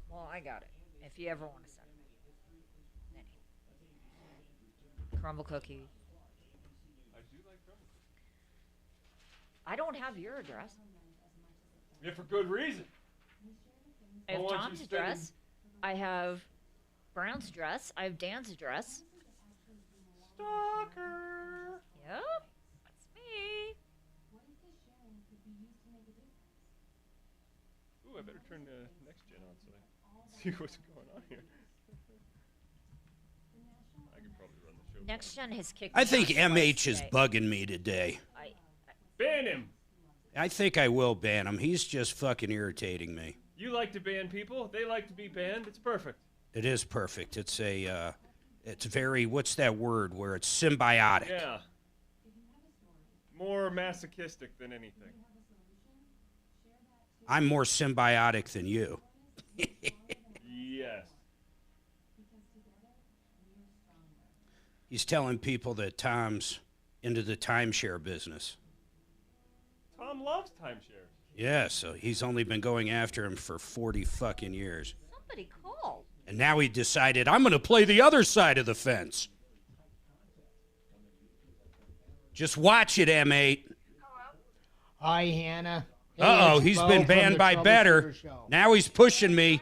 Well, I got it. If you ever want to send me. Crumble cookies. I do like crumble cookies. I don't have your address. Yeah, for good reason. I have want you Tom's spending- address. I have Brown's address. I have Dan's address. Stalker. Yep, that's me. Ooh, I better turn the next gen on so I see what's going on here. I could probably run the show. Next gen has kicked. I me think out twice MH is today. bugging me today. Ban him. I think I will ban him. He's just fucking irritating me. You like to ban people. They like to be banned. It's perfect. It is perfect. It's it's very, what's that word where it's symbiotic? Yeah. More masochistic than anything. I'm more symbiotic than you. Yes. He's telling people that Tom's into the timeshare business. Tom loves timeshares. Yeah, so he's only been going after him for 40 fucking years. Somebody call. And now he decided, I'm going to play the other side of the fence. Just watch it, M8. Hi, Hannah. Hey, Uh-oh, it's he's Bo been from banned the by Better. Troubleshooter Show. Now he's pushing me.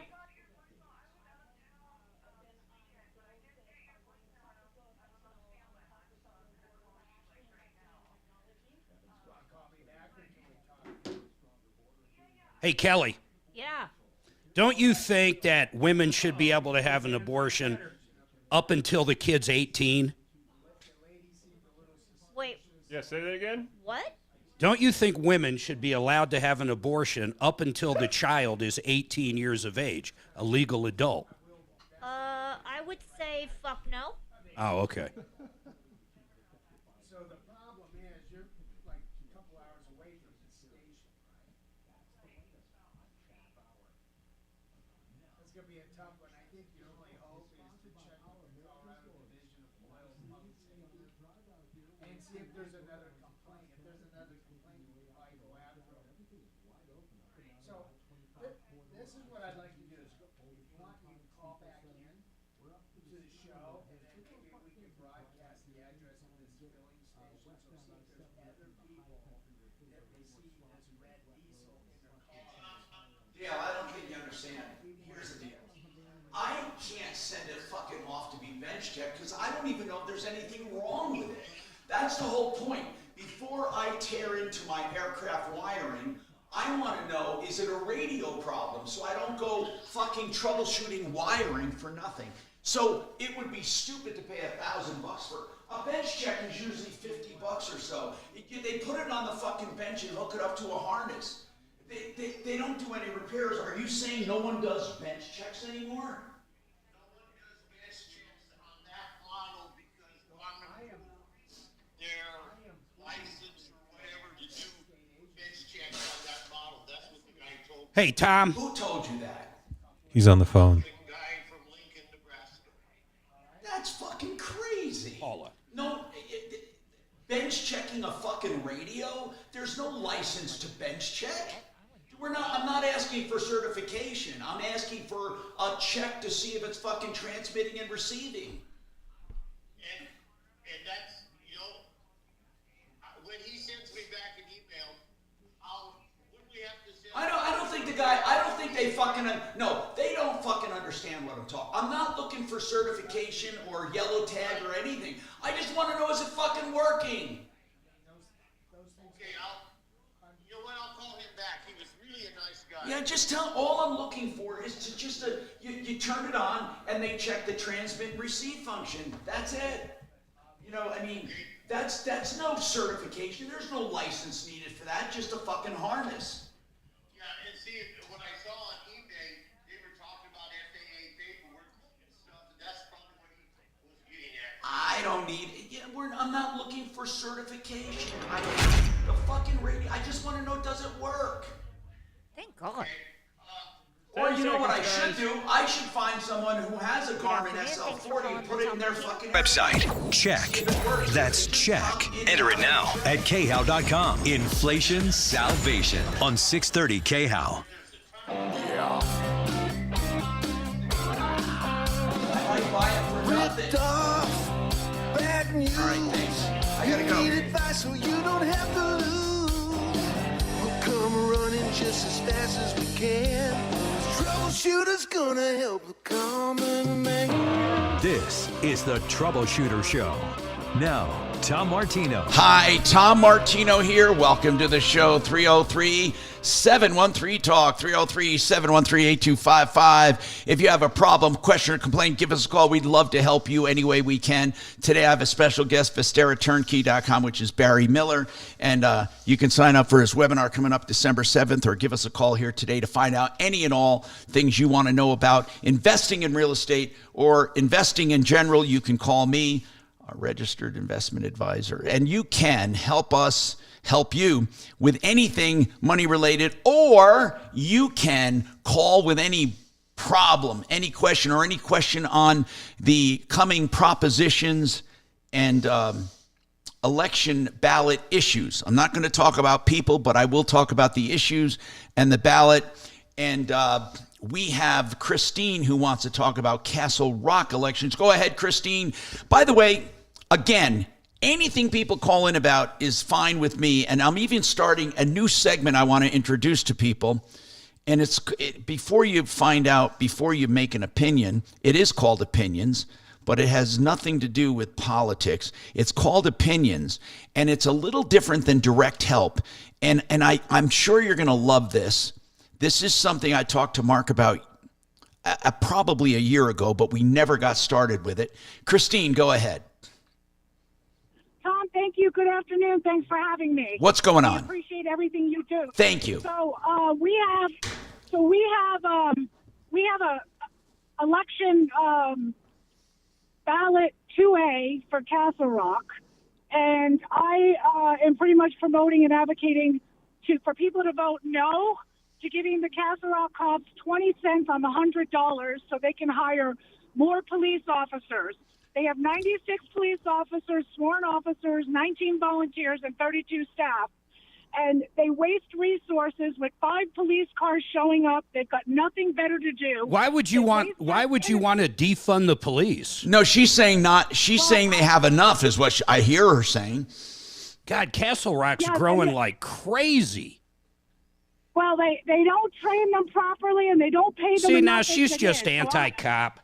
Hey, Kelly. Yeah. Don't you think that women should be able to have an abortion up until the kid's 18? Wait, Yeah, say that again. what? Don't you think women should be allowed to have an abortion up until the child is 18 years of age, a legal adult? I would say fuck no. Oh, okay. So the problem is you're like a couple hours away from the station, right? That's going to be a tough one. I think your only hope is to check with the Colorado Division of Oil and Public Safety and see if there's another complaint. If there's another complaint, we might go after them. So this is what I'd like to do is if you want, you can call back in to the show, and then maybe we can broadcast the address of this filling station, so see if there's other people that they see this red diesel in their car. Dale, I don't think you understand. Here's the deal. I can't send it fucking off to be bench checked because I don't even know if there's anything wrong with it. That's the whole point. Before I tear into my aircraft wiring, I want to know, is it a radio problem? So I don't go fucking troubleshooting wiring for nothing. So it would be stupid to pay $1,000 for a bench check is usually $50 or so. They put it on the fucking bench and hook it up to a harness. They don't do any repairs. Are you saying no one does bench checks anymore? Hey, Tom. Who told you that? He's on the phone. That's fucking crazy. Paula. No, bench checking a fucking radio? There's no license to bench check. I'm not asking for certification. I'm asking for a check to see if it's fucking transmitting and receiving. And that's, when he sends me back an email, what do we have to send? I don't think they don't fucking understand what I'm talking. I'm not looking for certification or yellow tag or anything. I just want to know, is it fucking working? Okay, I'll call him back. He was really a nice guy. Yeah, just all I'm looking for is to you turn it on and they check the transmit and receive function. That's it. That's no certification. There's no license needed for that. Just a fucking harness. Yeah, and see, what I saw on eBay, they were talking about FAA paperwork and stuff, and that's probably what he was getting at. I don't need it. Yeah, I'm not looking for certification. The fucking radio. I just want to know, does it work? Thank God. Or you know what I should do? I should find someone who has a Garmin SL40 and put it in their fucking Website. Check. That's check. Enter it now at khow.com. Inflation Salvation on 630 KHOW. Ripped off, bad news. All right, thanks. I gotta go. You need advice so you don't have to lose. We'll come running just as fast as we can. Troubleshooter's gonna help the common man. This is the Troubleshooter Show. Now, Tom Martino. Hi, Tom Martino here. Welcome to the show. 303-713-TALK, 303-713-8255. If you have a problem, question, or complaint, give us a call. We'd love to help you any way we can. Today I have a special guest, VisteraTurnkey.com, which is Barry Miller. And you can sign up for his webinar coming up December 7th, or give us a call here today to find out any and all things you want to know about investing in real estate or investing in general. You can call me, a registered investment advisor, and you can help us help you with anything money related, or you can call with any problem, any question, or any question on the coming propositions and election ballot issues. I'm not going to talk about people, but I will talk about the issues and the ballot. And we have Christine who wants to talk about Castle Rock elections. Go ahead, Christine. By the way, again, anything people call in about is fine with me. And I'm even starting a new segment I want to introduce to people. And before you find out, before you make an opinion, it is called Opinions, but it has nothing to do with politics. It's called Opinions, and it's a little different than Direct Help. And I'm sure you're going to love this. This is something I talked to Mark about probably a year ago, but we never got started with it. Christine, go ahead. Tom, thank you. Good afternoon. Thanks for having me. What's going on? I appreciate everything you do. Thank you. So we have a election ballot 2A for Castle Rock, and I am pretty much promoting and advocating for people to vote no to giving the Castle Rock cops 20 cents on the $100 so they can hire more police officers. They have 96 police officers, sworn officers, 19 volunteers, and 32 staff. And they waste resources with 5 police cars showing up. They've got nothing better to do. Why would you want to defund the police? No, she's saying not. She's saying they have enough is what I hear her saying. God, Castle Rock's growing like crazy. Well, they don't train them properly, and they don't pay them See, enough. now she's just anti-cop.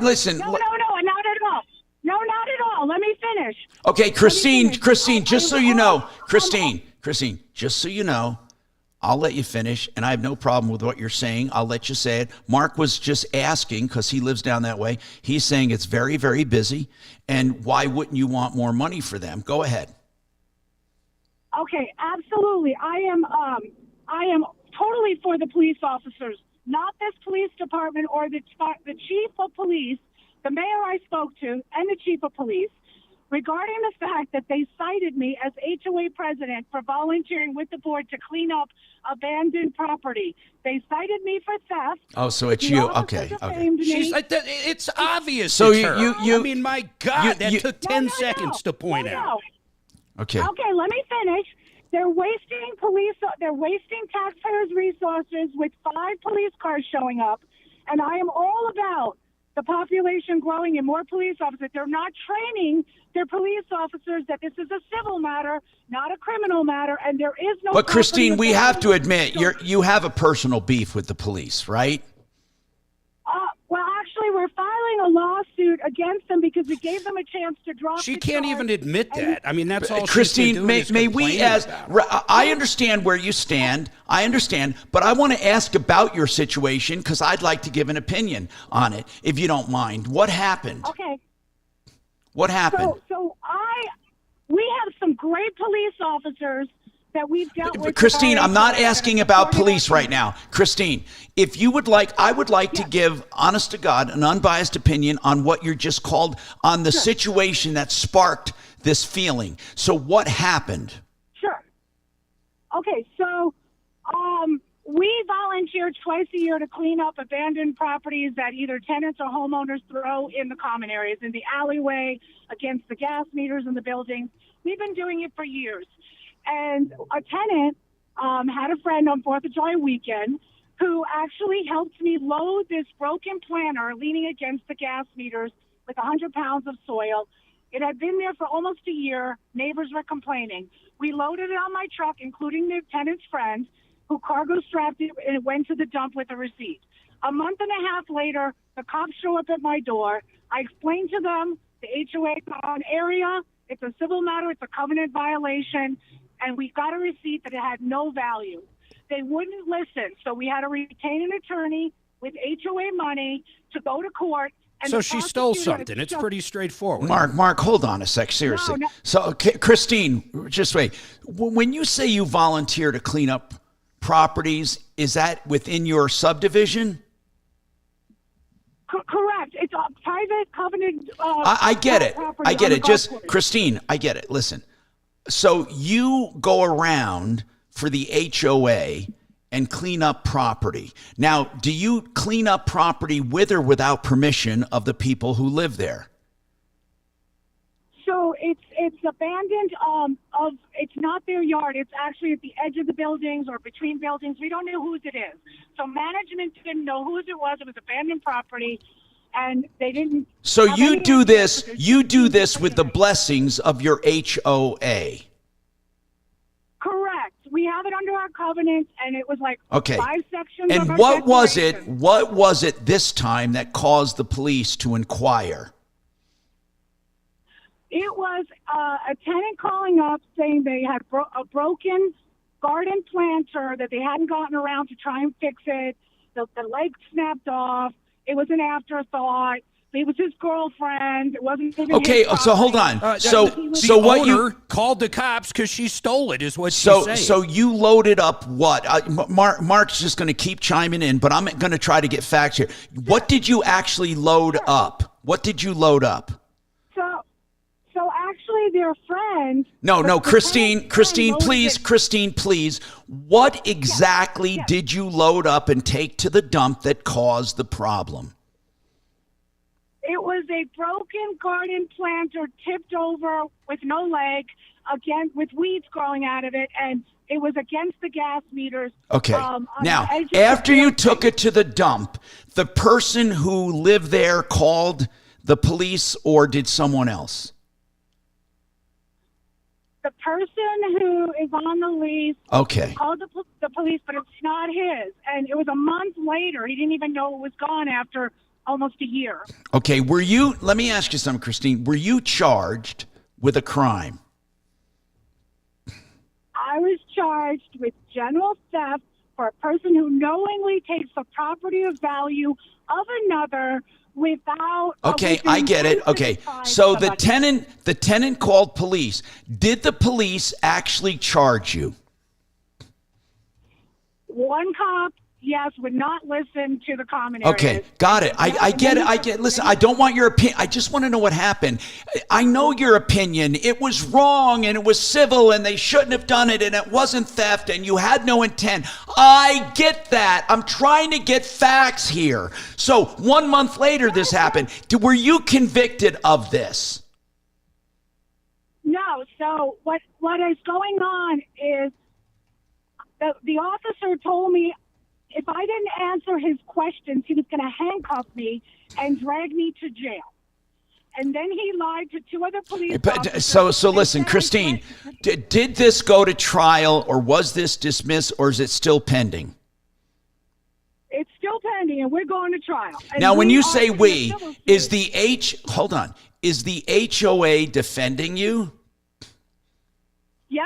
Listen. No, not at all. No, not at all. Let me finish. Okay, Christine, just so you know, Christine, just so you know, I'll let you finish, and I have no problem with what you're saying. I'll let you say it. Mark was just asking, because he lives down that way. He's saying it's very, very busy, and why wouldn't you want more money for them? Go ahead. Okay, absolutely. I am totally for the police officers, not this police department or the chief of police, the mayor I spoke to, and the chief of police, regarding the fact that they cited me as HOA president for volunteering with the board to clean up abandoned property. They cited me for theft. Oh, so it's you. Okay. She's like that. It's obvious. So it's her. you. I mean, my God, that took 10 seconds to point out. Okay. Okay, let me finish. They're wasting taxpayers' resources with 5 police cars showing up, and I am all about the population growing and more police officers. They're not training their police officers that this is a civil matter, not a criminal matter, and there is no. But Christine, we have to admit, you have a personal beef with the police, right? Well, actually, we're filing a lawsuit against them because we gave them a chance to drop. She can't even admit that. I mean, that's all. Christine, she's been doing may we I understand where you stand. I understand, but I want to ask about your situation because I'd like to give an opinion on it, if you don't mind. What happened? Okay. What happened? We have some great police officers that we've dealt with. Christine, I'm not asking about police right now. Christine, if you would like, I would like to give, honest to God, an unbiased opinion on what you just called, on the situation that sparked this feeling. So what happened? Sure. Okay, so we volunteer twice a year to clean up abandoned properties that either tenants or homeowners throw in the common areas, in the alleyway, against the gas meters in the buildings. We've been doing it for years. And a tenant had a friend on 4th of July weekend who actually helped me load this broken planter leaning against the gas meters with 100 pounds of soil. It had been there for almost a year. Neighbors were complaining. We loaded it on my truck, including the tenant's friend, who cargo strapped it, and it went to the dump with a receipt. A month and a half later, the cops show up at my door. I explained to them the HOA area. It's a civil matter. It's a covenant violation. And we got a receipt that it had no value. They wouldn't listen, so we had to retain an attorney with HOA money to go to court. And so she stole something. It's pretty straightforward. Mark, hold on a sec. Seriously. No. So, okay, Christine, just wait. When you say you volunteer to clean up properties, is that within your subdivision? Correct. It's a private covenant. I get it. I get it. Just, Christine, I get it. Listen. So you go around for the HOA and clean up property. Now, do you clean up property with or without permission of the people who live there? So it's abandoned. It's not their yard. It's actually at the edge of the buildings or between buildings. We don't know whose it is. So management didn't know whose it was. It was abandoned property, and they didn't. So you do this. You do this with the blessings of your HOA. Correct. We have it under our covenant, and it was like Okay. 5 sections. And of our what was it? declaration. What was it this time that caused the police to inquire? It was a tenant calling up saying they had a broken garden planter that they hadn't gotten around to try and fix it. The leg snapped off. It was an afterthought. It was his girlfriend. It wasn't even Okay, his so hold property. on. The So what you owner called the cops because she stole it, is what she's so saying. so you loaded up what? Mark's just going to keep chiming in, but I'm going to try to get facts here. What did you actually load up? What did you load up? So actually, their friend. No, Christine, please. What exactly did you load up and take to the dump that caused the problem? It was a broken garden planter tipped over with no leg, again with weeds growing out of it, and it was against the gas meters. Okay. On Now, the edge of the after you building. took it to the dump, the person who lived there called the police, or did someone else? The person who is on the lease Okay. called the police, but it's not his. And it was a month later. He didn't even know it was gone after almost a year. Okay, let me ask you something, Christine. Were you charged with a crime? I was charged with general theft for a person who knowingly takes the property of value of another without. Okay, I get it. Okay. So the tenant called police. Did the police actually charge you? One cop, yes, would not listen to the common areas. Okay, got it. I get it. Listen, I don't want your opinion. I just want to know what happened. I know your opinion. It was wrong and it was civil and they shouldn't have done it and it wasn't theft and you had no intent. I get that. I'm trying to get facts here. So 1 month later this happened. Were you convicted of this? No. So what is going on is the officer told me if I didn't answer his questions, he was going to handcuff me and drag me to jail. And then he lied to 2 other police officers. So listen, Christine, did this go to trial or was this dismissed or is it still pending? It's still pending and we're going to trial. And Now, when you say are in a we, civil suit. is the HOA defending you? Yep.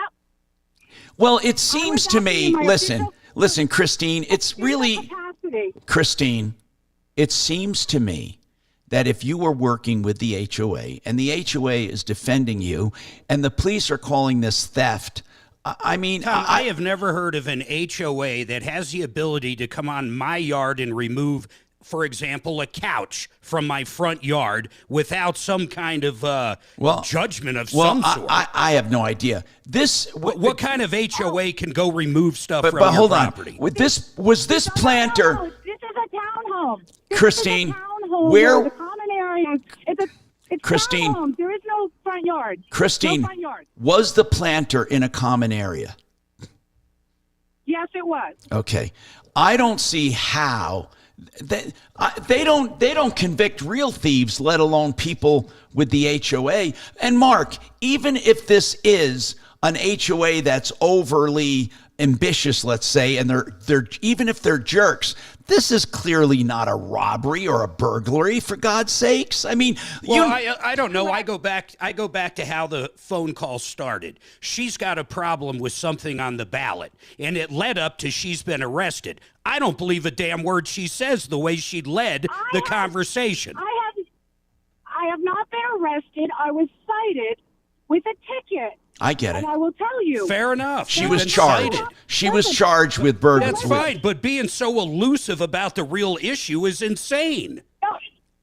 Well, it seems to me, asking my listen, Christine, it's really, capacity. Christine, it seems to me that if you were working with the HOA and the HOA is defending you and the police are calling this theft, I mean, Tom, I have never heard of an HOA that has the ability to come on my yard and remove, for example, a couch from my front yard without some kind of judgment of some sort. I have no idea. What kind of HOA can go remove stuff from but your hold property? on. Was this planter, No, this is a townhome. This Christine, is a townhome where- the common areas. It's Christine, townhome. There is no front yard. Christine, No front yard. was the planter in a common area? Yes, it was. Okay. I don't see how they don't convict real thieves, let alone people with the HOA. And Mark, even if this is an HOA that's overly ambitious, let's say, and they're even if they're jerks, this is clearly not a robbery or a burglary, for God's sakes. I mean, I don't know. I go back to how the phone call started. She's got a problem with something on the ballot, and it led up to she's been arrested. I don't believe a damn word she says the way she led the conversation. I have not been arrested. I was cited with a ticket. I get it. And I will tell you. Fair enough. She was charged. She was charged with burglary. That's fine, but being so elusive about the real issue is insane.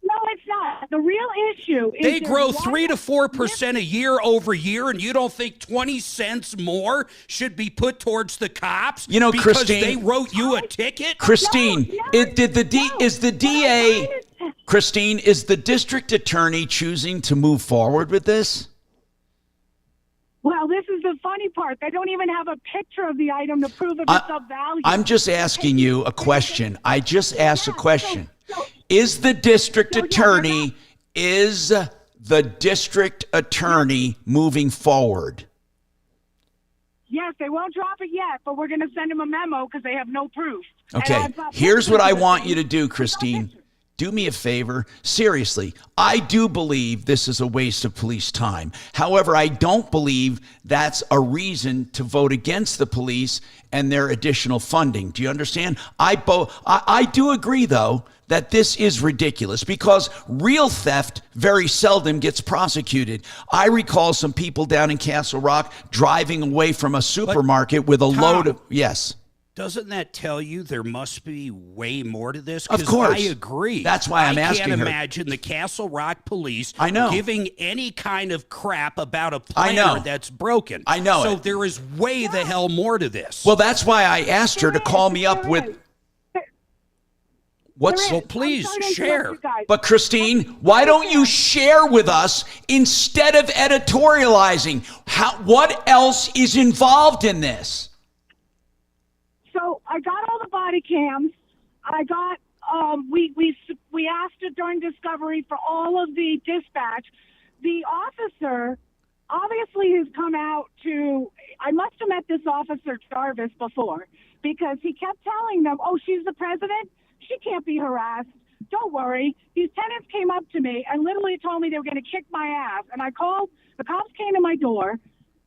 No, it's not. The real issue is they grow 3 to 4% a year over year, and you don't think 20 cents more should be put towards the cops? You know, because Christine, they wrote you a ticket? Christine, Christine, is the district attorney choosing to move forward with this? Well, this is the funny part. They don't even have a picture of the item to prove if it's of value. I'm just asking you a question. I just asked a question. Is the district attorney moving forward? Yes, they won't drop it yet, but we're going to send them a memo because they have no proof. Okay, here's what I want you to do, Christine. Do me a favor. Seriously, I do believe this is a waste of police time. However, I don't believe that's a reason to vote against the police and their additional funding. Do you understand? I do agree, though, that this is ridiculous because real theft very seldom gets prosecuted. I recall some people down in Castle Rock driving away from a supermarket with a load of... Yes. Doesn't that tell you there must be way more to this? Of course. I agree. That's why I'm asking her. I can't imagine the Castle Rock police know. giving any kind of crap about a planner that's broken. I know. So there is way the hell more to this. Well, that's why I asked her to call me up with... Well, please share. But Christine, why don't you share with us instead of editorializing? What else is involved in this? So I got all the body cams. I got we asked it during discovery for all of the dispatch. The officer obviously has come out to. I must have met this officer Jarvis before because he kept telling them, "Oh, she's the president. She can't be harassed. Don't worry." These tenants came up to me and literally told me they were going to kick my ass. And I called. The cops came to my door.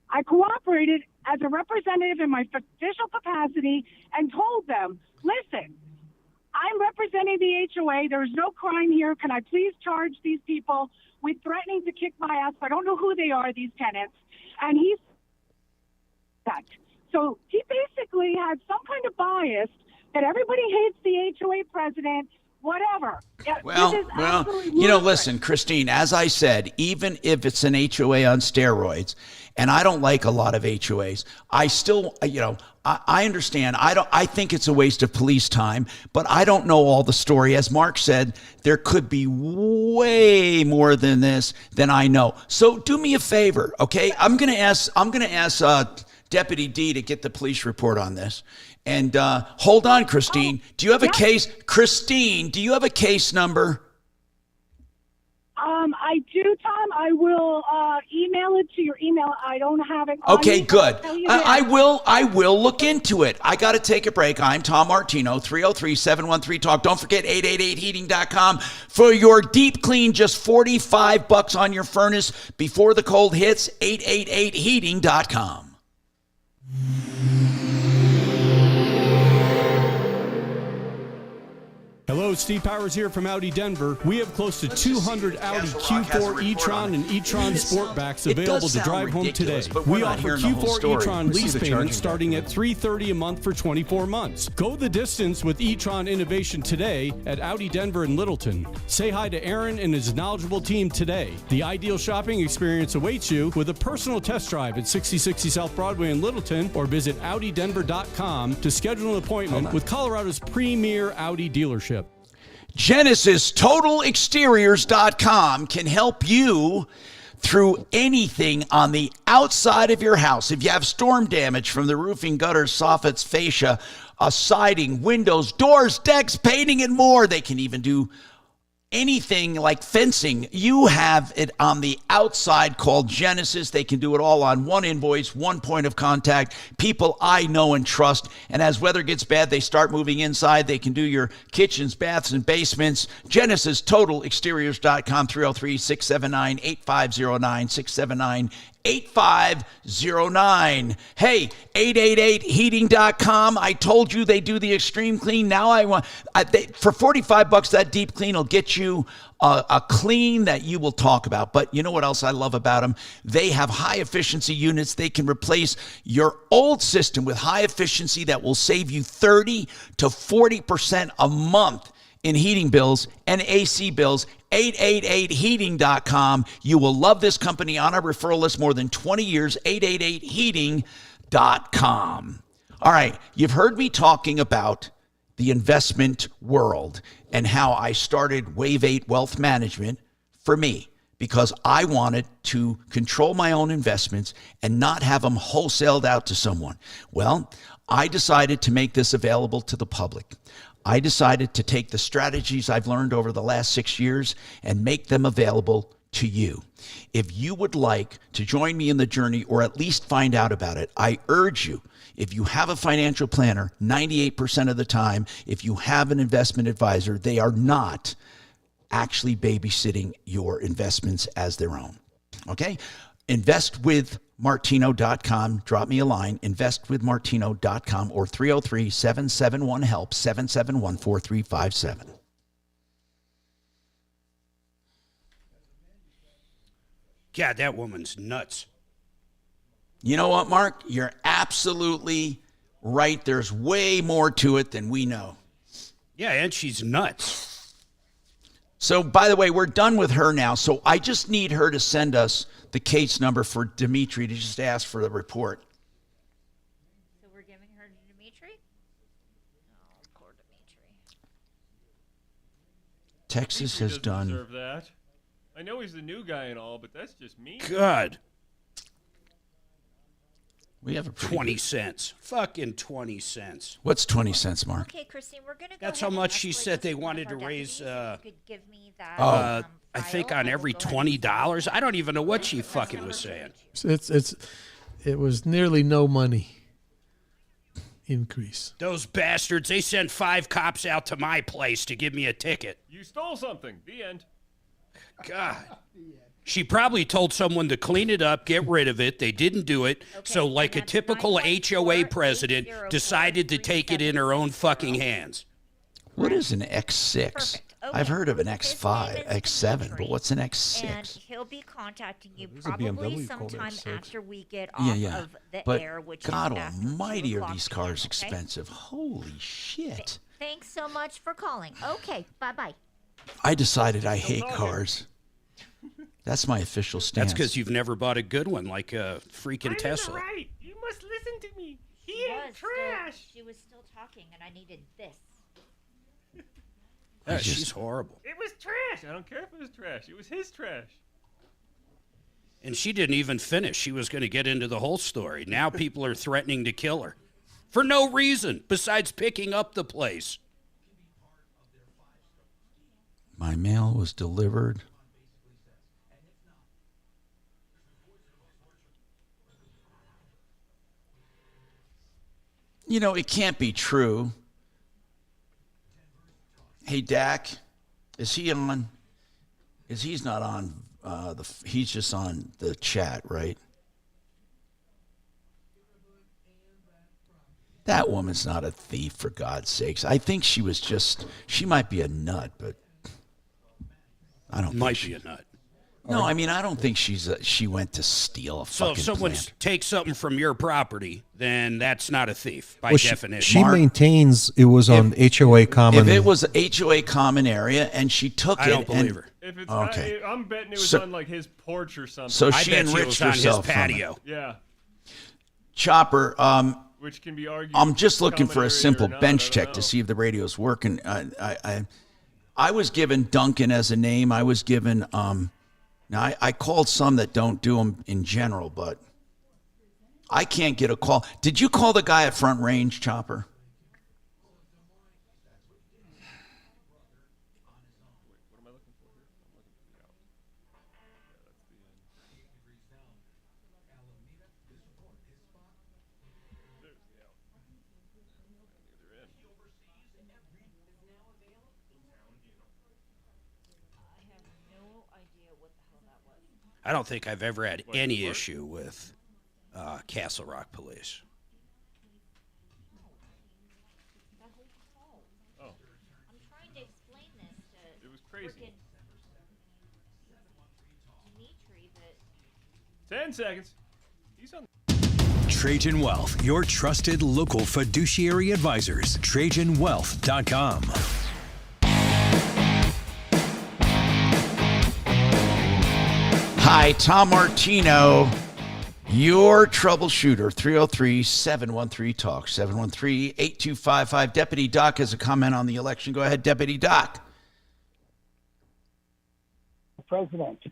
I cooperated as a representative in my official capacity and told them, listen, I'm representing the HOA. There's no crime here. Can I please charge these people with threatening to kick my ass? I don't know who they are, these tenants. And he's that. So he basically had some kind of bias that everybody hates the HOA president, whatever. Well, listen, Christine, as I said, even if it's an HOA on steroids, and I don't like a lot of HOAs, I still, I understand. I think it's a waste of police time, but I don't know all the story. As Mark said, there could be way more than this than I know. So do me a favor, okay? I'm gonna ask Deputy D to get the police report on this. And hold on, Christine. Do you have a case? Christine, do you have a case number? I do, Tom. I will email it to your email. I don't have it. Okay, good. I will look into it. I got to take a break. I'm Tom Martino, 303-713-TALK. Don't forget 888heating.com for your deep clean, just $45 on your furnace before the cold hits, 888heating.com. Hello, Steve Powers here from Audi Denver. We have close to 200 Audi Q4 e-tron and e-tron Sportbacks available to drive home today. We offer Q4 e-tron lease payments starting at $330 a month for 24 months. Go the distance with e-tron innovation today at Audi Denver and Littleton. Say hi to Aaron and his knowledgeable team today. The ideal shopping experience awaits you with a personal test drive at 6060 South Broadway in Littleton or visit AudiDenver.com to schedule an appointment with Colorado's premier Audi dealership. GenesisTotalExteriors.com can help you through anything on the outside of your house. If you have storm damage from the roofing, gutters, soffits, fascia, siding, windows, doors, decks, painting, and more, they can even do anything like fencing. You have it on the outside called Genesis. They can do it all on one invoice, one point of contact. People I know and trust. And as weather gets bad, they start moving inside. They can do your kitchens, baths, and basements. GenesisTotalExteriors.com, 303-679-8509, 679-8509. Hey, 888heating.com. I told you they do the extreme clean. Now for $45, that deep clean will get you a clean that you will talk about. But you know what else I love about them? They have high efficiency units. They can replace your old system with high efficiency that will save you 30 to 40% a month in heating bills and AC bills. 888heating.com. You will love this company on our referral list more than 20 years. 888heating.com. All right, you've heard me talking about the investment world and how I started Wave 8 Wealth Management for me, because I wanted to control my own investments and not have them wholesaled out to someone. Well, I decided to make this available to the public. I decided to take the strategies I've learned over the last 6 years and make them available to you. If you would like to join me in the journey or at least find out about it, I urge you, if you have a financial planner, 98% of the time, if you have an investment advisor, they are not actually babysitting your investments as their own. Okay? Investwithmartino.com. Drop me a line, investwithmartino.com or 303-771-HELP, 771-4357. God, that woman's nuts. You know what, Mark? You're absolutely right. There's way more to it than we know. Yeah, and she's nuts. So, by the way, we're done with her now. So I just need her to send us the case number for Dimitri to just ask for the report. So we're giving her to Dimitri? Oh, poor Dimitri. Texas Dimitri has done. Deserve that. I know he's the new guy and all, but that's just me. God. We have a 20 cents. Fucking 20 cents. What's 20 cents, Mark? Okay, Christine, we're going to go That's ahead how and much she escalate said this they to one wanted of to our raise. deputies. If you could give me that, I think on every $20. I don't even know what she fucking was saying. It was nearly no money increase. Those bastards, they sent 5 cops out to my place to give me a ticket. You stole something. The end. God. She probably told someone to clean it up, get rid of it. They didn't do it. So like a typical HOA president decided to take it in her own fucking hands. What is an X6? I've heard of an X5, X7, but what's an X6? And he'll be contacting you probably sometime after we get off of the but air, which God is after almighty, 2 are o'clock these p.m., cars okay? expensive. Holy shit. Thanks so much for calling. Okay, bye-bye. I decided I hate cars. That's my official stance. That's because you've never bought a good one like a freaking Tesla. Right. You must listen to me. He ain't trash. She was still talking, and I needed this. She's horrible. It was trash. I don't care if it was trash. It was his trash. And she didn't even finish. She was going to get into the whole story. Now people are threatening to kill her. For no reason besides picking up the place. My mail was delivered. You know, it can't be true. Hey, Dak, is he on? He's not on he's just on the chat, right? That woman's not a thief, for God's sakes. I think she might be a nut, but I don't Might think be a nut. No, I mean, I don't think she went to steal a So fucking if someone plant. takes something from your property, then that's not a thief by Well, definition. She maintains it was on HOA common. If it was HOA common area and she took it, I don't believe her. If it's Okay. I'm betting it was So- on like his porch or something. So I she bet you it enriched was on his herself from it. patio. Yeah. Chopper, Which can be argued. I'm just looking common for a area simple or not, bench I don't check know. to see if the radio's working. I was given Duncan as a name. I was given now I called some that don't do them in general, but I can't get a call. Did you call the guy at Front Range, Chopper? I don't think I've ever had any issue with Castle Rock Police. Oh. I'm trying to explain this to It was crazy. frickin' Dimitri, but 10 seconds. He's on. Trajan Wealth, your trusted local fiduciary advisors. TrajanWealth.com. Hi, Tom Martino, your troubleshooter. 303-713-TALK, 713-8255. Deputy Doc has a comment on the election. Go ahead, Deputy Doc. President.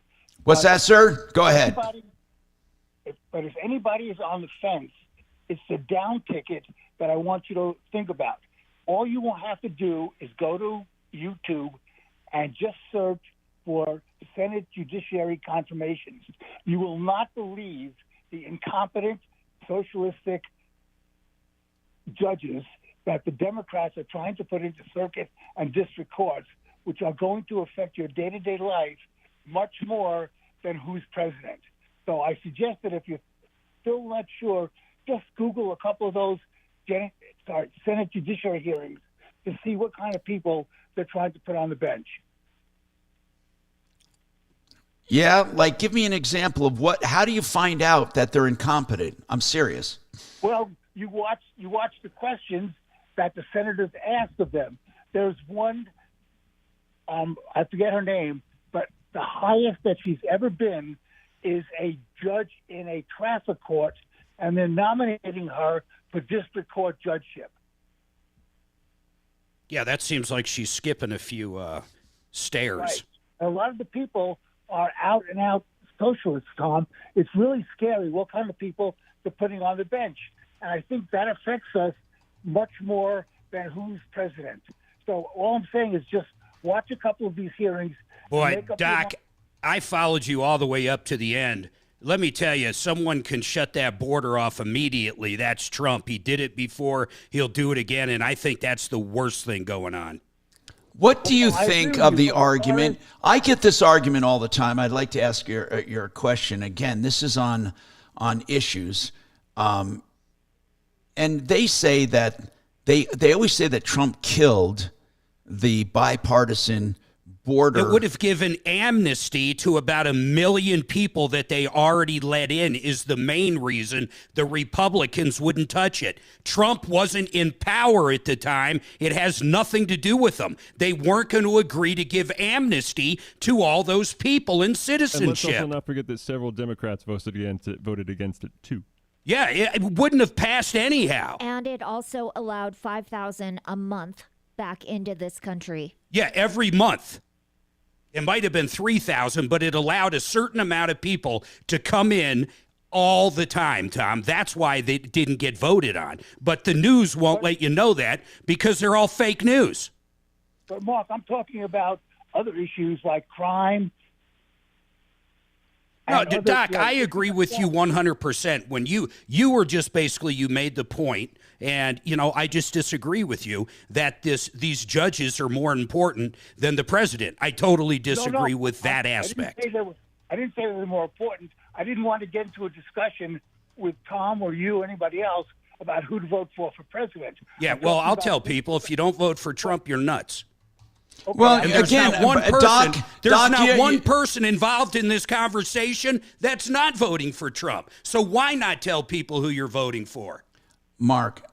What's that, sir? Go ahead. But if anybody is on the fence, it's the down ticket that I want you to think about. All you will have to do is go to YouTube and just search for Senate Judiciary confirmations. You will not believe the incompetent, socialistic judges that the Democrats are trying to put into circuit and district courts, which are going to affect your day-to-day life much more than who's president. So I suggest that if you're still not sure, just Google a couple of those Senate Judiciary hearings to see what kind of people they're trying to put on the bench. Yeah, like give me an example of how do you find out that they're incompetent? I'm serious. Well, you watch the questions that the senators asked of them. There's one, I forget her name, but the highest that she's ever been is a judge in a traffic court, and they're nominating her for district court judgeship. Yeah, that seems like she's skipping a few stairs. Right. A lot of the people are out and out socialists, Tom. It's really scary what kind of people they're putting on the bench. And I think that affects us much more than who's president. So all I'm saying is just watch a couple of these hearings. Boy, Doc, I followed you all the way up to the end. Let me tell you, someone can shut that border off immediately. That's Trump. He did it before. He'll do it again. And I think that's the worst thing going on. What do you think of the argument? I get this argument all the time. I'd like to ask your question again. This is on issues. And they say that they always say that Trump killed the bipartisan border. It would have given amnesty to about 1 million people that they already let in is the main reason the Republicans wouldn't touch it. Trump wasn't in power at the time. It has nothing to do with them. They weren't going to agree to give amnesty to all those people in citizenship. And let's also not forget that several Democrats voted against it too. Yeah, it wouldn't have passed anyhow. And it also allowed 5,000 a month back into this country. Yeah, every month. It might have been 3,000, but it allowed a certain amount of people to come in all the time, Tom. That's why they didn't get voted on. But the news won't let you know that because they're all fake news. But, Mark, I'm talking about other issues like crime. No, Doc, I agree with you 100%. When you were just basically, you made the point, and, I just disagree with you that these judges are more important than the president. I totally disagree with that aspect. I didn't say they were more important. I didn't want to get into a discussion with Tom or you or anybody else about who to vote for president. Yeah, well, I'll tell people, if you don't vote for Trump, you're nuts. Okay. Well, and there's again, not one person, Doc, there's Doc, not one person involved in this conversation that's not voting for Trump. So why not tell people who you're voting for? Mark,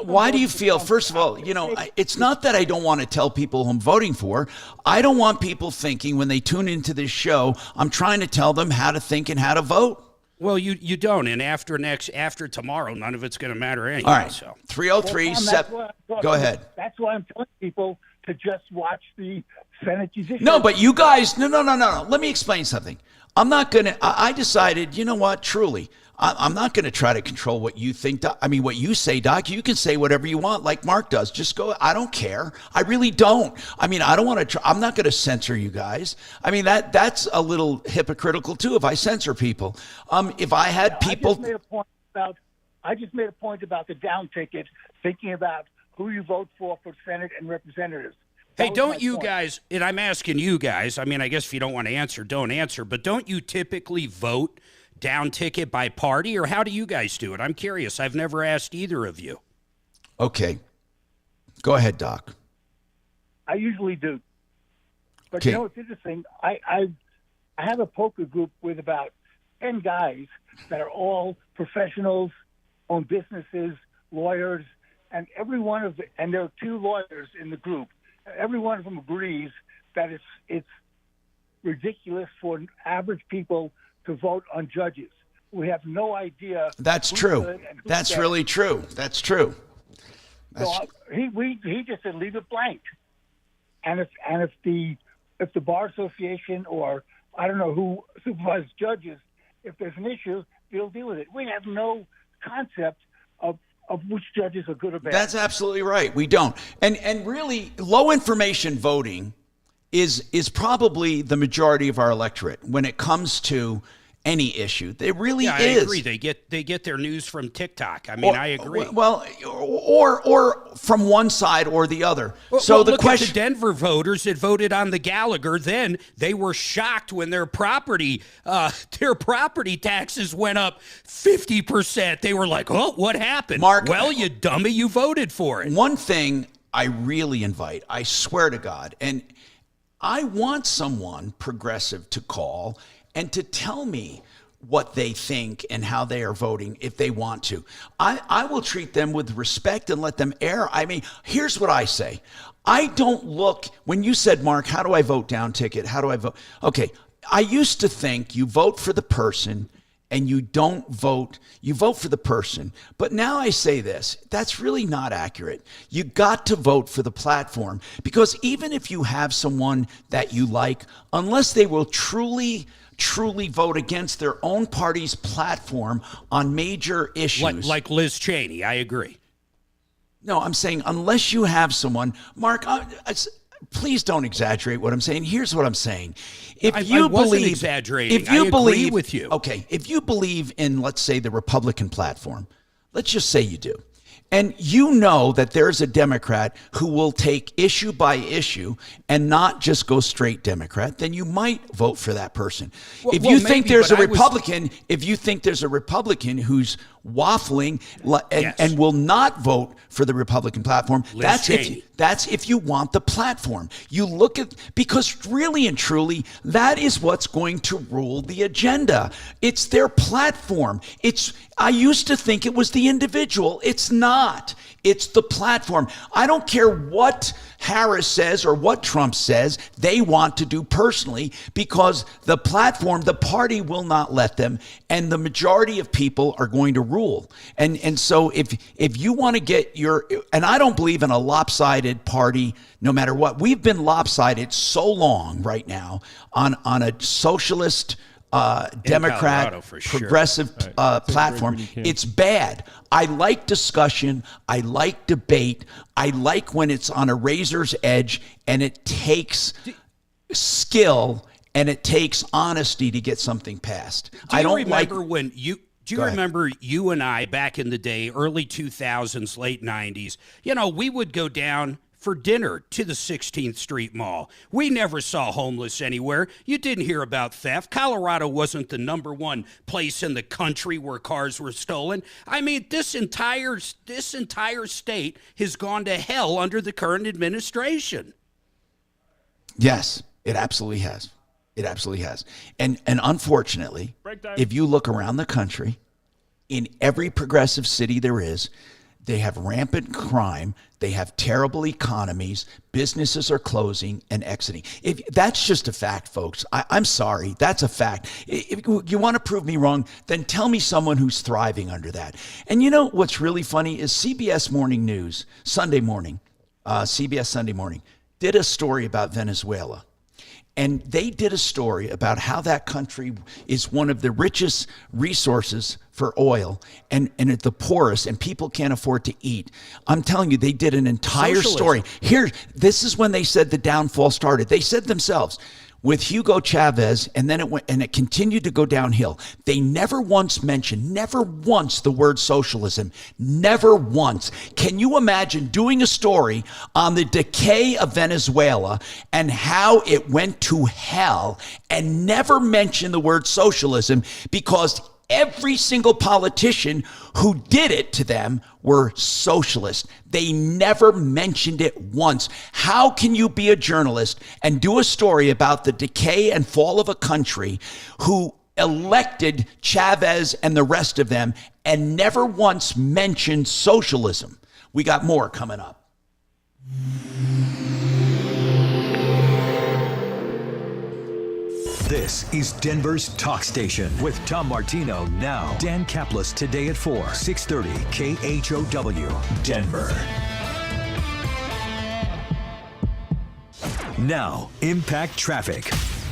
why do you feel, first of all, it's not that I don't want to tell people who I'm voting for. I don't want people thinking when they tune into this show, I'm trying to tell them how to think and how to vote. Well, you don't. And after tomorrow, none of it's going to matter anyway. All right. So 303 go ahead. That's why I'm telling people to just watch the Senate Judiciary. No, but you guys, no. Let me explain something. I'm not going to, I decided, you know what, truly, I'm not going to try to control what you think. What you say, Doc. You can say whatever you want, like Mark does. Just go. I don't care. I really don't. I don't want to. I'm not going to censor you guys. That's a little hypocritical too. If I censor people, if I had people. I just made a point about the down ticket, thinking about who you vote for Senate and representatives. Hey, don't you guys, and I'm asking you guys, I guess if you don't want to answer, don't answer, but don't you typically vote down ticket by party, or how do you guys do it? I'm curious. I've never asked either of you. Okay. Go ahead, Doc. I usually do. But okay. It's interesting. I have a poker group with about 10 guys that are all professionals, own businesses, lawyers, and every one of and there are 2 lawyers in the group. Every one of them agrees that it's ridiculous for average people to vote on judges. We have no idea. That's true. That's really true. That's true. He just said leave it blank. And if the Bar Association or I don't know who supervises judges. If there's an issue, they'll deal with it. We have no concept of which judges are good or bad. That's absolutely right. We don't. And really, low information voting is probably the majority of our electorate when it comes to any issue. It really is. I agree. They get their news from TikTok. I mean, I agree. Well, or from one side or the other. So the question, at the Denver voters that voted on the Gallagher, then they were shocked when their property taxes went up 50%. They were like, "Oh, what happened?" Mark, well, you dummy, you voted for it. One thing I really invite, I swear to God, and I want someone progressive to call and to tell me what they think and how they are voting if they want to. I will treat them with respect and let them air. I mean, here's what I say. I don't look, when you said, Mark, how do I vote down ticket? How do I vote? Okay, I used to think you vote for the person and you don't vote, you vote for the person. But now I say this, that's really not accurate. You got to vote for the platform, because even if you have someone that you like, unless they will truly vote against their own party's platform on major issues. Like Liz Cheney, I agree. No, I'm saying unless you have someone, Mark, please don't exaggerate what I'm saying. Here's what I'm saying. I wasn't exaggerating. I agree with you. Okay, if you believe in, let's say, the Republican platform, let's just say you do, and you know that there's a Democrat who will take issue by issue and not just go straight Democrat, then you might vote for that person. If you think there's a Republican who's waffling and will not vote for the Republican platform, that's if you want the platform. You look at, because really and truly, that is what's going to rule the agenda. It's their platform. I used to think it was the individual. It's not. It's the platform. I don't care what Harris says or what Trump says they want to do personally, because the platform, the party will not let them, and the majority of people are going to rule. And so if you want to get and I don't believe in a lopsided party no matter what. We've been lopsided so long right now on a socialist Democrat progressive platform. It's bad. I like discussion. I like debate. I like when it's on a razor's edge, and it takes skill and it takes honesty to get something passed. Do you remember you and I back in the day, early 2000s, late 90s, we would go down for dinner to the 16th Street Mall. We never saw homeless anywhere. You didn't hear about theft. Colorado wasn't the number one place in the country where cars were stolen. I mean, this entire state has gone to hell under the current administration. Yes, it absolutely has. It absolutely has. And unfortunately, if you look around the country, in every progressive city there is, they have rampant crime. They have terrible economies. Businesses are closing and exiting. That's just a fact, folks. I'm sorry. That's a fact. If you want to prove me wrong, then tell me someone who's thriving under that. And you know what's really funny is CBS Morning News, CBS Sunday Morning, did a story about Venezuela. And they did a story about how that country is one of the richest resources for oil and the poorest, and people can't afford to eat. I'm telling you, they did an entire story. This is when they said the downfall started. They said themselves, with Hugo Chavez, and then it continued to go downhill. They never once the word socialism. Never once. Can you imagine doing a story on the decay of Venezuela and how it went to hell and never mention the word socialism, because every single politician who did it to them were socialists. They never mentioned it once. How can you be a journalist and do a story about the decay and fall of a country who elected Chavez and the rest of them and never once mentioned socialism? We got more coming up. This is Denver's Talk Station with Tom Martino now. Dan Kaplis today at 4, 630 KHOW, Denver. Now, Impact Traffic.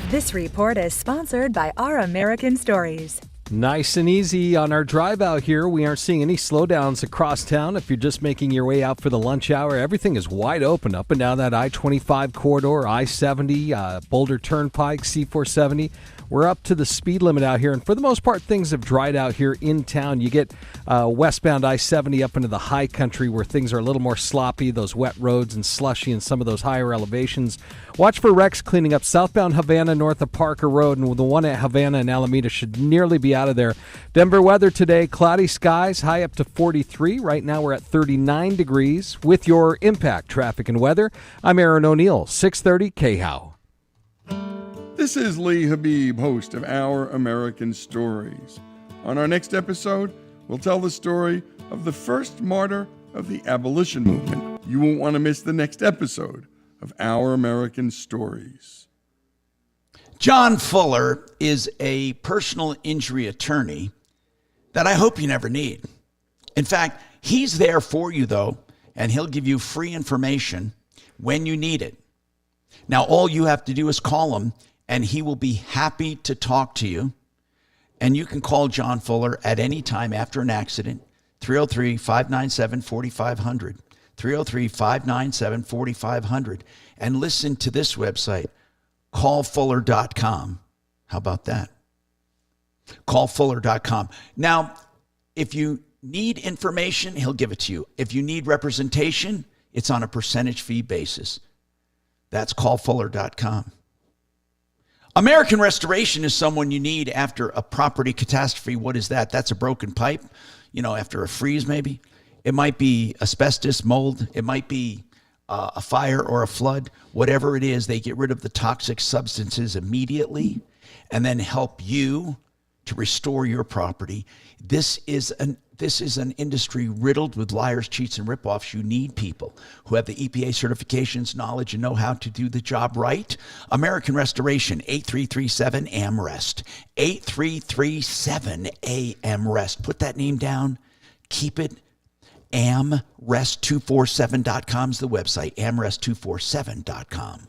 This report is sponsored by Our American Stories. Nice and easy on our drive out here. We aren't seeing any slowdowns across town. If you're just making your way out for the lunch hour, everything is wide open up and down that I-25 corridor, I-70, Boulder Turnpike, C-470. We're up to the speed limit out here, and for the most part, things have dried out here in town. You get westbound I-70 up into the high country where things are a little more sloppy, those wet roads and slushy in some of those higher elevations. Watch for wrecks cleaning up southbound Havana north of Parker Road, and the one at Havana and Alameda should nearly be out of there. Denver weather today, cloudy skies, high up to 43. Right now we're at 39 degrees. With your Impact Traffic and Weather, I'm Aaron O'Neill, 630 KHOW. This is Lee Habib, host of Our American Stories. On our next episode, we'll tell the story of the first martyr of the abolition movement. You won't want to miss the next episode of Our American Stories. John Fuller is a personal injury attorney that I hope you never need. In fact, he's there for you, though, and he'll give you free information when you need it. Now, all you have to do is call him, and he will be happy to talk to you. And you can call John Fuller at any time after an accident, 303-597-4500, 303-597-4500, and listen to this website, callfuller.com. How about that? Callfuller.com. Now, if you need information, he'll give it to you. If you need representation, it's on a percentage fee basis. That's callfuller.com. American Restoration is someone you need after a property catastrophe. What is that? That's a broken pipe, after a freeze maybe. It might be asbestos, mold. It might be a fire or a flood. Whatever it is, they get rid of the toxic substances immediately and then help you to restore your property. This is an industry riddled with liars, cheats, and ripoffs. You need people who have the EPA certifications, knowledge, and know how to do the job right. American Restoration, 8337-AMREST. 8337-AMREST. Put that name down. Keep it. AMREST247.com is the website. AMREST247.com.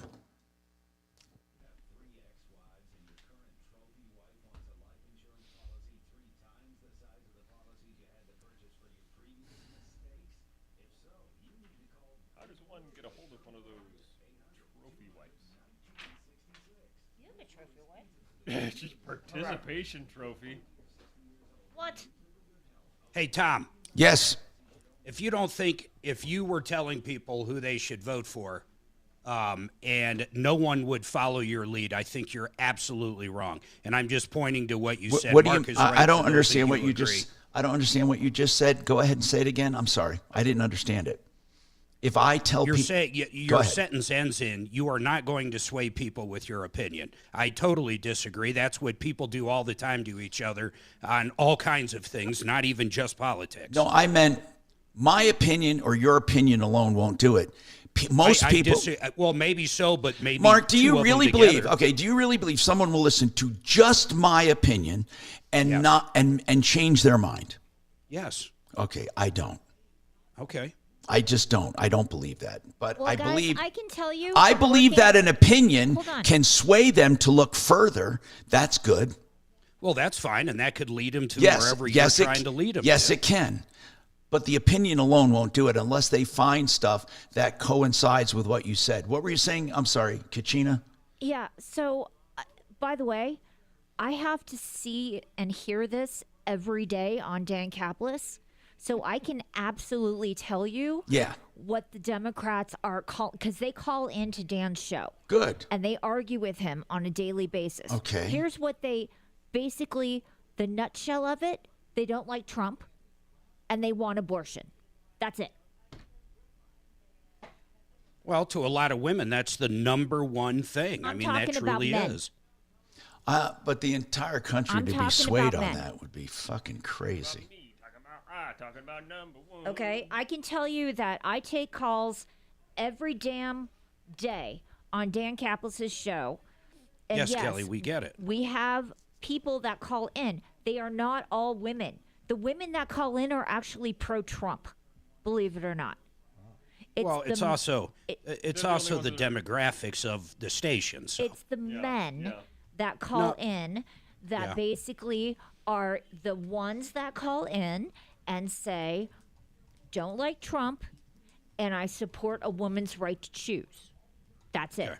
Just participation trophy. What? Hey, Tom. Yes. If you don't think, if you were telling people who they should vote for, and no one would follow your lead, I think you're absolutely wrong. And I'm just pointing to what you said. What do you? I don't understand what you just. I don't understand what you just said. Go ahead and say it again. I'm sorry, I didn't understand it. If I tell people, your sentence ends in, you are not going to sway people with your opinion. I totally disagree. That's what people do all the time to each other on all kinds of things, not even just politics. No, I meant my opinion or your opinion alone won't do it. Most people. Well, maybe so, but maybe. Mark, do you really believe? Okay, do you really believe someone will listen to just my opinion and not and change their mind? Yes. Okay, I don't. Okay. I just don't. I don't believe that. But I believe. I can tell you. I believe that an opinion can sway them to look further. That's good. Well, that's fine, and that could lead them to wherever you're trying to lead them. Yes, it can. But the opinion alone won't do it unless they find stuff that coincides with what you said. What were you saying? I'm sorry, Kachina? Yeah, so, by the way, I have to see and hear this every day on Dan Caplis, so I can absolutely tell you what the Democrats are calling, because they call into Dan's show. Good. And they argue with him on a daily basis. Okay. Here's what they, basically, the nutshell of it, they don't like Trump. And they want abortion. That's it. Well, to a lot of women, that's the number one thing. I mean, that truly is. But the entire country to be swayed on that would be fucking crazy. Talking about number one. Okay, I can tell you that I take calls every damn day on Dan Caplis' show. And yes, Kelly, we get it. We have people that call in. They are not all women. The women that call in are actually pro-Trump, believe it or not. It's also the demographics of the station. So. It's the men that call in that basically are the ones that call in and say, don't like Trump, and I support a woman's right to choose. That's it. Okay.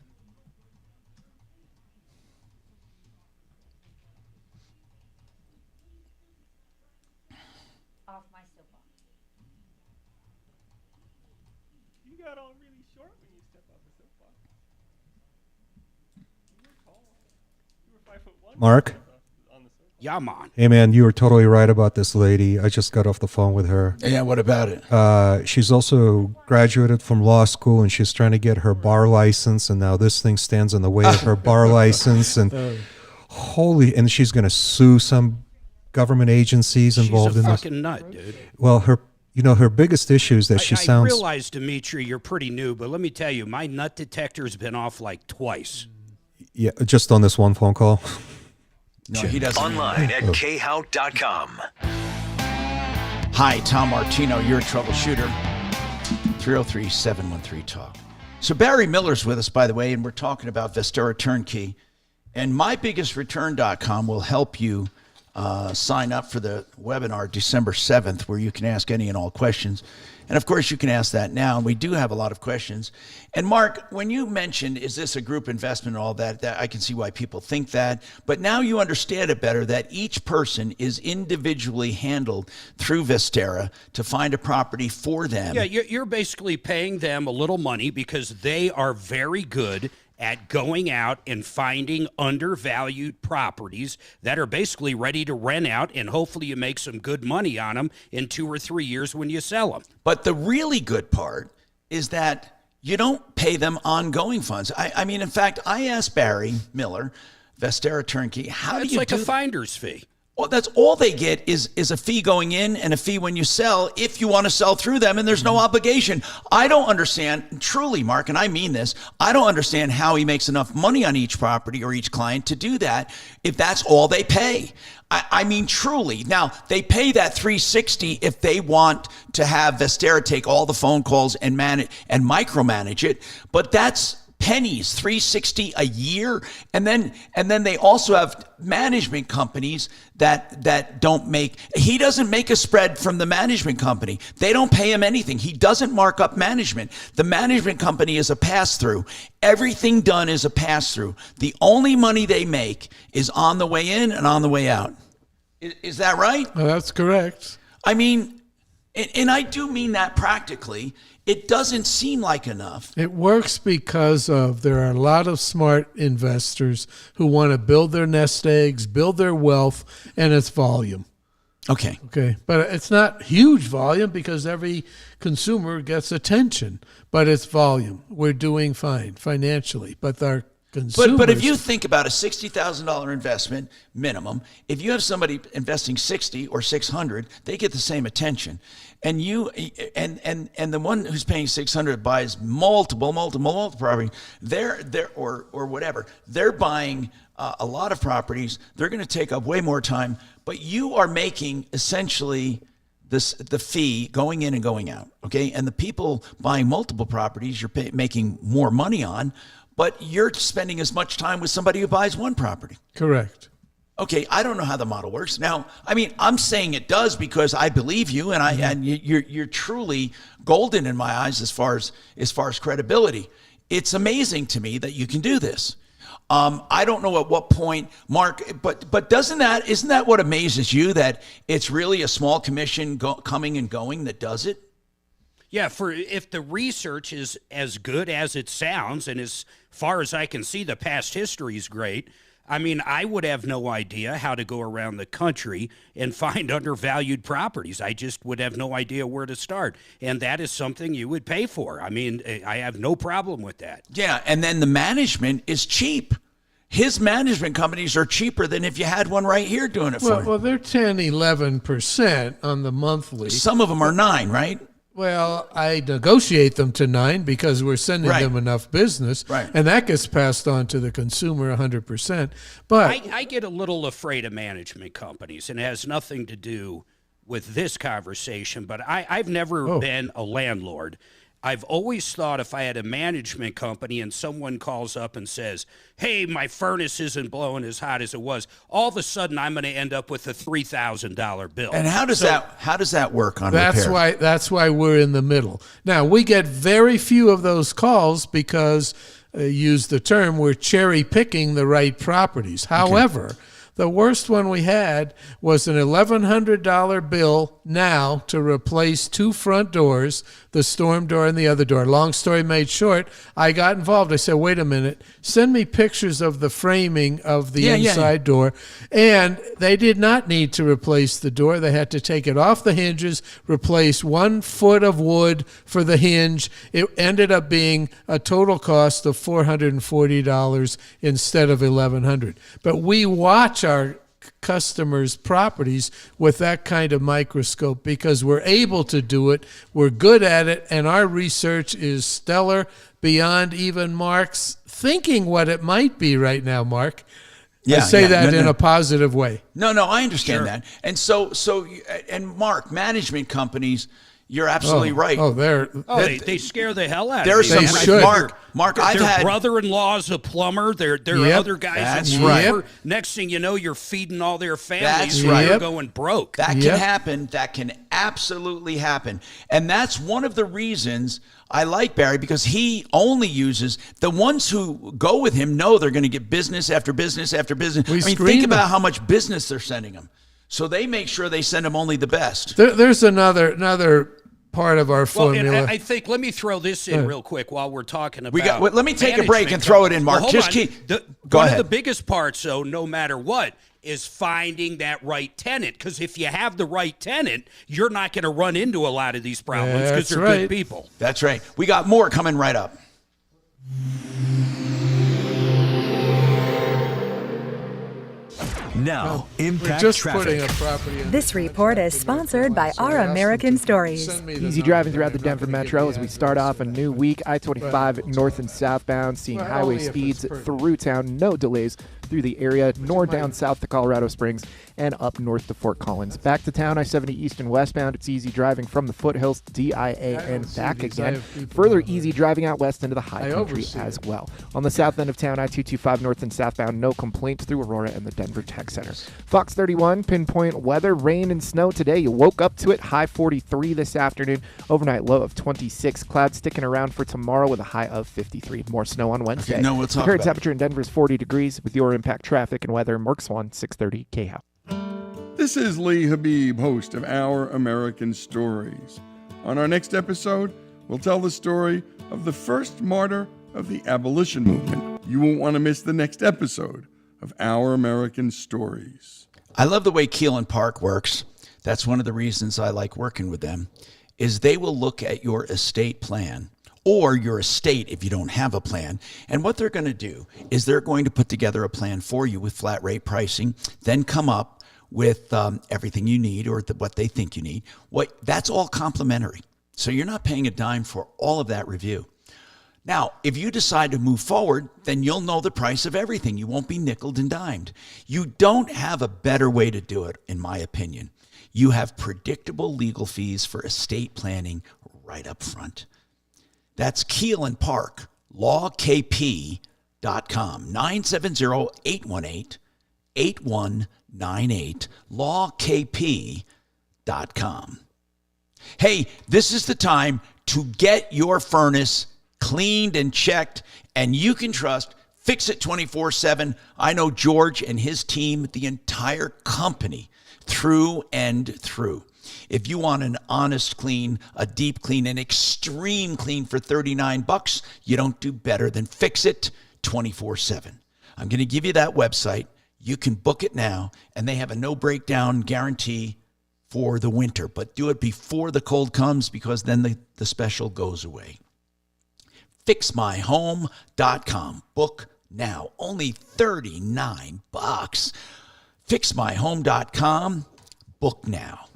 Off my soapbox. You got all really short when you step off the soapbox. You were tall. You were 5'1". Mark? Yeah, man. Hey, man, you were totally right about this lady. I just got off the phone with her. Yeah, what about it? She's also graduated from law school, and she's trying to get her bar license, and now this thing stands in the way of her bar license. And and she's going to sue some government agencies involved in this. She's a fucking nut, dude. Well, her biggest issue is that I realize, Dimitri, you're pretty new, but let me tell you, my nut detector's been off like twice. Yeah, just on this one phone call. No, he doesn't. Online at khout.com. Hi, Tom Martino. You're a troubleshooter. 303-713-TALK. So Barry Miller's with us, by the way, and we're talking about Vestera Turnkey. And mybiggestreturn.com will help you sign up for the webinar December 7th, where you can ask any and all questions. And, of course, you can ask that now, and we do have a lot of questions. And, Mark, when you mentioned, is this a group investment and all that, I can see why people think that. But now you understand it better, that each person is individually handled through Vestera to find a property for them. Yeah, you're basically paying them a little money because they are very good at going out and finding undervalued properties that are basically ready to rent out, and hopefully you make some good money on them in 2 or 3 years when you sell them. But the really good part is that you don't pay them ongoing funds. I mean, in fact, I asked Barry Miller, Vestera Turnkey, how do you do It's like a finder's fee. Well, that's all they get is a fee going in and a fee when you sell, if you want to sell through them, and there's no obligation. I don't understand, truly, Mark, and I mean this, I don't understand how he makes enough money on each property or each client to do that if that's all they pay. I mean, truly. Now, they pay that $360 if they want to have Vestera take all the phone calls and manage and micromanage it, but that's pennies, $360 a year. And then they also have management companies that don't make, he doesn't make a spread from the management company. They don't pay him anything. He doesn't mark up management. The management company is a pass-through. Everything done is a pass-through. The only money they make is on the way in and on the way out. Is that right? Well, that's correct. I mean, and I do mean that practically. It doesn't seem like enough. It works because there are a lot of smart investors who want to build their nest eggs, build their wealth, and it's volume. Okay. But it's not huge volume because every consumer gets attention, but it's volume. We're doing fine financially, but our consumers. But if you think about a $60,000 investment minimum, if you have somebody investing $60 or $600, they get the same attention. And you and the one who's paying $600 buys multiple properties. They're or whatever. They're buying a lot of properties. They're going to take up way more time. But you are making essentially the fee going in and going out. Okay, and the people buying multiple properties, you're making more money on, but you're spending as much time with somebody who buys one property. Correct. Okay, I don't know how the model works. Now, I mean, I'm saying it does because I believe you, and you're truly golden in my eyes as far as credibility. It's amazing to me that you can do this. I don't know at what point, Mark, but isn't that what amazes you, that it's really a small commission coming and going that does it? Yeah, if the research is as good as it sounds, and as far as I can see, the past history is great. I mean, I would have no idea how to go around the country and find undervalued properties. I just would have no idea where to start. And that is something you would pay for. I mean, I have no problem with that. Yeah, and then the management is cheap. His management companies are cheaper than if you had one right here doing it for you. Well, they're 10, 11% on the monthly. Some of them are 9, right? Well, I negotiate them to 9 because we're sending them enough business, and that gets passed on to the consumer 100%. But I get a little afraid of management companies, and it has nothing to do with this conversation. But I've never been a landlord. I've always thought if I had a management company and someone calls up and says, hey, my furnace isn't blowing as hot as it was, all of a sudden I'm going to end up with a $3,000 bill. And how does that work on repair? That's why we're in the middle. Now, we get very few of those calls because, use the term, we're cherry picking the right properties. However, the worst one we had was an $1,100 bill now to replace 2 front doors, the storm door and the other door. Long story made short, I got involved. I said, wait a minute, send me pictures of the framing of the inside door. And they did not need to replace the door. They had to take it off the hinges, replace 1 foot of wood for the hinge. It ended up being a total cost of $440 instead of $1,100. But we watch our customers' properties with that kind of microscope because we're able to do it, we're good at it, and our research is stellar beyond even Mark's thinking what it might be right now, Mark. I say that in a positive way. No, I understand that. And so, and Mark, management companies, you're absolutely right. They scare the hell out of There's me. some Mark, I've their had brother-in-law's a plumber. There are other guys. That's right. Next thing you know, you're feeding all their families. They're going broke. That can happen. That can absolutely happen. And that's one of the reasons I like Barry, because he only uses the ones who go with him know they're going to get business after business after business. Think about how much business they're sending them. So they make sure they send them only the best. There's another part of our formula. And I think, let me throw this in real quick while we're talking about let me take a break and throw it in, Mark. Well, Just keep. Go one ahead. of the biggest parts, though, no matter what, is finding that right tenant. Because if you have the right tenant, you're not going to run into a lot of these problems because they're good people. That's right. We got more coming right up. Now, Impact just Traffic. putting a property in. This report is sponsored by Our American Stories. Easy driving throughout the Denver Metro as we start off a new week. I-25 north and southbound, seeing highway speeds through town. No delays through the area, nor down south to Colorado Springs and up north to Fort Collins. Back to town, I-70 east and westbound. It's easy driving from the foothills to DIA and back again. Further easy driving out west into the high country as well. On the south end of town, I-225 north and southbound, no complaints through Aurora and the Denver Tech Center. Fox 31, pinpoint weather, rain and snow today. You woke up to it, high 43 this afternoon, overnight low of 26. Clouds sticking around for tomorrow with a high of 53. More snow on Wednesday. Okay, we'll talk current about temperature in Denver is 40 degrees with your Impact Traffic and Weather. Mark Swan, 630 KHOW. This is Lee Habib, host of Our American Stories. On our next episode, we'll tell the story of the first martyr of the abolition movement. You won't want to miss the next episode of Our American Stories. I love the way Keelan Park works. That's one of the reasons I like working with them, is they will look at your estate plan or your estate if you don't have a plan. And what they're going to do is they're going to put together a plan for you with flat rate pricing, then come up with everything you need or what they think you need. That's all complimentary. So you're not paying a dime for all of that review. Now, if you decide to move forward, then you'll know the price of everything. You won't be nickeled and dimed. You don't have a better way to do it, in my opinion. You have predictable legal fees for estate planning right up front. That's Keelan Park, lawkp.com, 970-818-8198, lawkp.com. Hey, this is the time to get your furnace cleaned and checked, and you can trust Fix It 24/7. I know George and his team, the entire company, through and through. If you want an honest clean, a deep clean, an extreme clean for $39, you don't do better than Fix It 24/7. I'm going to give you that website. You can book it now, and they have a no breakdown guarantee for the winter, but do it before the cold comes because then the special goes away. FixMyHome.com. Book now. Only $39. FixMyHome.com. Book now.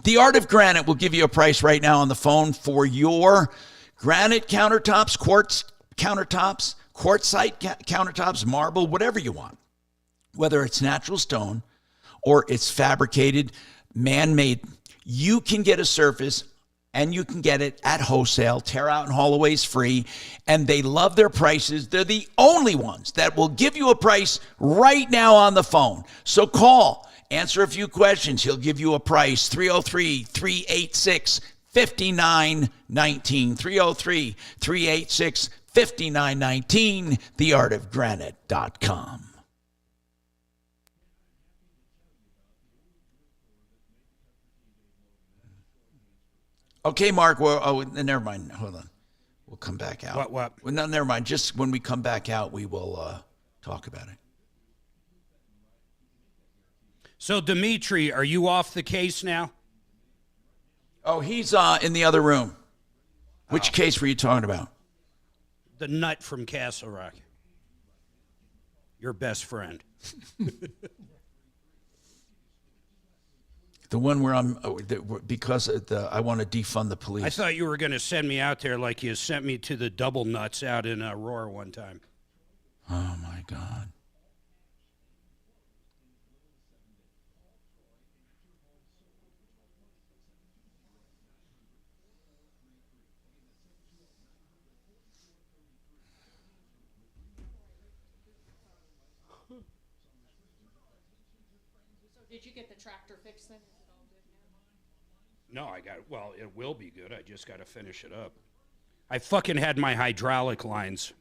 The Art of Granite will give you a price right now on the phone for your granite countertops, quartz countertops, quartzite countertops, marble, whatever you want. Whether it's natural stone or it's fabricated, man-made, you can get a surface and you can get it at wholesale. Tear out and haul away is free, and they love their prices. They're the only ones that will give you a price right now on the phone. So call, answer a few questions. He'll give you a price. 303-386-5919. 303-386-5919. theartofgranite.com. Okay, Mark. Well, never mind. Hold on. We'll come back out. What? Well, no, never mind. Just when we come back out, we will talk about it. So, Dimitri, are you off the case now? Oh, he's in the other room. Which case were you talking about? The nut from Castle Rock. Your best friend. The one where I'm, because I want to defund the police. I thought you were going to send me out there like you sent me to the double nuts out in Aurora one time. Oh, my God. Did you get the tractor fixed then? Is it all good now? No, well, it will be good. I just got to finish it up. I fucking had my hydraulic lines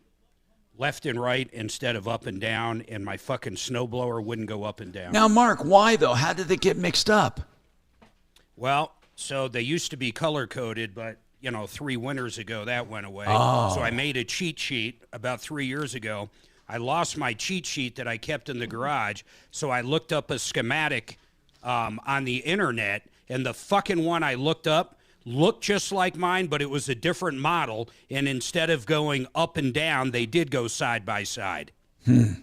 left and right instead of up and down, and my fucking snowblower wouldn't go up and down. Now, Mark, why though? How did they get mixed up? Well, so they used to be color-coded, but, 3 winters ago that went away. Oh. So I made a cheat sheet about 3 years ago. I lost my cheat sheet that I kept in the garage, so I looked up a schematic on the internet, and the fucking one I looked up looked just like mine, but it was a different model, and instead of going up and down, they did go side by side. Go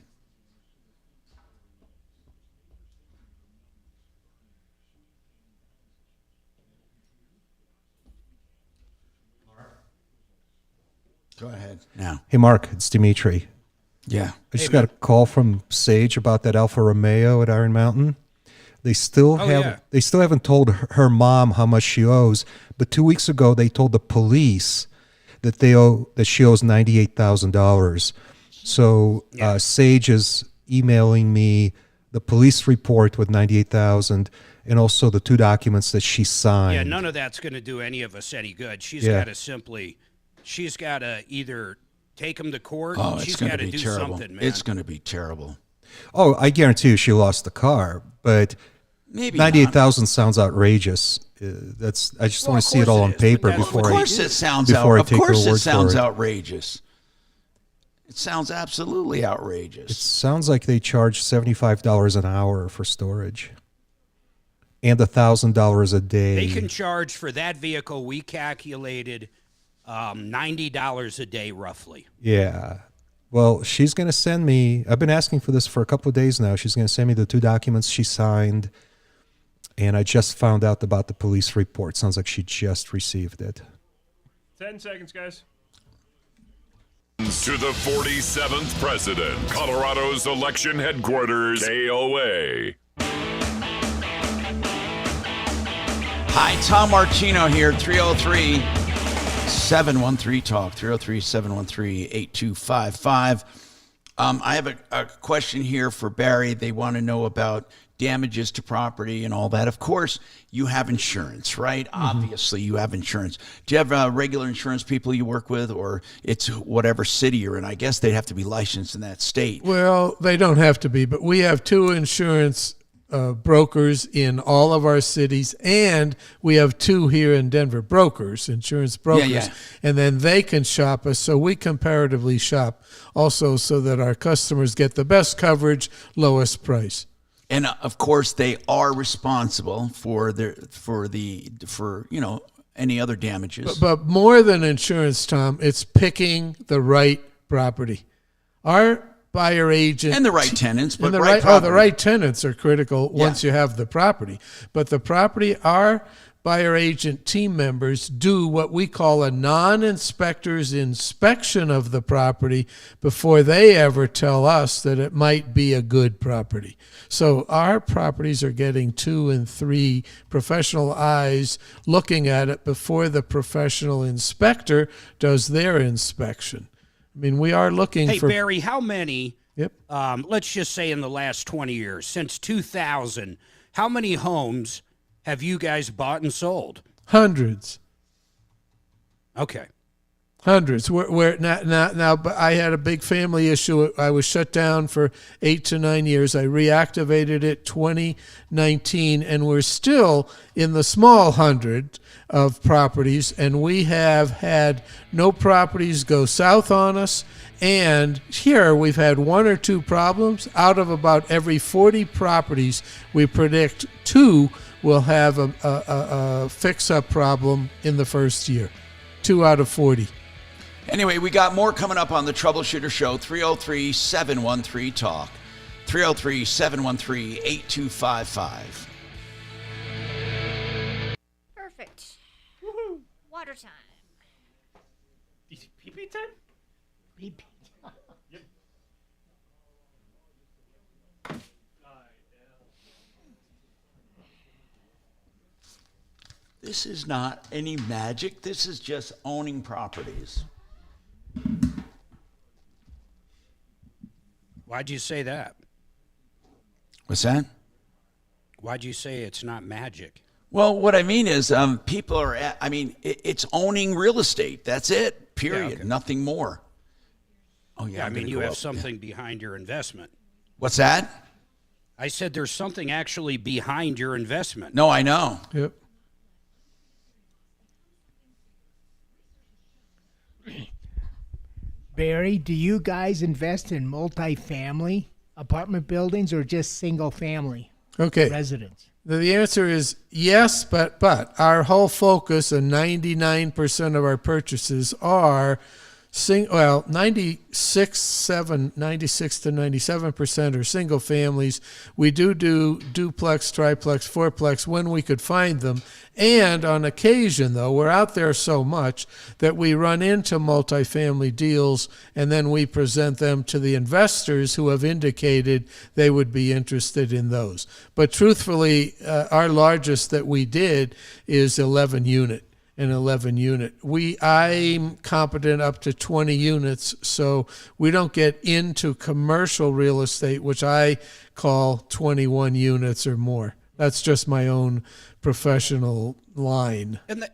ahead now. Hey, Mark, it's Dimitri. Yeah. I just got a call from Sage about that Alfa Romeo at Iron Mountain. They still haven't told her mom how much she owes, but 2 weeks ago they told the police that she owes $98,000. So Sage is emailing me the police report with $98,000 and also the 2 documents that she signed. Yeah, none of that's going to do any of us any good. She's got to either take him to court. Oh, she's it's going got to be do terrible. something, man. It's going to be terrible. Oh, I guarantee you she lost the car, but maybe $98,000 sounds outrageous. I just want to see it all on paper before I take her word for it. Of course it sounds outrageous. It sounds absolutely outrageous. It sounds like they charge $75 an hour for storage and $1,000 a day. They can charge for that vehicle. We calculated $90 a day, roughly. Yeah. Well, she's going to send me, I've been asking for this for a couple of days now. She's going to send me the 2 documents she signed, and I just found out about the police report. Sounds like she just received it. 10 seconds, guys. To the 47th president, Colorado's election headquarters, KOA. Hi, Tom Martino here, 303-713-TALK, 303-713-8255. I have a question here for Barry. They want to know about damages to property and all that. Of course, you have insurance, right? Mm-hmm. Obviously, you have insurance. Do you have regular insurance people you work with, or it's whatever city you're in? I guess they'd have to be licensed in that state. Well, they don't have to be, but we have 2 insurance brokers in all of our cities, and we have 2 here in Denver, insurance brokers, Yeah. and then they can shop us, so we comparatively shop also so that our customers get the best coverage, lowest price. And of course, they are responsible for any other damages. But more than insurance, Tom, it's picking the right property. Our buyer agent and the right tenants, but the right right tenants are critical once you have the property. But the property, our buyer agent team members do what we call a non-inspector's inspection of the property before they ever tell us that it might be a good property. So our properties are getting 2 and 3 professional eyes looking at it before the professional inspector does their inspection. I mean, we are looking Hey, for... Barry, how many, Yep. let's just say in the last 20 years, since 2000, how many homes have you guys bought and sold? Hundreds. Okay. Hundreds. We're now, but I had a big family issue. I was shut down for 8 to 9 years. I reactivated it 2019, and we're still in the small hundred of properties, and we have had no properties go south on us. And here we've had 1 or 2 problems. Out of about every 40 properties, we predict 2 will have a fix-up problem in the first year. 2 out of 40. Anyway, we got more coming up on the Troubleshooter Show. 303-713-TALK. 303-713-8255. Perfect. Woohoo! Water time. Pee-pee time? Pee-pee. Yep. This is not any magic. This is just owning properties. Why'd you say that? What's that? Why'd you say it's not magic? Well, what I mean is people are, it's owning real estate. That's it, period. Yeah, okay. Nothing more. Oh, yeah. I I'm mean, gonna you go have up. something behind your investment. What's that? I said there's something actually behind your investment. No, I know. Yep. Barry, do you guys invest in multifamily apartment buildings or just single family residence? The answer is yes, but our whole focus and 99% of our purchases are 96 to 97% are single families. We do duplex, triplex, fourplex when we could find them. And on occasion, though, we're out there so much that we run into multifamily deals, and then we present them to the investors who have indicated they would be interested in those. But truthfully, our largest that we did is 11 unit. I'm competent up to 20 units, so we don't get into commercial real estate, which I call 21 units or more. That's just my own professional line. And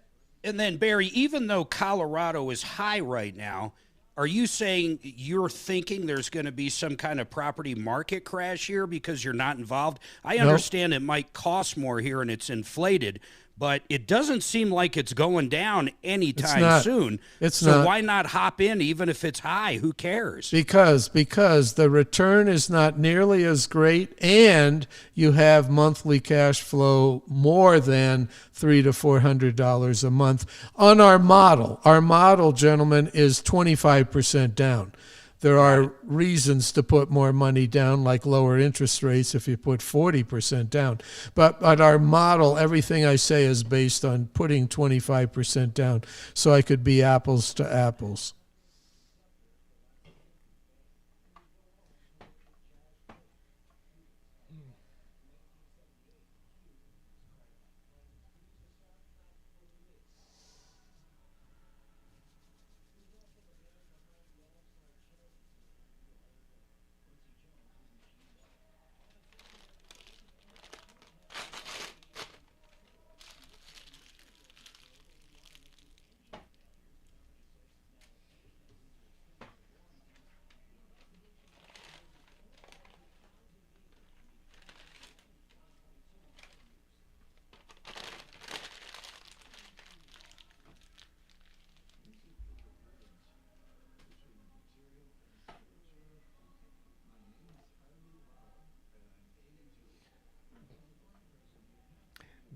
then, Barry, even though Colorado is high right now, are you saying you're thinking there's going to be some kind of property market crash here because you're not involved? I understand it might cost more here and it's inflated, but it doesn't seem like it's going down anytime soon. So why not hop in even if it's high? Who cares? Because the return is not nearly as great, and you have monthly cash flow more than $300 to $400 a month on our model. Our model, gentlemen, is 25% down. There are reasons to put more money down, like lower interest rates if you put 40% down. But our model, everything I say is based on putting 25% down so I could be apples to apples.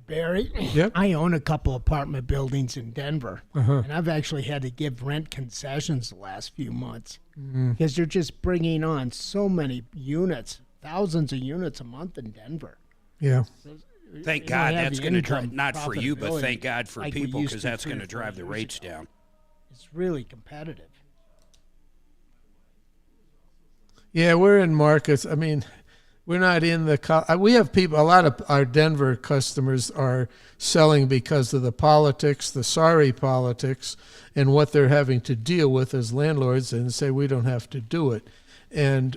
Barry, Yep. I own a couple apartment buildings in Denver, and I've actually had to give rent concessions the last few months because they're just bringing on so many units, thousands of units a month in Denver. Yeah. So Thank God that's going to drive, not for you, but thank God for people, because that's going to drive the rates down. It's really competitive. Yeah, we're in markets. I mean, we're not in the. We have people. A lot of our Denver customers are selling because of the politics, the sorry politics, and what they're having to deal with as landlords, and say we don't have to do it. And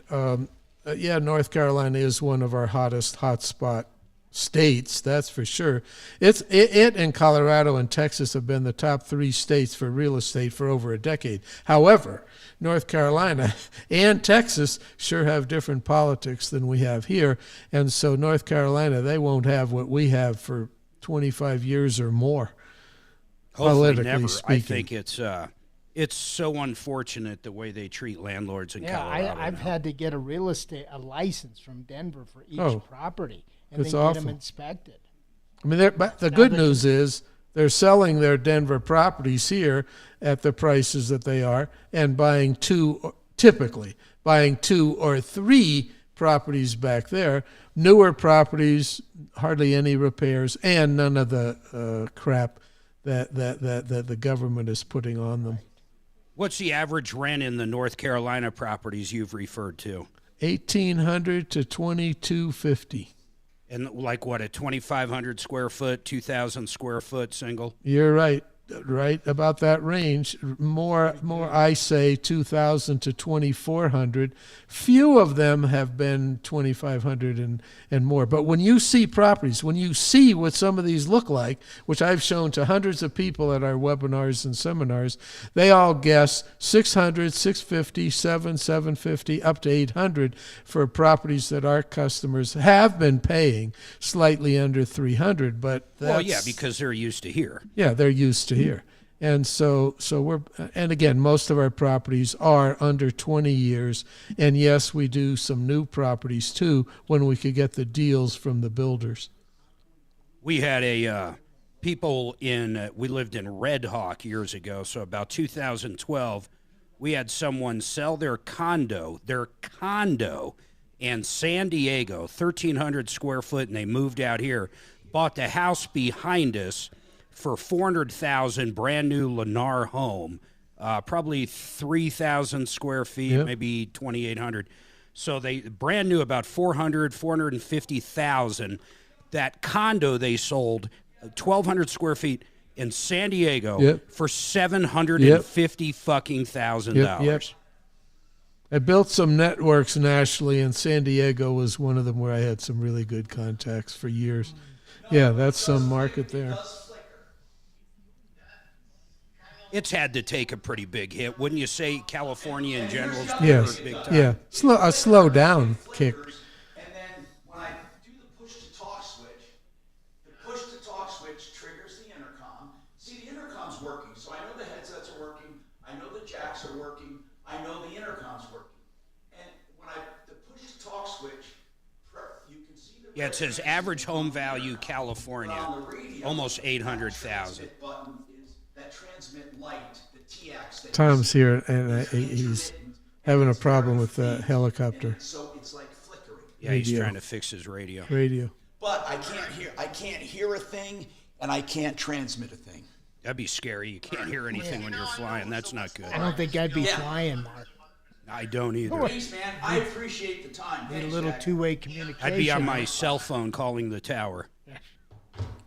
yeah, North Carolina is one of our hottest hotspot states, that's for sure. It and Colorado and Texas have been the top 3 states for real estate for over a decade. However, North Carolina and Texas sure have different politics than we have here, and so North Carolina, they won't have what we have for 25 years or more. Hopefully never. Speaking. I think it's so unfortunate the way they treat landlords in Colorado. Yeah, I've had to get a license from Denver for each property. And it's then awful. Get them inspected. I mean, but the good news is they're selling their Denver properties here at the prices that they are, and typically buying 2 or 3 properties back there, newer properties, hardly any repairs, and none of the crap that the government is putting on them. What's the average rent in the North Carolina properties you've referred to? $1,800 to $2,250. And like what, a 2,500 square foot, 2,000 square foot single? You're right about that range. More I say 2,000 to 2,400. Few of them have been 2,500 and more. But when you see properties, when you see what some of these look like, which I've shown to hundreds of people at our webinars and seminars, they all guess 600, 650, 750, up to 800 for properties that our customers have been paying slightly under 300. But well, yeah, because they're used to here. Yeah, they're used to here. And so we're, and again, most of our properties are under 20 years. And yes, we do some new properties too when we could get the deals from the builders. We had people we lived in Red Hawk years ago. So about 2012, we had someone sell their condo in San Diego, 1,300 square foot, and they moved out here, bought the house behind us for $400,000, brand new Lennar home, probably 3,000 square feet, maybe 2,800. So they brand new, about $450,000. That condo they sold, 1,200 square feet in San Diego for $750 fucking $1,000. Yep. I built some networks nationally, and San Diego was one of them where I had some really good contacts for years. Yeah, that's some market there. It's had to take a pretty big hit, wouldn't you say? California in general is big time. Yeah, a slow down kick. And then when I do the push to talk switch triggers the intercom. See, the intercom's working, so I know the headsets are working, I know the jacks are working, I know the intercom's working. And when the push to talk switch, you can see the it says average home value California, almost $800,000. That transmit light, the TX. Tom's here, and he's having a problem with the helicopter. So it's like flickering. Yeah, he's trying to fix his radio. But I can't hear a thing, and I can't transmit a thing. That'd be scary. You can't hear anything when you're flying. That's not good. I don't think I'd be flying, Mark. I don't either. Thanks, man. I appreciate the time. Need a little two-way communication. I'd be on my cell phone calling the tower.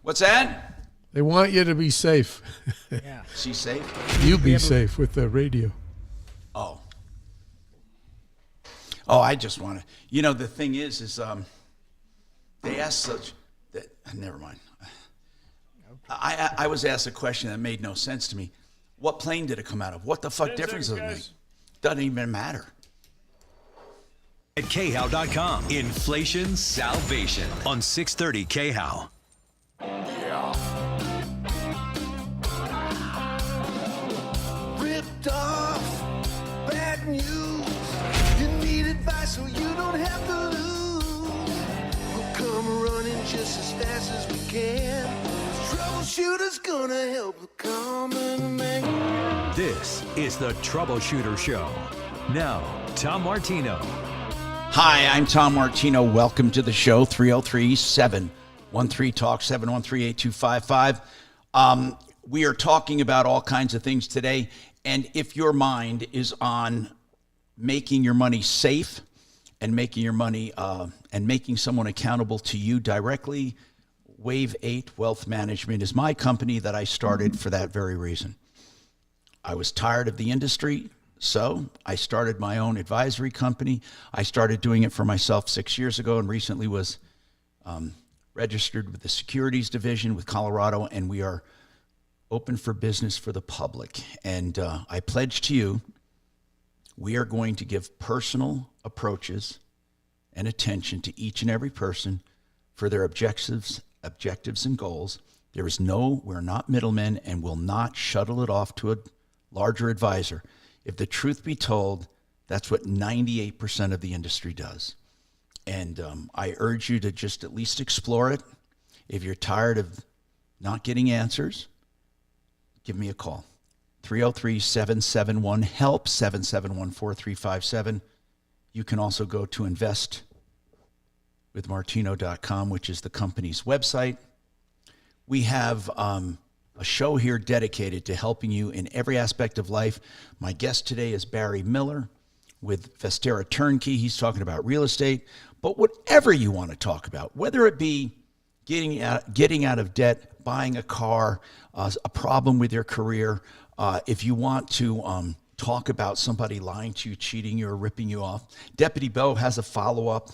What's that? They want you to be safe. Yeah. She safe? You be safe with the radio. Oh, I just want to. You know, the thing is they asked such that. Never mind. I was asked a question that made no sense to me. What plane did it come out of? What the fuck difference does it make? Doesn't even matter. At KHOW.com. Inflation Salvation on 630 KHOW. Ripped off, bad news. You need advice so you don't have to lose. We'll come running just as fast as we can. Troubleshooter's gonna help the common man. This is the Troubleshooter Show. Now, Tom Martino. Hi, I'm Tom Martino. Welcome to the show, 303-7 13-TALK, 713-8255. We are talking about all kinds of things today. And if your mind is on making your money safe and making your money and making someone accountable to you directly, Wave 8 Wealth Management is my company that I started for that very reason. I was tired of the industry, so I started my own advisory company. I started doing it for myself 6 years ago and recently was registered with the Securities Division with Colorado, and we are open for business for the public. And I pledge to you, we are going to give personal approaches and attention to each and every person for their objectives and goals. We're not middlemen and will not shuttle it off to a larger advisor. If the truth be told, that's what 98% of the industry does. And I urge you to just at least explore it. If you're tired of not getting answers, give me a call. 303-771-HELP, 771-4357. You can also go to investwithmartino.com, which is the company's website. We have a show here dedicated to helping you in every aspect of life. My guest today is Barry Miller with Vestera Turnkey. He's talking about real estate. But whatever you want to talk about, whether it be getting out of debt, buying a car, a problem with your career, if you want to talk about somebody lying to you, cheating you, or ripping you off, Deputy Bo has a follow-up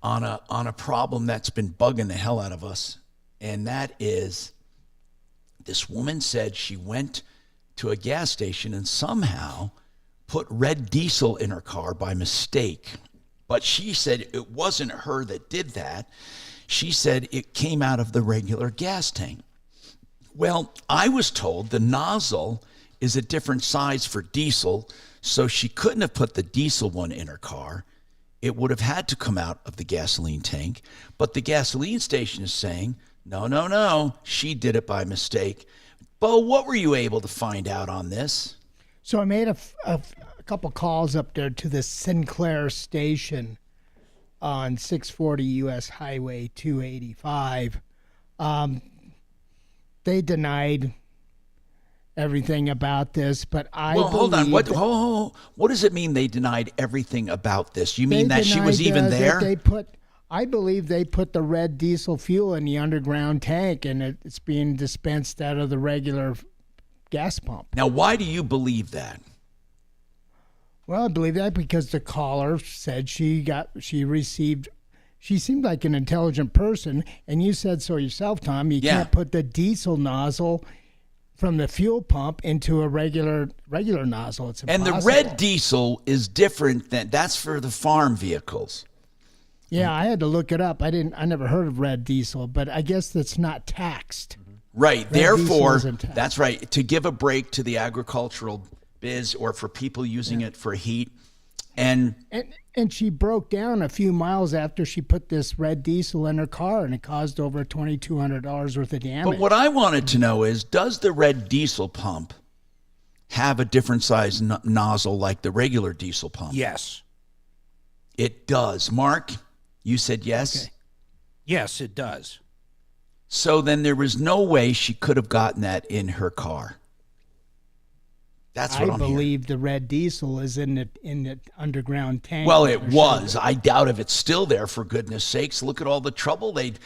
on a problem that's been bugging the hell out of us, and that is this woman said she went to a gas station and somehow put red diesel in her car by mistake. But she said it wasn't her that did that. She said it came out of the regular gas tank. Well, I was told the nozzle is a different size for diesel, so she couldn't have put the diesel one in her car. It would have had to come out of the gasoline tank. But the gasoline station is saying, no, she did it by mistake. Bo, what were you able to find out on this? So I made a couple calls up there to the Sinclair station on 640 U.S. Highway 285. They denied everything about this, but hold on. What does it mean they denied everything about this? You mean that she was even there? I believe they put the red diesel fuel in the underground tank, and it's being dispensed out of the regular gas pump. Now, why do you believe that? Well, I believe that because the caller said she seemed like an intelligent person, and you said so yourself, Tom. You can't put the diesel nozzle from the fuel pump into a regular nozzle. It's impossible. And the red diesel is different that's for the farm vehicles. Yeah, I had to look it up. I never heard of red diesel, but I guess that's not taxed. Right. Therefore, that's right. To give a break to the agricultural biz or for people using it for heat. And she broke down a few miles after she put this red diesel in her car, and it caused over $2,200 worth of damage. But what I wanted to know is, does the red diesel pump have a different size nozzle like the regular diesel pump? Yes. It does. Mark, you said yes? Okay. Yes, it does. So then there was no way she could have gotten that in her car. That's what I believe the red diesel is in the underground tank. Well, it was. I doubt if it's still there, for goodness sakes. Look at all the trouble we'd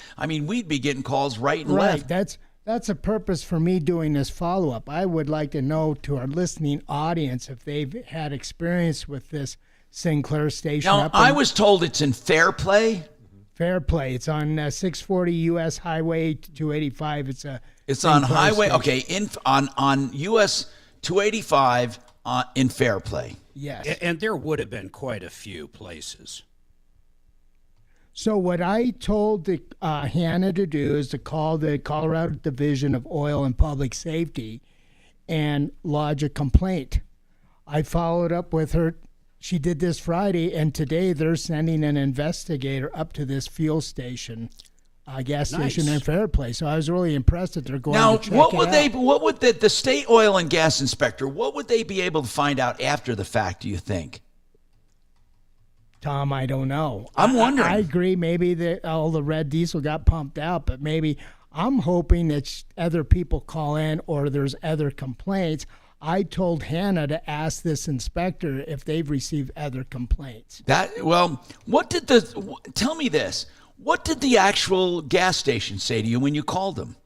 be getting calls right and left. That's a purpose for me doing this follow-up. I would like to know to our listening audience if they've had experience with this Sinclair station. Now, I was told it's in Fairplay. Fairplay. It's on 640 U.S. Highway 285. It's on highway. Station. Okay, on U.S. 285 in Fairplay. Yes. And there would have been quite a few places. So what I told Hannah to do is to call the Colorado Division of Oil and Public Safety and lodge a complaint. I followed up with her. She did this Friday, and today they're sending an investigator up to this fuel station. Gas station in Fairplay. So I was really impressed that they're going to check it out. What would the state oil and gas inspector, what would they be able to find out after the fact, do you think? Tom, I don't know. I'm wondering. I agree. Maybe all the red diesel got pumped out, but maybe I'm hoping that other people call in or there's other complaints. I told Hannah to ask this inspector if they've received other complaints. Tell me this. What did the actual gas station say to you when you called them?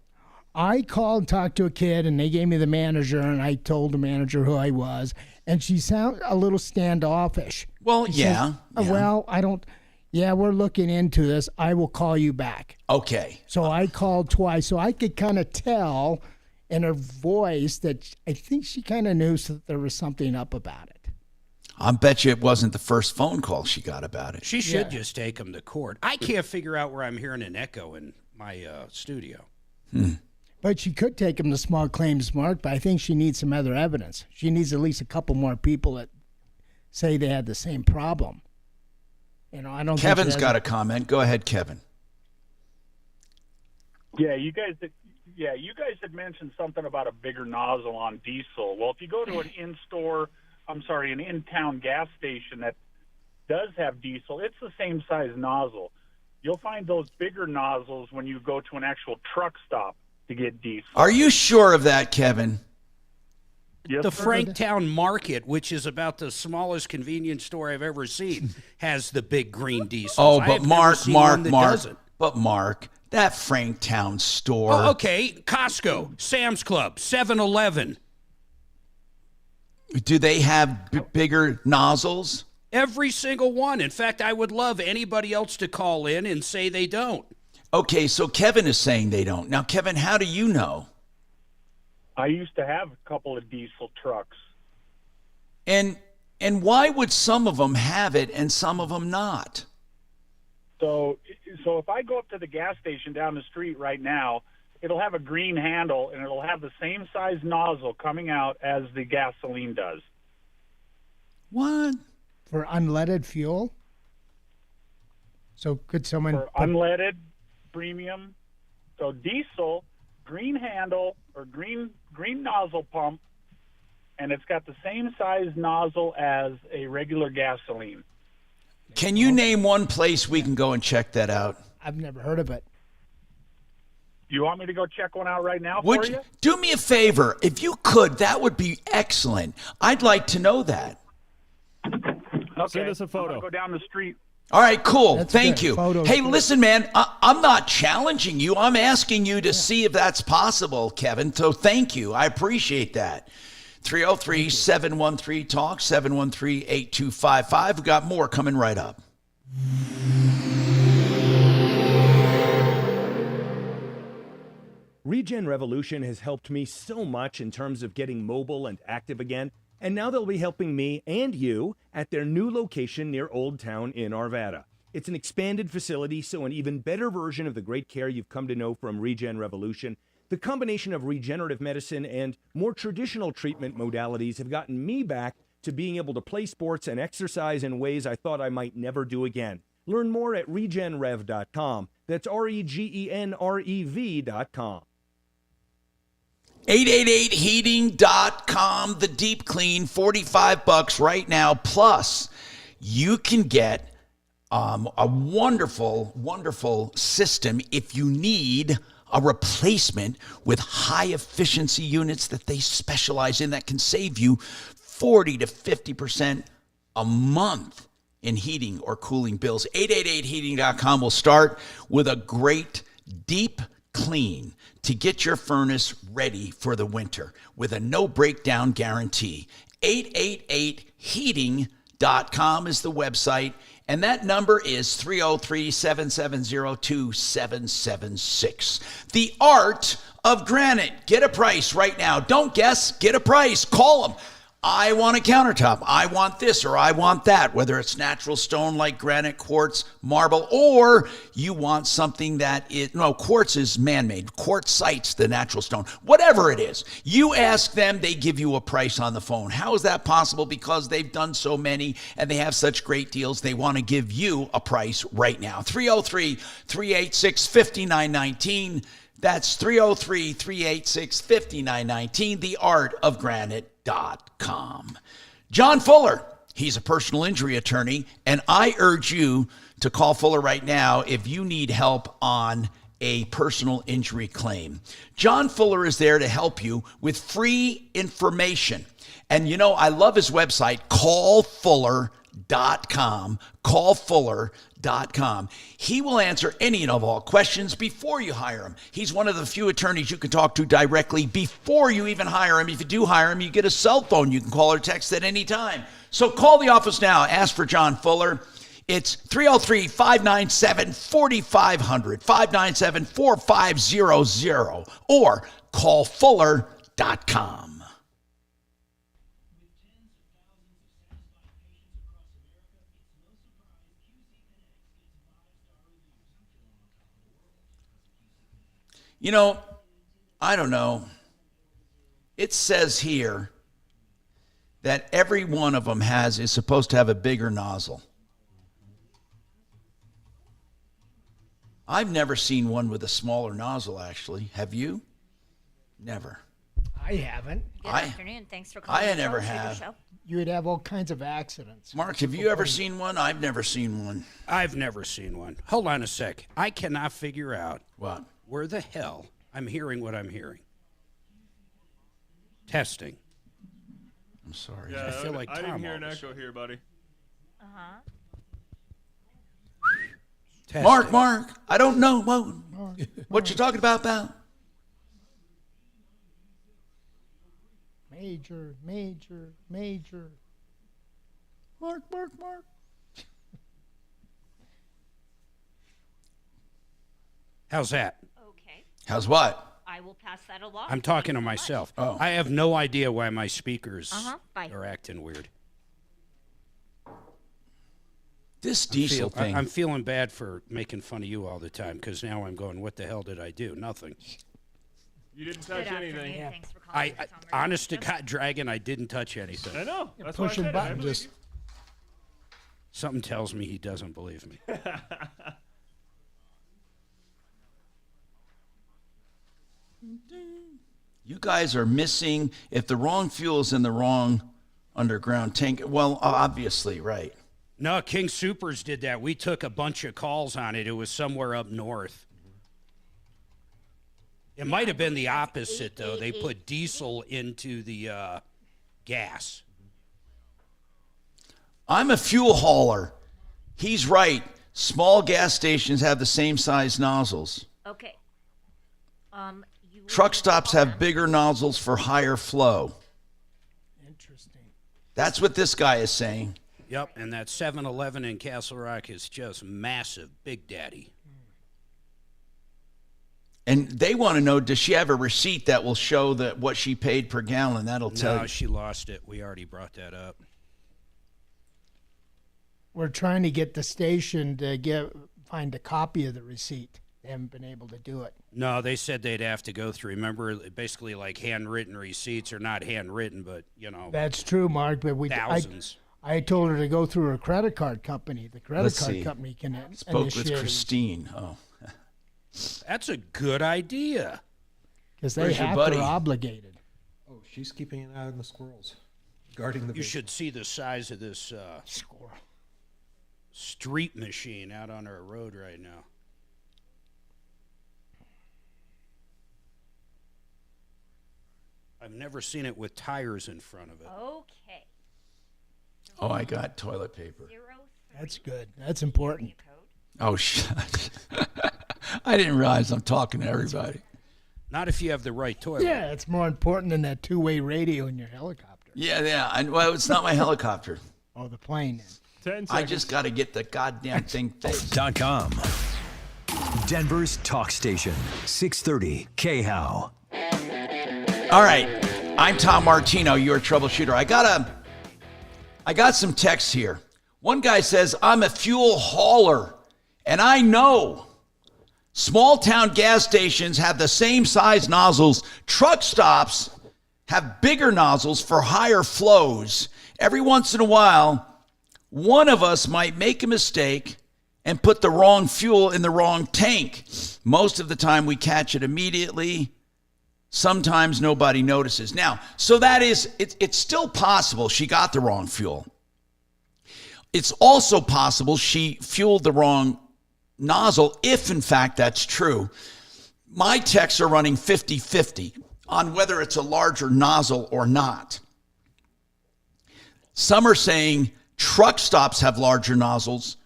I called and talked to a kid, and they gave me the manager, and I told the manager who I was, and she sounded a little standoffish. Well, She says, well, I don't. Yeah, we're looking into this. I will call you back. Okay. So I called twice, so I could kind of tell in her voice that I think she kind of knew that there was something up about it. I bet you it wasn't the first phone call she got about it. She should just take him to court. I can't figure out where I'm hearing an echo in my studio. But she could take him to small claims mark, but I think she needs some other evidence. She needs at least a couple more people that say they had the same problem. I don't. Kevin's got a comment. Go ahead, Kevin. Yeah, you guys had mentioned something about a bigger nozzle on diesel. Well, if you go to an an in-town gas station that does have diesel, it's the same size nozzle. You'll find those bigger nozzles when you go to an actual truck stop to get diesel. Are you sure of that, Kevin? Yes, the sir. Franktown Market, which is about the smallest convenience store I've ever seen, has the big green diesel. Oh, but Mark, that Franktown store. Oh, okay. Costco, Sam's Club, 7-Eleven. Do they have bigger nozzles? Every single one. In fact, I would love anybody else to call in and say they don't. Okay, so Kevin is saying they don't. Now, Kevin, how do you know? I used to have a couple of diesel trucks. And why would some of them have it and some of them not? So if I go up to the gas station down the street right now, it'll have a green handle and it'll have the same size nozzle coming out as the gasoline does. What? For unleaded fuel? So could someone... For unleaded, premium. So diesel, green handle or green nozzle pump, and it's got the same size nozzle as a regular gasoline. Can you name one place we can go and check that out? I've never heard of it. You want me to go check one out right now for you? Do me a favor. If you could, that would be excellent. I'd like to know that. Okay. Send us a photo. I'm gonna go down the street. All right, cool. That's Thank good. you. Photos Hey, good. listen, man, I'm not challenging you. I'm asking you to see if that's possible, Kevin. So thank you. I appreciate that. 303-713-TALK, 713-8255. We've got more coming right up. Regen Revolution has helped me so much in terms of getting mobile and active again, and now they'll be helping me and you at their new location near Old Town in Arvada. It's an expanded facility, so an even better version of the great care you've come to know from Regen Revolution. The combination of regenerative medicine and more traditional treatment modalities have gotten me back to being able to play sports and exercise in ways I thought I might never do again. Learn more at regenrev.com. That's REGENREV.com. 888heating.com, the deep clean, $45 right now. Plus, you can get a wonderful, wonderful system if you need a replacement with high efficiency units that they specialize in that can save you 40 to 50% a month in heating or cooling bills. 888heating.com will start with a great deep clean to get your furnace ready for the winter with a no breakdown guarantee. 888heating.com is the website, and that number is 303-770-2776. The Art of Granite. Get a price right now. Don't guess. Get a price. Call them. I want a countertop. I want this or I want that, whether it's natural stone like granite, quartz, marble, or you want something that is, no, quartz is man-made. Quartzite's the natural stone. Whatever it is, you ask them, they give you a price on the phone. How is that possible? Because they've done so many and they have such great deals. They want to give you a price right now. 303-386-5919. That's 303-386-5919, theartofgranite.com. John Fuller, He's a personal injury attorney, and I urge you to call Fuller right now if you need help on a personal injury claim. John Fuller is there to help you with free information. And you know, I love his website, callfuller.com. Callfuller.com. He will answer any and all questions before you hire him. He's one of the few attorneys you can talk to directly before you even hire him. If you do hire him, you get a cell phone. You can call or text at any time. So call the office now. Ask for John Fuller. It's 303-597-4500, 597-4500, or callfuller.com. You know, I don't know. It says here that every one of them is supposed to have a bigger nozzle. I've never seen one with a smaller nozzle, actually. Have you? Never. I haven't. Good afternoon. Thanks for calling. I never have. Show. You would have all kinds of accidents. Mark, have you ever seen one? I've never seen one. I've never seen one. Hold on a sec. I cannot figure out what? Where the hell I'm hearing what I'm hearing. Testing. I'm sorry. Yeah, I feel like I Tom didn't hear an always. echo here, buddy. Uh-huh. Mark, I don't know what you're talking about. Major. Mark. How's that? Okay. How's what? I will pass that along. I'm talking to myself. Oh. I have no idea why my speakers Bye. are acting weird. This diesel thing. I'm feeling bad for making fun of you all the time because now I'm going, what the hell did I do? Nothing. You didn't touch anything. Yeah. Thanks for calling. I honest to God, Dragon, I didn't touch anything. I know. That's pushing why I said buttons. it. I believe Just Something tells me he doesn't believe me. You guys are missing, if the wrong fuel is in the wrong underground tank, well, obviously, right. No, King Supers did that. We took a bunch of calls on it. It was somewhere up north. It might have been the opposite, though. They put diesel into the gas. I'm a fuel hauler. He's right. Small gas stations have the same size nozzles. Okay. Truck stops have bigger nozzles for higher flow. interesting. That's what this guy is saying. Yep, and that 7-Eleven in Castle Rock is just massive, Big Daddy. And they want to know, does she have a receipt that will show that what she paid per gallon? That'll tell No, you. she lost it. We already brought that up. We're trying to get the station to find a copy of the receipt. They haven't been able to do it. No, they said they'd have to go through. Remember, basically like handwritten receipts, or not handwritten, but, you know. That's true, Mark, but thousands. I told her to go through her credit card company. The credit Let's card see. company can Spoke initiate with it. Christine. Oh. That's a good idea. Because they Where's your have, buddy? they're obligated. Oh, she's keeping an eye on the squirrels, guarding the. You should see the size of this street machine out on our road right now. I've never seen it with tires in front of it. Okay. Oh, I got toilet paper. That's good. That's important. Oh, shit. I didn't realize I'm talking to everybody. Not if you have the right toilet. Yeah, it's more important than that two-way radio in your helicopter. Yeah. Well, it's not my helicopter. Oh, the plane. 10 seconds. I just got to get the goddamn thing fixed. .com. Denver's talk station. 630 KHOW. All right. I'm Tom Martino, your troubleshooter. I got some texts here. One guy says, I'm a fuel hauler, and I know small town gas stations have the same size nozzles. Truck stops have bigger nozzles for higher flows. Every once in a while, one of us might make a mistake and put the wrong fuel in the wrong tank. Most of the time, we catch it immediately. Sometimes nobody notices. Now, so that is, it's still possible she got the wrong fuel. It's also possible she fueled the wrong nozzle, if in fact that's true. My texts are running 50-50 on whether it's a larger nozzle or not. Some are saying truck stops have larger nozzles,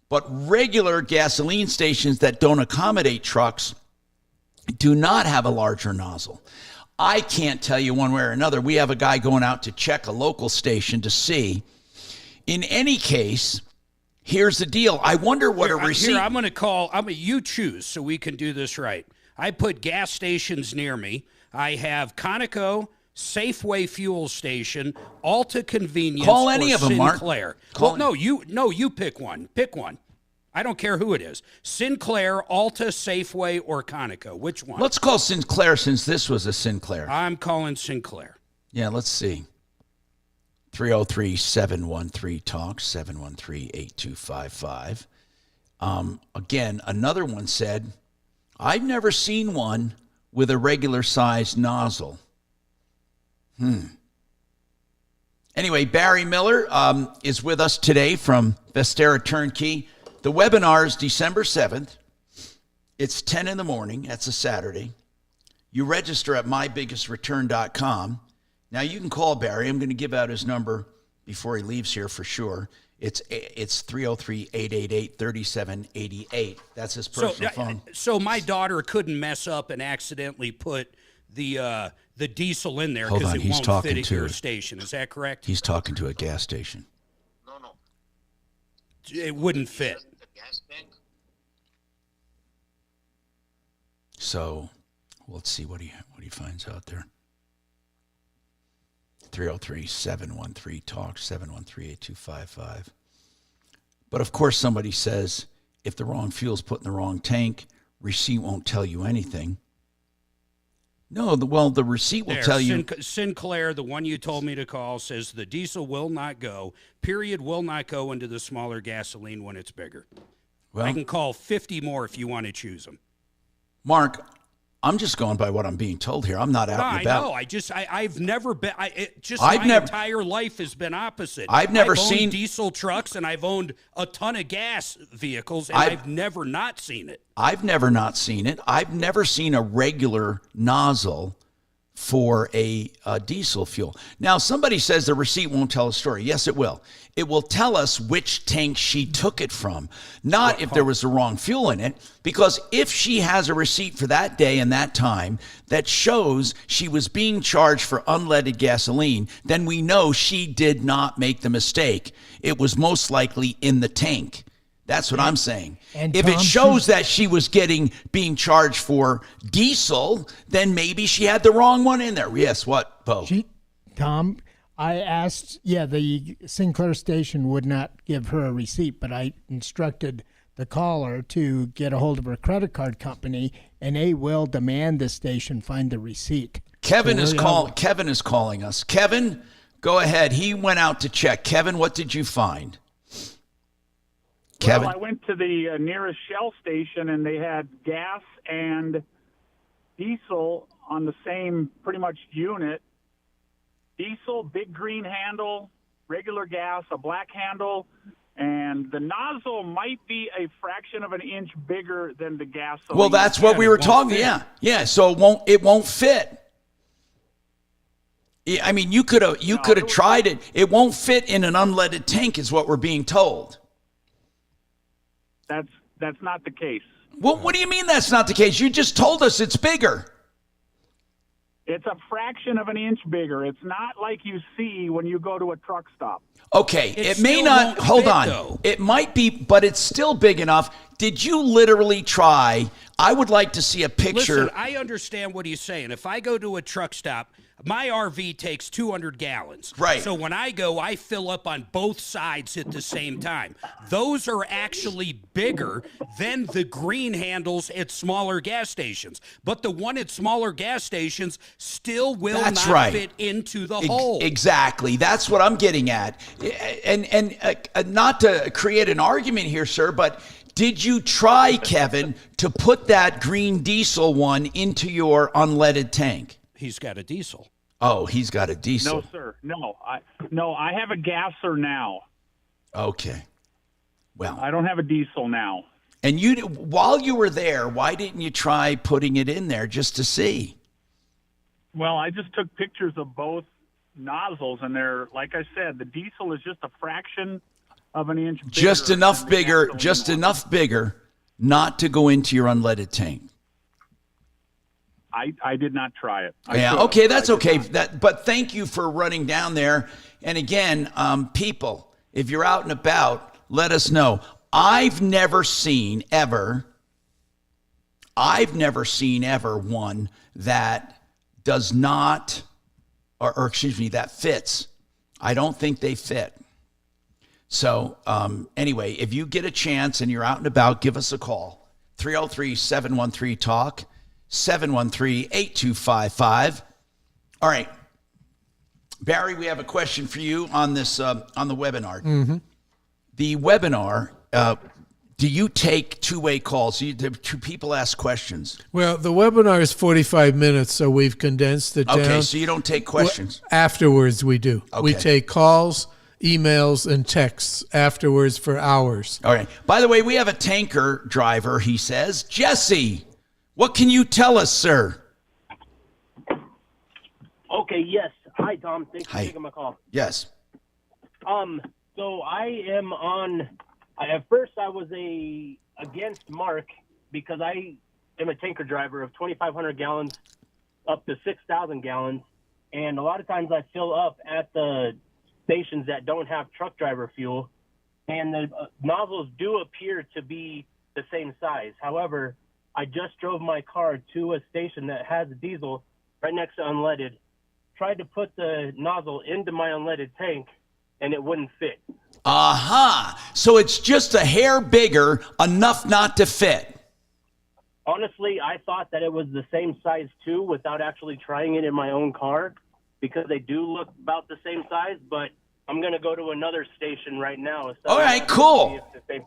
but regular gasoline stations that don't accommodate trucks do not have a larger nozzle. I can't tell you one way or another. We have a guy going out to check a local station to see. In any case, here's the deal. I wonder what a receipt... Here, I'm going to call... you choose so we can do this right. I put gas stations near me. I have Conoco, Safeway fuel station, Alta Convenience, call any of them, Mark. Sinclair. Well, you pick one. Pick one. I don't care who it is. Sinclair, Alta, Safeway, or Conoco. Which one? Let's call Sinclair since this was a Sinclair. I'm calling Sinclair. Yeah, let's see. 303-713-TALK, 713-8255. Again, another one said, I've never seen one with a regular size nozzle. Anyway, Barry Miller is with us today from Vestera Turnkey. The webinar is December 7th. It's 10 in the morning. That's a Saturday. You register at mybiggestreturn.com. Now, you can call Barry. I'm going to give out his number before he leaves here for sure. It's 303-888-3788. That's his personal phone. So my daughter couldn't mess up and accidentally put the diesel in there because it won't fit at your station. Is that correct? He's talking to a gas station. No. It wouldn't fit. So let's see what he finds out there. 303-713-TALK, 713-8255. But of course somebody says, if the wrong fuel's put in the wrong tank, receipt won't tell you anything. No, the receipt will tell you. Sinclair, the one you told me to call, says the diesel will not go, will not go into the smaller gasoline when it's bigger. Well, I can call 50 more if you want to choose them. Mark, I'm just going by what I'm being told here. I'm not out and about. I know. I've never been. My entire life has been opposite. I've seen diesel trucks and I've owned a ton of gas vehicles, and I've never not seen it. I've never not seen it. I've never seen a regular nozzle for a diesel fuel. Now, somebody says the receipt won't tell a story. Yes, it will. It will tell us which tank she took it from, not if there was the wrong fuel in it, because if she has a receipt for that day and that time that shows she was being charged for unleaded gasoline, then we know she did not make the mistake. It was most likely in the tank. That's what I'm saying. And if it shows that she was being charged for diesel, then maybe she had the wrong one in there. Yes, what, Bo? Tom, I asked, the Sinclair station would not give her a receipt, but I instructed the caller to get a hold of her credit card company, and they will demand the station find the receipt. Kevin is calling us. Kevin, go ahead. He went out to check. Kevin, what did you find? Kevin? Well, I went to the nearest Shell station, and they had gas and diesel on the same pretty much unit. Diesel, big green handle, regular gas, a black handle, and the nozzle might be a fraction of an inch bigger than the gasoline. Well, that's what we were talking. Yeah. So it won't fit. I mean, you could have tried it. It won't fit in an unleaded tank, is what we're being told. That's not the case. Well, what do you mean that's not the case? You just told us it's bigger. It's a fraction of an inch bigger. It's not like you see when you go to a truck stop. Okay, it may not. Hold on. Though. It might be, but it's still big enough. Did you literally try? I would like to see a picture. Listen, I understand what he's saying. If I go to a truck stop, my RV takes 200 gallons. Right. So when I go, I fill up on both sides at the same time. Those are actually bigger than the green handles at smaller gas stations. But the one at smaller gas stations still will not fit into the hole. Exactly. That's what I'm getting at. And not to create an argument here, sir, but did you try, Kevin, to put that green diesel one into your unleaded tank? He's got a diesel. Oh, he's got a diesel. No, sir. No, I have a gasser now. Okay. Well, I don't have a diesel now. And while you were there, why didn't you try putting it in there just to see? Well, I just took pictures of both nozzles, and they're, like I said, the diesel is just a fraction of an inch bigger. Just enough bigger not to go into your unleaded tank. I did not try it. Okay, that's okay. But thank you for running down there. And again, people, if you're out and about, let us know. I've never seen ever one that does not, or excuse me, that fits. I don't think they fit. So anyway, if you get a chance and you're out and about, give us a call. 303-713-TALK, 713-8255. All right. Barry, we have a question for you on this on the webinar. Mm-hmm. The webinar, do you take two-way calls? Do people ask questions? Well, the webinar is 45 minutes, so we've condensed it down. Okay, so you don't take questions? Afterwards, we do. Okay. We take calls, emails, and texts afterwards for hours. All right. By the way, we have a tanker driver, he says. Jesse, what can you tell us, sir? Okay, yes. Hi, Tom. Thanks for taking my call. Yes. So I am on. At first, I was against Mark because I am a tanker driver of 2,500 gallons up to 6,000 gallons, and a lot of times I fill up at the stations that don't have truck driver fuel, and the nozzles do appear to be the same size. However, I just drove my car to a station that has diesel right next to unleaded, tried to put the nozzle into my unleaded tank, and it wouldn't fit. Aha. So it's just a hair bigger, enough not to fit. Honestly, I thought that it was the same size too without actually trying it in my own car because they do look about the same size, but I'm going to go to another station right now. All right, cool.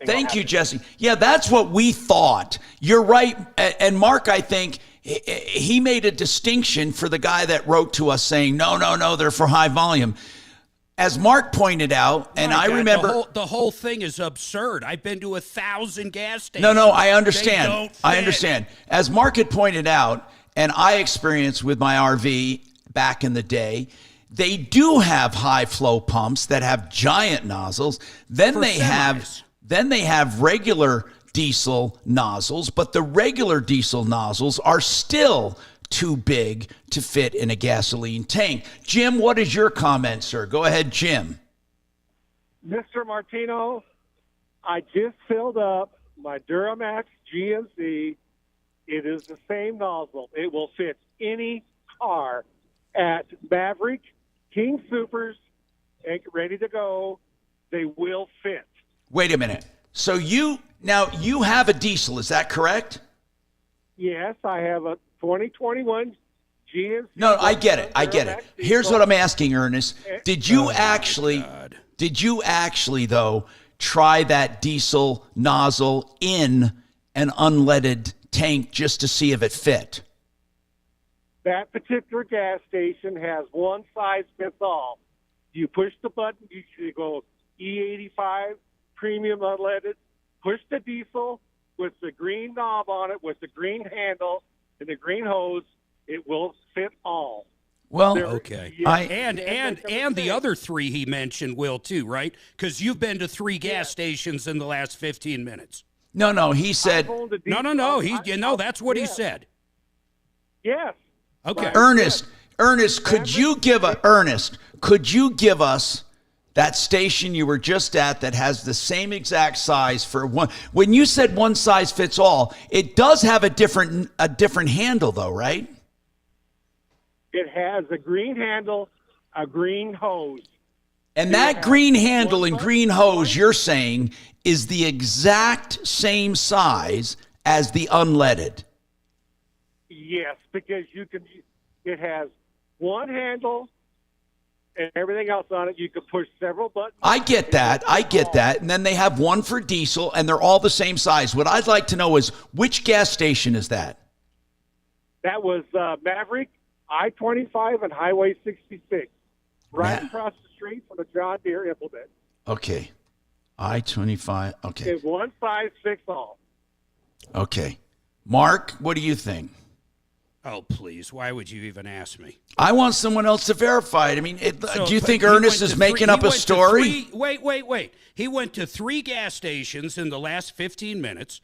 Thank you, Jesse. Yeah, that's what we thought. You're right. And Mark, I think he made a distinction for the guy that wrote to us saying, no, they're for high volume. As Mark pointed out, and I remember... The whole thing is absurd. I've been to 1,000 gas stations. No, I understand. I understand. As Mark had pointed out, and I experienced with my RV back in the day, they do have high flow pumps that have giant nozzles. Then they have regular diesel nozzles, but the regular diesel nozzles are still too big to fit in a gasoline tank. Jim, what is your comment, sir? Go ahead, Jim. Mr. Martino, I just filled up my Duramax GMC. It is the same nozzle. It will fit any car at Maverick, King Supers, ready to go. They will fit. Wait a minute. So you have a diesel, is that correct? Yes, I have a 2021 GMC. No, I get it. Here's what I'm asking, Ernest. Did you actually though try that diesel nozzle in an unleaded tank just to see if it fit? That particular gas station has one size fits all. You push the button, you go E85, premium unleaded, push the diesel with the green knob on it, with the green handle and the green hose, it will fit all. Well, okay. And the other three he mentioned will too, right? Because you've been to 3 gas stations in the last 15 minutes. No, he said. No. That's what he said. Yes. Okay. Ernest, could you give us that station you were just at that has the same exact size for one? When you said one size fits all, it does have a different handle though, right? It has a green handle, a green hose. And that green handle and green hose, you're saying, is the exact same size as the unleaded? Yes, because it has one handle and everything else on it. You can push several buttons. I get that. And then they have one for diesel, and they're all the same size. What I'd like to know is, which gas station is that? That was Maverick, I-25, and Highway 66, right across the street from the John Deere implement. Okay. I-25. Okay. It's one size fits all. Okay. Mark, what do you think? Oh, please. Why would you even ask me? I want someone else to verify it. I mean, So, do you think he Ernest went is to making three- up he a went to story? Wait. He went to 3 gas stations in the last 15 minutes,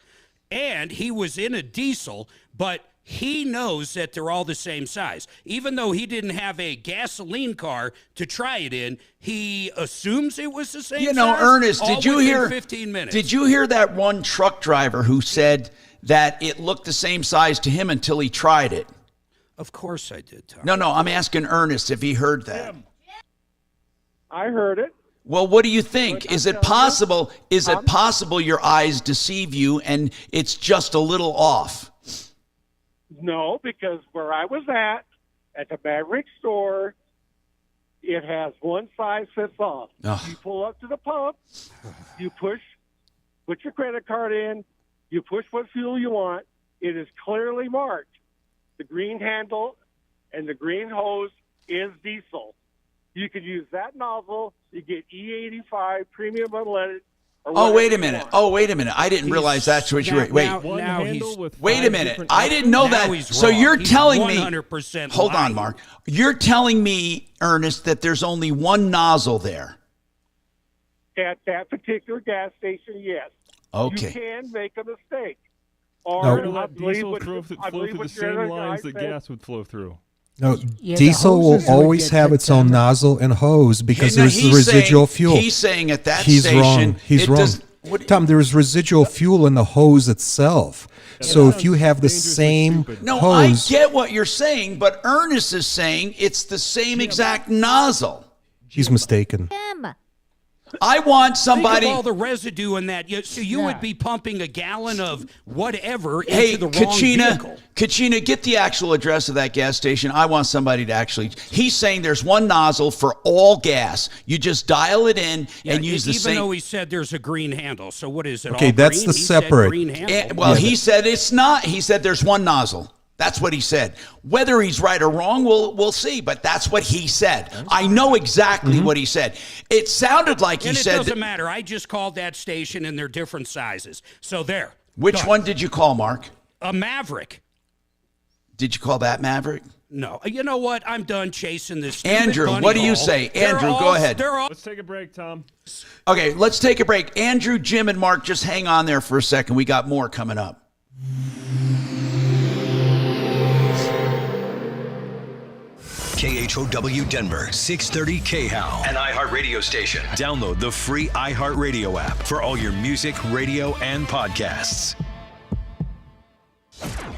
and he was in a diesel, but he knows that they're all the same size. Even though he didn't have a gasoline car to try it in, he assumes it was the same size. You know, Ernest, all did you within hear 15 minutes. Did you hear that one truck driver who said that it looked the same size to him until he tried it? Of course I did, Tom. No, I'm asking Ernest if he heard that. I heard it. Well, what do you think? Is it possible? Is it possible your eyes deceive you and it's just a little off? No, because where I was at the Maverick store, it has one size fits all. Ugh. You pull up to the pump, you put your credit card in, you push what fuel you want. It is clearly marked. The green handle and the green hose is diesel. You could use that nozzle. You get E85 premium unleaded. Oh, wait a minute. I didn't realize that's what you were. Wait. Wait a minute. I didn't know that. So you're telling me. 100% Hold on, lying. Mark. You're telling me, Ernest, that there's only one nozzle there. At that particular gas station, yes. Okay. You can make a mistake. Or Or let I believe diesel what- flow I through believe the what your same other lines guy that said. gas would flow through. No, Yeah, the diesel will hoses would always get have cut its own down. nozzle and hose because Hey, now there's the residual fuel. He's saying at that He's station, wrong. He's it wrong. does- Tom, there's residual fuel in the hose itself. So if you have the same No, hose, I get what you're saying, but Ernest is saying it's the same exact nozzle. he's mistaken. I want Think somebody. of all the residue in that. So you would be pumping a gallon of whatever into Hey, the wrong vehicle. Kachina, get the actual address of that gas station. I want somebody to actually. He's saying there's one nozzle for all gas. You just dial it in and use the even same. though he said there's a green handle. So what is it? Okay, all that's green? the He said separate. green handle. Well, he said it's not. He said there's one nozzle. That's what he said. Whether he's right or wrong, we'll see. But that's what he said. I know exactly what he said. It sounded like he And it said. doesn't matter. I just called that station, and they're different sizes. So there. Which Done. one did you call, Mark? A Maverick. Did you call that Maverick? No. You know what? I'm done chasing this. stupid Andrew, bunny what do you hole. say? They're Andrew, all- go ahead. They're all Let's take a break, Tom. Okay, let's take a break. Andrew, Jim, and Mark, just hang on there for a second. We got more coming up. KHOW Denver, 630 KHOW, an iHeart radio station. Download the free iHeart radio app for all your music, radio, and podcasts.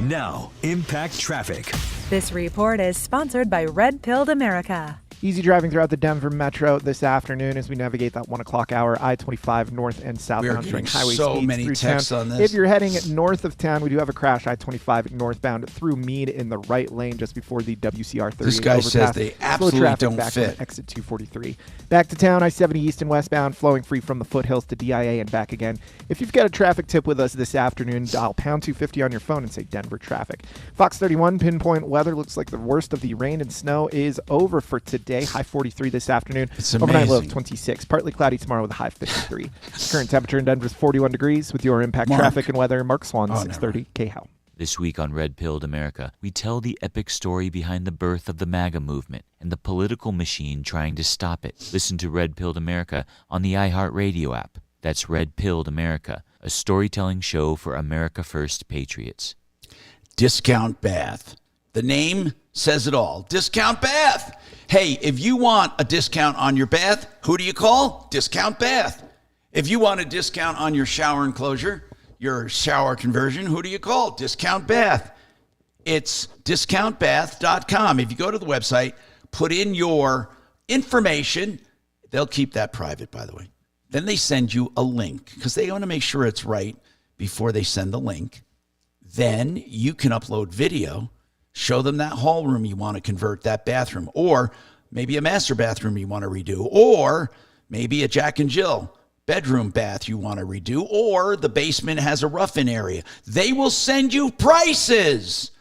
Now, Impact Traffic. This report is sponsored by Red Pilled America. Easy driving throughout the Denver metro this afternoon as we navigate that 1 o'clock hour. I-25 north and We are southbound getting during highway so speeds many through texts town. on this. If you're heading north of town, we do have a crash. I-25 northbound through Meade in the right lane just before the WCR 38 This guy overpass. says they Slow absolutely traffic don't back fit. on exit 243. Back to town, I-70 east and westbound, flowing free from the foothills to DIA and back again. If you've got a traffic tip with us this afternoon, dial pound 250 on your phone and say Denver traffic. Fox 31 pinpoint weather looks like the worst of the rain and snow is over for today. High 43 this afternoon. It's Overnight low of amazing. 26. Partly cloudy tomorrow with a high of 53. Current temperature in Denver is 41 degrees. With your impact Mark. traffic and weather, Mark Swan, Oh, 630 KHOW. This week on Red Pilled America, we tell the epic story behind the birth of the MAGA movement and the political machine trying to stop it. Listen to Red Pilled America on the iHeart Radio app. That's Red Pilled America, a storytelling show for America First patriots. Discount Bath. The name says it all. Discount Bath. Hey, if you want a discount on your bath, who do you call? Discount Bath. If you want a discount on your shower enclosure, your shower conversion, who do you call? Discount Bath. It's discountbath.com. If you go to the website, put in your information. They'll keep that private, by the way. Then they send you a link because they want to make sure it's right before they send the link. Then you can upload video, show them that hall room you want to convert that bathroom, or maybe a master bathroom you want to redo, or maybe a Jack and Jill bedroom bath you want to redo, or the basement has a rough-in area. They will send you prices.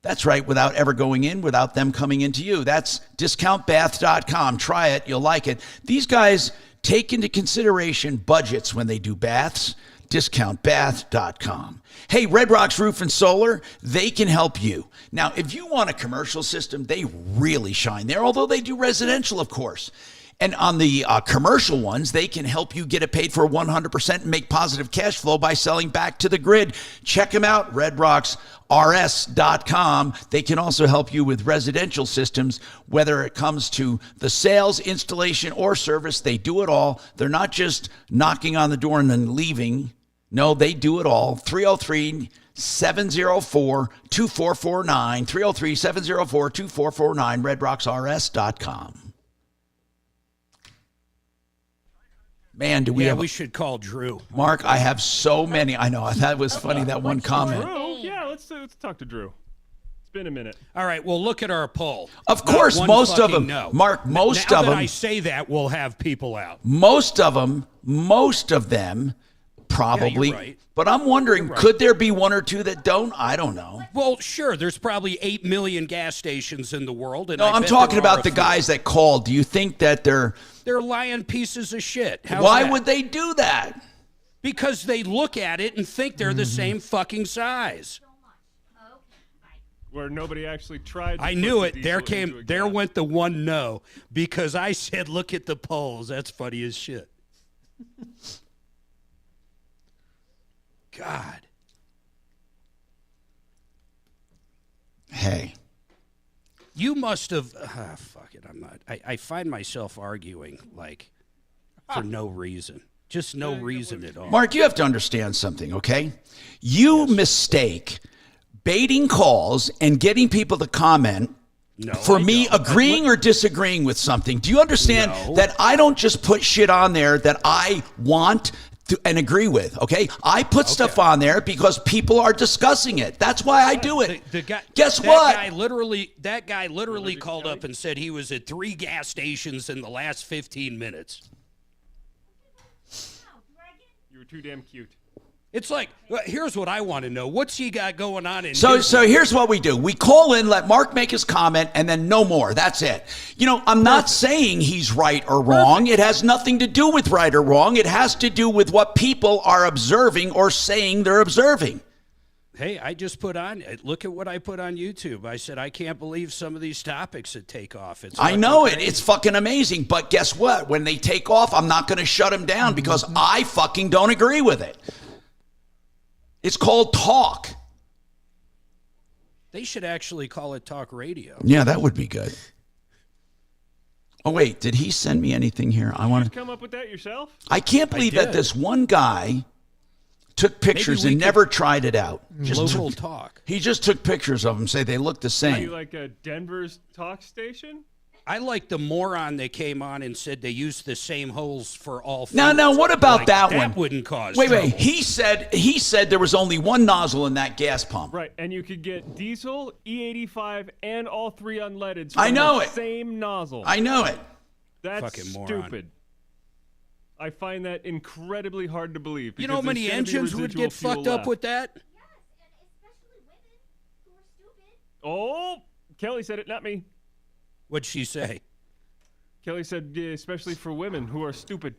That's right, without ever going in, without them coming into you. That's discountbath.com. Try it. You'll like it. These guys take into consideration budgets when they do baths. DiscountBath.com. Hey, Red Rocks Roof and Solar, they can help you. Now, if you want a commercial system, they really shine there, although they do residential, of course. And on the commercial ones, they can help you get it paid for 100% and make positive cash flow by selling back to the grid. Check them out, redrocksrs.com. They can also help you with residential systems, whether it comes to the sales, installation, or service. They do it all. They're not just knocking on the door and then leaving. No, they do it all. 303-704-2449. 303-704-2449, redrocksrs.com. Man, do we have... we should call Drew. Mark, I have so many. I know. That was funny, that one comment. Drew? Yeah, let's talk to Drew. It's been a minute. All right, well, look at our poll. Of course, most of them. No. Mark, most now of them... that I say that, we'll have people out. Most of them, probably. Yeah, you're right. But I'm wondering, could there be one or two that don't? I don't know. Well, sure. There's probably 8 million gas stations in the world. And No, I'm talking about the guys that called. Do you think that they're lying pieces of shit? Why would they do that? Because they look at it and think they're the same fucking size. Where nobody actually tried. I knew it. There went the one no, because I said, look at the polls. That's funny as shit. God. Hey. You must have. Fuck it. I'm not. I find myself arguing for no reason. Just no reason at all. Mark, you have to understand something, okay? You mistake baiting calls and getting people to comment for me agreeing or disagreeing with something. Do you understand that I don't just put shit on there that I want and agree with, okay? I put stuff on there because people are discussing it. That's why I do it. Guess what? That guy literally called up and said he was at 3 gas stations in the last 15 minutes. You were too damn cute. It's like, here's what I want to know. What's he got going on in So his here's what we do. We call in, let Mark make his comment, and then no more. That's it. I'm not saying he's right or wrong. It has nothing to do with right or wrong. It has to do with what people are observing or saying they're observing. Hey, I just look at what I put on YouTube. I said, I can't believe some of these topics that take off. I know it. It's fucking amazing. But guess what? When they take off, I'm not going to shut them down because I fucking don't agree with it. It's called talk. They should actually call it talk radio. Yeah, that would be good. Oh, wait. Did he send me anything here? Did you come up with that yourself? I can't believe that this one guy took pictures and never tried it out. Local talk. He just took pictures of them, say they look the Are same. you like a Denver's talk station? I like the moron that came on and said they used the same holes for all. Now, what about that one? That wouldn't cause Wait. trouble. He said there was only one nozzle in that gas pump. Right, and you could get diesel, E85, and all 3 unleadeds from I know the it. same nozzle. I know it. That's fucking moron. stupid. I find that incredibly hard to believe. You know how many engines would get fucked up with that? Oh, Kelly said it, not me. What'd she say? Kelly said, yeah, especially for women who are stupid.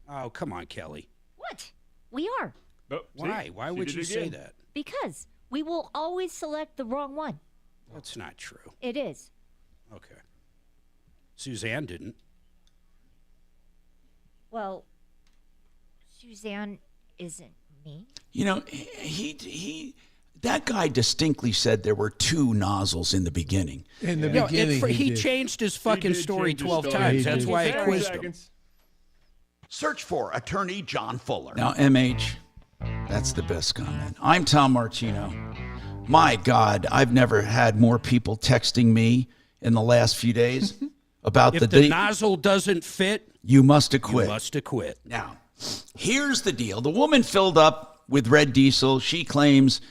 Oh, come on, Kelly. What? We are. Oh, Why? Why would you say that? Because we will always select the wrong one. That's not true. It is. Okay. Suzanne didn't. Well, Suzanne isn't me. That guy distinctly said there were 2 nozzles in the beginning. In the beginning, he changed his fucking story 12 times. That's why I quizzed him. Search for attorney John Fuller. Now, MH, that's the best comment. I'm Tom Martino. My God, I've never had more people texting me in the last few days about if the nozzle doesn't fit, you must acquit. You must acquit. Now, here's the deal. The woman filled up with red diesel. She claims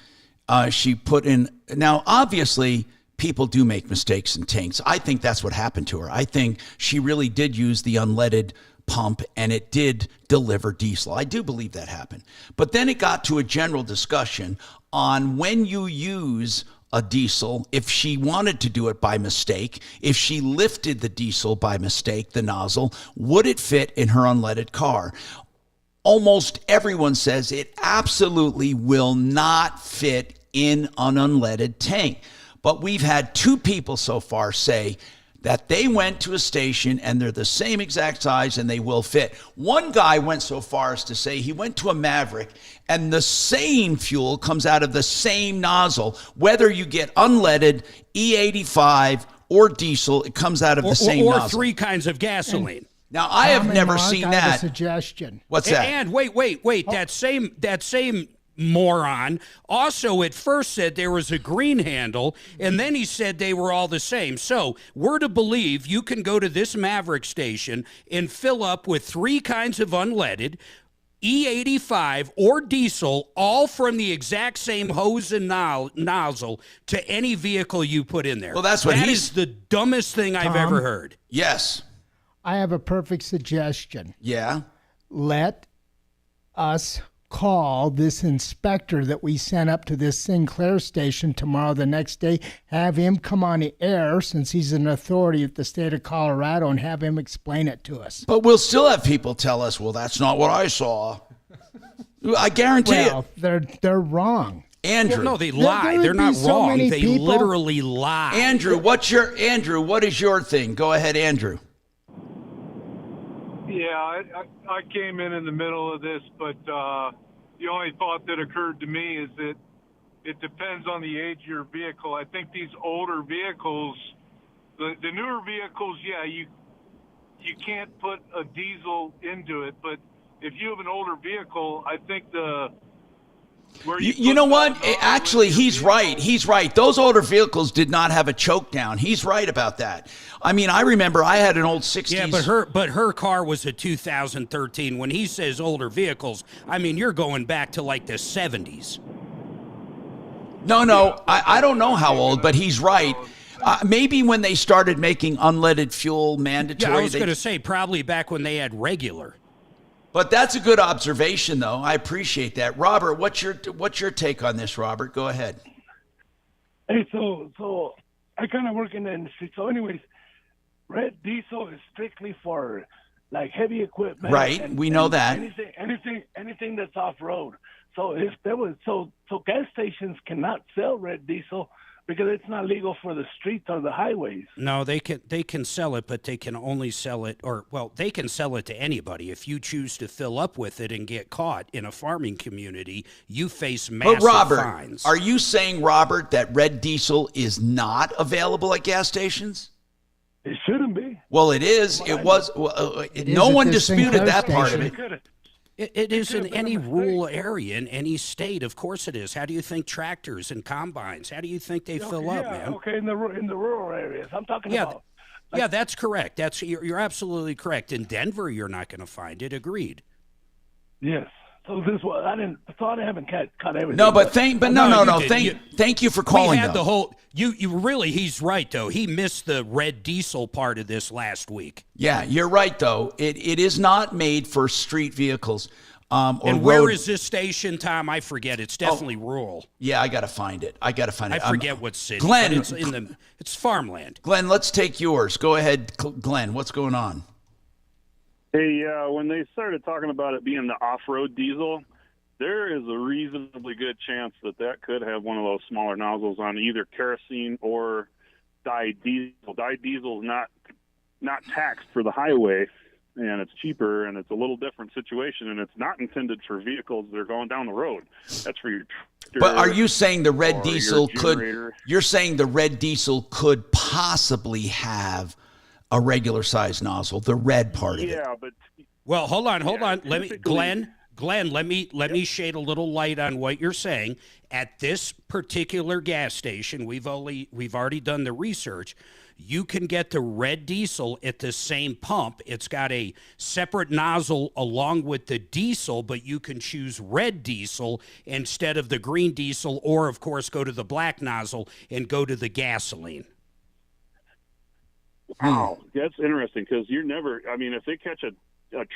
she put in. Now, obviously, people do make mistakes in tanks. I think that's what happened to her. I think she really did use the unleaded pump and it did deliver diesel. I do believe that happened. But then it got to a general discussion on when you use a diesel, if she wanted to do it by mistake, if she lifted the diesel by mistake, the nozzle, would it fit in her unleaded car? Almost everyone says it absolutely will not fit in an unleaded tank. But we've had 2 people so far say that they went to a station and they're the same exact size and they will fit. One guy went so far as to say he went to a Maverick and the same fuel comes out of the same nozzle. Whether you get unleaded, E85, or diesel, it comes out of the same or nozzle. 3 kinds of gasoline. Now, I have never Mark, seen I have that. a suggestion. What's that? And wait. That same moron also at first said there was a green handle, and then he said they were all the same. So we're to believe you can go to this Maverick station and fill up with 3 kinds of unleaded, E85 or diesel, all from the exact same hose and nozzle to any vehicle you put in there. Well, that's what that is the dumbest thing I've ever heard. Yes. I have a perfect suggestion. Yeah. Let us call this inspector that we sent up to this Sinclair station tomorrow, the next day, have him come on the air since he's an authority at the state of Colorado, and have him explain it to us. But we'll still have people tell us, well, that's not what I saw. I guarantee it. They're wrong. Andrew. Well, no, they lie. They're not wrong. They literally lie. Andrew, what is your thing? Go ahead, Andrew. Yeah, I came in the middle of this, but the only thought that occurred to me is that it depends on the age of your vehicle. I think these older vehicles, the newer vehicles, yeah, you can't put a diesel into it, but if you have an older vehicle, I think you know what? Actually, he's right. He's right. Those older vehicles did not have a choke down. He's right about that. I mean, I remember I had an old 60s. Yeah, but her car was a 2013. When he says older vehicles, I mean, you're going back to like the 70s. No, I don't know how old, but he's right. Maybe when they started making unleaded fuel mandatory. Yeah, I was going to say probably back when they had regular. But that's a good observation, though. I appreciate that. Robert, what's your take on this, Robert? Go ahead. Hey, so I kind of work in the industry. So anyways, red diesel is strictly for like heavy equipment. Right, we know that. Anything that's off-road. So if there was so gas stations cannot sell red diesel because it's not legal for the streets or the highways. No, they can sell it, but they can only sell it, they can sell it to anybody. If you choose to fill up with it and get caught in a farming community, you face massive fines. Are you saying, Robert, that red diesel is not available at gas stations? It shouldn't be. Well, it is. It was. No one disputed that part of it. It is in any rural area, in any state. Of course it is. How do you think tractors and combines, how do you think they fill up, man? Okay, in the rural areas. I'm talking about. Yeah, that's correct. You're absolutely correct. In Denver, you're not going to find it. Agreed. Yes. So this was I thought I haven't caught everything. No, thank you for calling. We had the whole. He's right though. He missed the red diesel part of this last week. Yeah, you're right though. It is not made for street vehicles. And where is this station, Tom? I forget. It's definitely rural. Yeah, I got to find it. I forget what city. Glenn, but it's farmland. Glenn, let's take yours. Go ahead, Glenn. What's going on? Hey, when they started talking about it being the off-road diesel, there is a reasonably good chance that could have one of those smaller nozzles on either kerosene or dyed diesel. Dyed diesel is not taxed for the highway, and it's cheaper, and it's a little different situation, and it's not intended for vehicles that are going down the road. That's for your tractor. But are you saying the red diesel you're saying the red diesel could possibly have a regular size nozzle, the red part of it? Yeah, but well, hold on. Glenn, let me shade a little light on what you're saying. At this particular gas station, we've already done the research. You can get the red diesel at the same pump. It's got a separate nozzle along with the diesel, but you can choose red diesel instead of the green diesel, or of course go to the black nozzle and go to the gasoline. Wow, that's interesting because you're never. I mean, if they catch a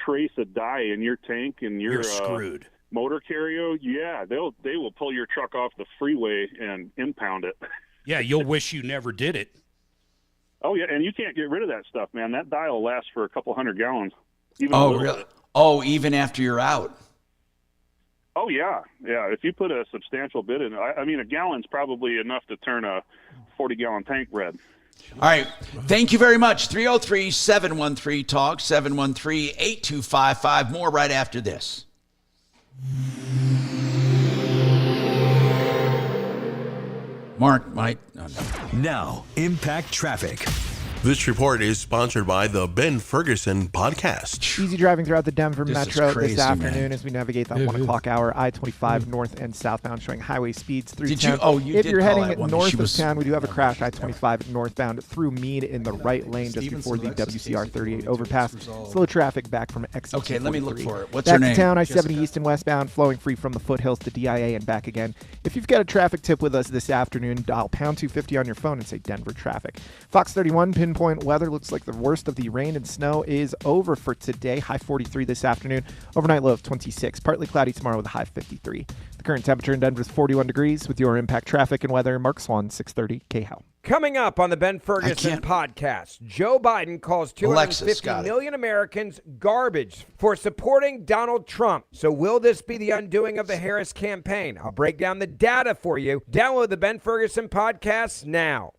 trace of dye in your tank and you're screwed. motor carrier, they will pull your truck off the freeway and impound it. Yeah, you'll wish you never did it. Oh, yeah, and you can't get rid of that stuff, man. That dial lasts for a couple hundred gallons. Really? Oh, even after you're out? Oh, yeah. Yeah, if you put a substantial bit in, I mean, a gallon's probably enough to turn a 40-gallon tank red. All right. Thank you very much. 303-713-TALK, 713-8255. More right after this. Mark, Mike. Oh, no. Now, Impact Traffic. This report is sponsored by the Ben Ferguson Podcast. Easy driving throughout the Denver Metro crazy, this afternoon man. as we navigate the 1 o'clock hour. I-25 north and southbound showing highway speeds through Did town. you? Oh, you if did you're call heading that one. north She of was- town, we do have a crash I-25 northbound through Meade in the right lane just before the WCR 38 overpass. Slow traffic back from exit. Okay, let me look 243. for it. What's back her name? to town, I-70 east and westbound, flowing free from the foothills to DIA and back again. If you've got a traffic tip with us this afternoon, dial pound 250 on your phone and say Denver traffic. Fox 31 pinpoint weather looks like the worst of the rain and snow is over for today. High 43 this afternoon. Overnight low of 26. Partly cloudy tomorrow with a high 53. The current temperature in Denver is 41 degrees. With your Impact Traffic and weather, Mark Swan, 630 KHOW. Coming up on the Ben Ferguson podcast, Joe Biden calls 250 million Americans garbage for supporting Donald Trump. So will this be the undoing of the Harris campaign? I'll break down the data for you. Download the Ben Ferguson podcast now.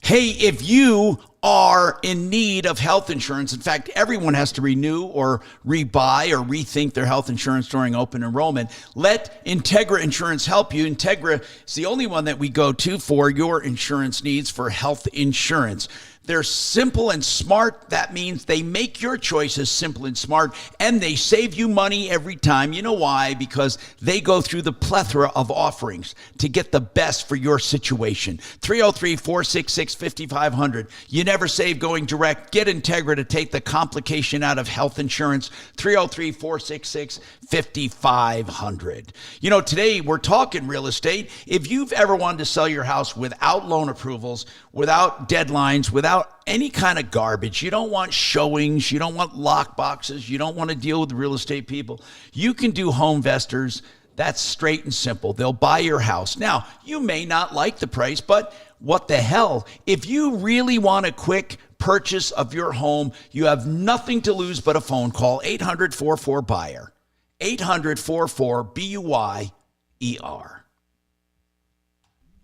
Hey, if you are in need of health insurance, in fact, everyone has to renew or rebuy or rethink their health insurance during open enrollment, let Integra Insurance help you. Integra is the only one that we go to for your insurance needs for health insurance. They're simple and smart. That means they make your choices simple and smart, and they save you money every time. You know why? Because they go through the plethora of offerings to get the best for your situation. 303-466-5500. You never save going direct. Get Integra to take the complication out of health insurance. 303-466-5500. You know, today we're talking real estate. If you've ever wanted to sell your house without loan approvals, without deadlines, without any kind of garbage, you don't want showings, you don't want lock boxes, you don't want to deal with real estate people, you can do Homevestors. That's straight and simple. They'll buy your house. Now, you may not like the price, but what the hell? If you really want a quick purchase of your home, you have nothing to lose but a phone call. 800-44-BUYER. 800-44-BUYER.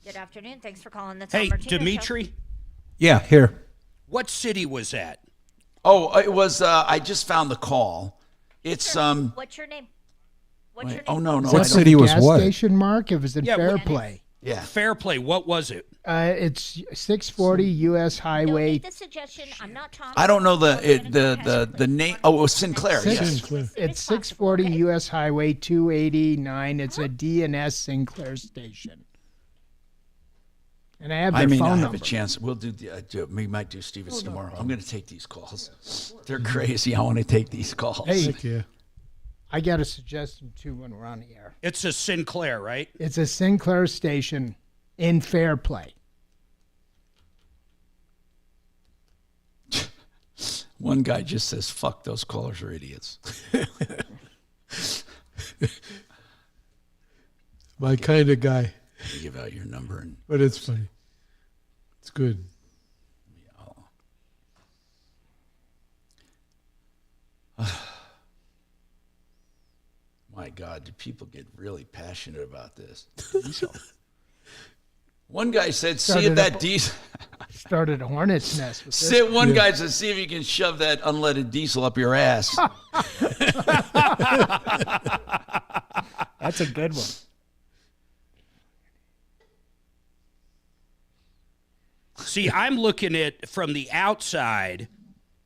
Good afternoon. Thanks for calling the Tom Hey, Martino Dimitri, Show. Yeah, here. what city was that? Oh, it was, I just found the call. It's, What's your name? What's your name? oh, no. What city was gas what? station, Mark? It was in Fairplay. Yeah. Fairplay, what was it? It's 640 U.S. Highway. The suggestion, I'm not Tom. I don't know the name. Oh, it was Sinclair. Yes. It's 640 U.S. Highway 289. It's a D&S Sinclair station. And I have their I may phone not number. have a chance. We'll we might do Stevens tomorrow. I'm going to take these calls. They're crazy. I want to take these calls. Hey, I got a suggestion too when we're on the air. It's a Sinclair, right? It's a Sinclair station in Fairplay. One guy just says, "Fuck, those callers are idiots." My kind of guy. You give out your number, But it's funny. It's good. My God, do people get really passionate about this? One guy said, "See if that diesel." Started a hornet's nest. With this. One guy said, "See if you can shove that unleaded diesel up your ass." That's a good one. See, I'm looking at from the outside.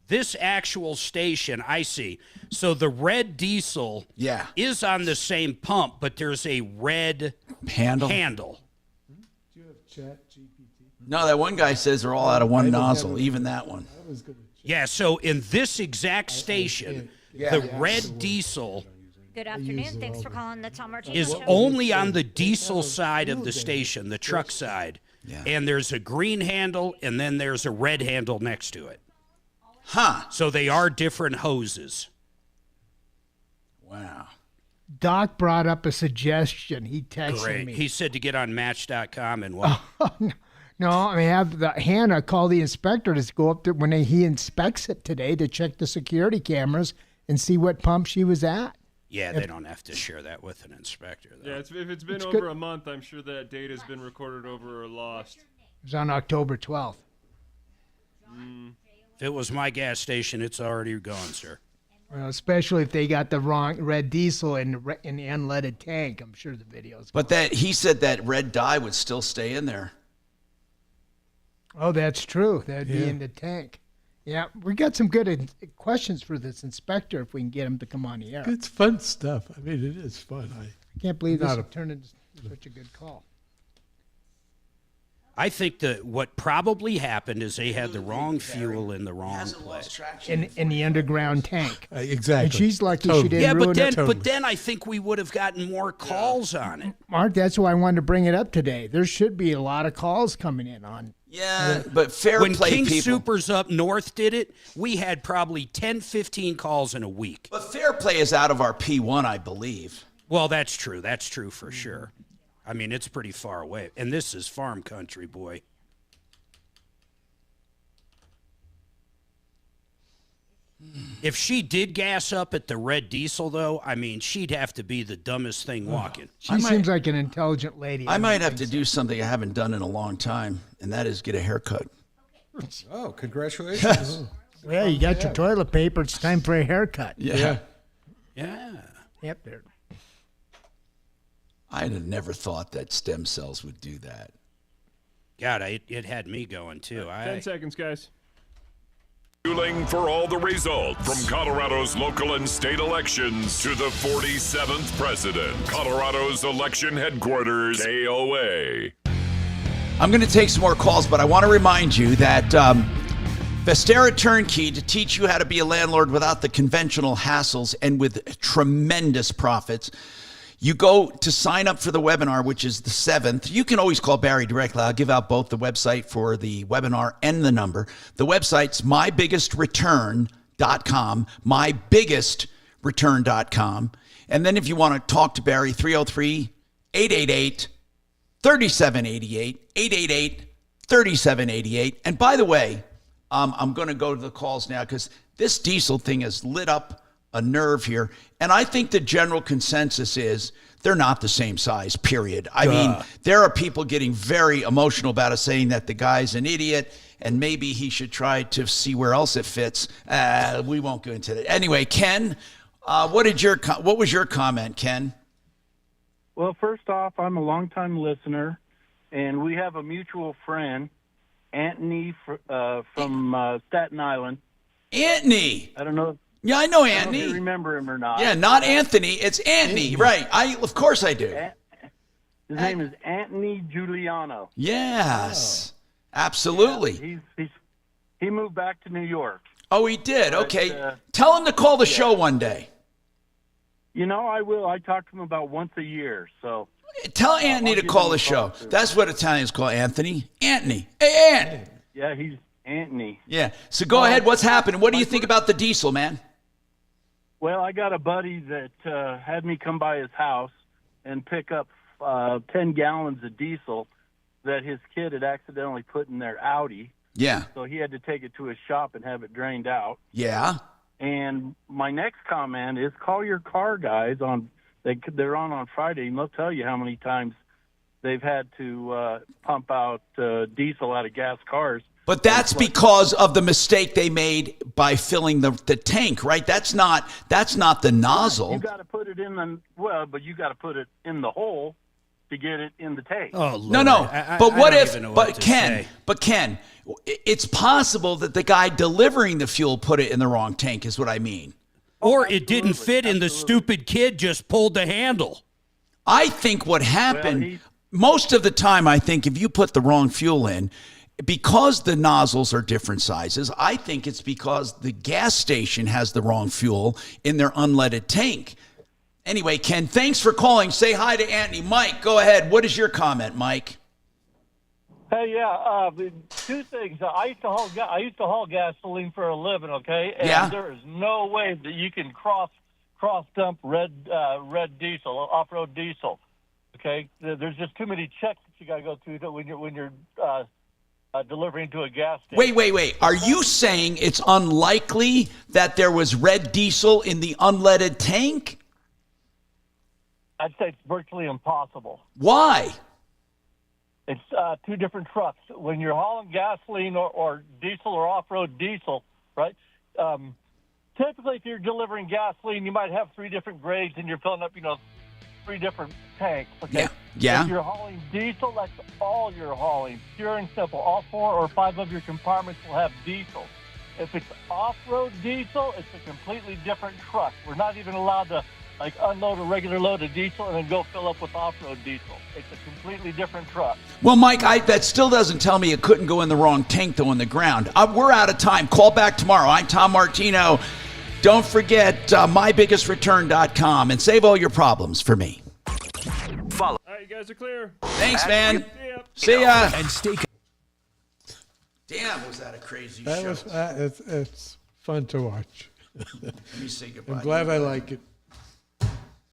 This actual station, I see. So the red diesel is on the same pump, but there's a red handle. Do you have Chat GPT? No, that one guy says they're all out of one nozzle, even that one. Yeah, so in this exact station, the red diesel Good afternoon. Thanks for calling the Tom Martino is Show. only on the diesel side of the station, the truck side. And there's a green handle, and then there's a red handle next to it. Huh. So they are different hoses. Wow. Doc brought up a suggestion. He texted Great. me. He said to get on Match.com and what? No, I mean, have Hannah call the inspector to go up to when he inspects it today to check the security cameras and see what pump she was at. Yeah, they don't have to share that with an inspector, though. Yeah, if it's been It's over good. a month, I'm sure that data's been recorded over or lost. It was on October 12th. If it was my gas station, it's already gone, sir. Well, especially if they got the wrong red diesel in the unleaded tank. I'm sure the video's. But he said that red dye would still stay in there. Oh, that's true. That'd be in the tank. Yeah, we got some good questions for this inspector if we can get him to come on the air. It's fun stuff. I mean, it is fun. I can't believe this turned into such a good call. I think that what probably happened is they had the wrong fuel in the wrong place. In the underground tank. Exactly. And she's lucky she didn't ruin it. But then I think we would have gotten more calls on it. Mark, that's why I wanted to bring it up today. There should be a lot of calls coming in on. Yeah, but fair when play King people. Supers up north did it, we had probably 10, 15 calls in a week. But fair play is out of our P1, I believe. Well, that's true. That's true for sure. I mean, it's pretty far away. And this is farm country, boy. If she did gas up at the red diesel, though, I mean, she'd have to be the dumbest thing walking. She seems like an intelligent lady. I might have to do something I haven't done in a long time, and that is get a haircut. Oh, congratulations. Well, you got your toilet paper. It's time for a haircut. Yeah. Yep, there. I had never thought that stem cells would do that. God, it had me going, too. 10 seconds, guys. Fueling for all the results from Colorado's local and state elections to the 47th president. Colorado's election headquarters, KOA. I'm going to take some more calls, but I want to remind you that Vestera Turnkey to teach you how to be a landlord without the conventional hassles and with tremendous profits. You go to sign up for the webinar, which is the 7th. You can always call Barry directly. I'll give out both the website for the webinar and the number. The website's mybiggestruturn.com, mybiggestruturn.com. And then if you want to talk to Barry, 303-888-3788, 888-3788. And by the way, I'm going to go to the calls now because this diesel thing has lit up a nerve here. And I think the general consensus is they're not the same size, period. I mean, there are people getting very emotional about it, saying that the guy's an idiot and maybe he should try to see where else it fits. We won't go into that. Anyway, Ken, what was your comment, Ken? Well, first off, I'm a longtime listener, and we have a mutual friend, Anthony from Staten Island. Anthony! I don't know. Yeah, I know I don't Anthony. know if you remember him or not. Yeah, not Anthony. It's Anthony, right? Of course I do. His name is Anthony Giuliano. Yes, absolutely. Yeah, he moved back to New York. Oh, he did? Okay. Tell him to call the show one day. You know, I will. I talk to him about once a year. So Tell Anthony to call the show. That's what Italians call Anthony. Anthony. Hey, Anthony. Yeah, he's Anthony. Yeah. So go ahead. What's happening? What do you think about the diesel, man? Well, I got a buddy that had me come by his house and pick up 10 gallons of diesel that his kid had accidentally put in their Audi. Yeah. So he had to take it to his shop and have it drained out. Yeah. And my next comment is call your car guys on. They're on Friday, and they'll tell you how many times they've had to pump out diesel out of gas cars. But that's because of the mistake they made by filling the tank, right? That's not the nozzle. You got to put it in but you got to put it in the hole to get it in the tank. Oh, Lord. No. But what if? But Ken, it's possible that the guy delivering the fuel put it in the wrong tank. Is what I mean. Or it didn't fit, and the stupid kid just pulled the handle. I think what happened most of the time, I think if you put the wrong fuel in, because the nozzles are different sizes, I think it's because the gas station has the wrong fuel in their unleaded tank. Anyway, Ken, thanks for calling. Say hi to Anthony. Mike, go ahead. What is your comment, Mike? Hey, yeah, two things. I used to haul gasoline for a living, okay? And there is no way that you can cross cross dump red diesel, off-road diesel. Okay, there's just too many checks that you got to go through when you're delivering to a gas station. Wait. Are you saying it's unlikely that there was red diesel in the unleaded tank? I'd say it's virtually impossible. Why? It's two different trucks. When you're hauling gasoline or diesel or off-road diesel, right? Typically, if you're delivering gasoline, you might have three different grades, and you're filling up, three different tanks. Okay? Yeah. If you're hauling diesel, that's all you're hauling, pure and simple. All 4 or 5 of your compartments will have diesel. If it's off-road diesel, it's a completely different truck. We're not even allowed to unload a regular load of diesel and then go fill up with off-road diesel. It's a completely different truck. Well, Mike, that still doesn't tell me it couldn't go in the wrong tank, though, in the ground. We're out of time. Call back tomorrow. I'm Tom Martino. Don't forget mybiggestrureturn.com and save all your problems for me. Follow. All right, you guys are clear. Thanks, man. See ya. And stay. Damn, was that a crazy that show? It's fun to watch. Let me say goodbye. I'm glad I like it.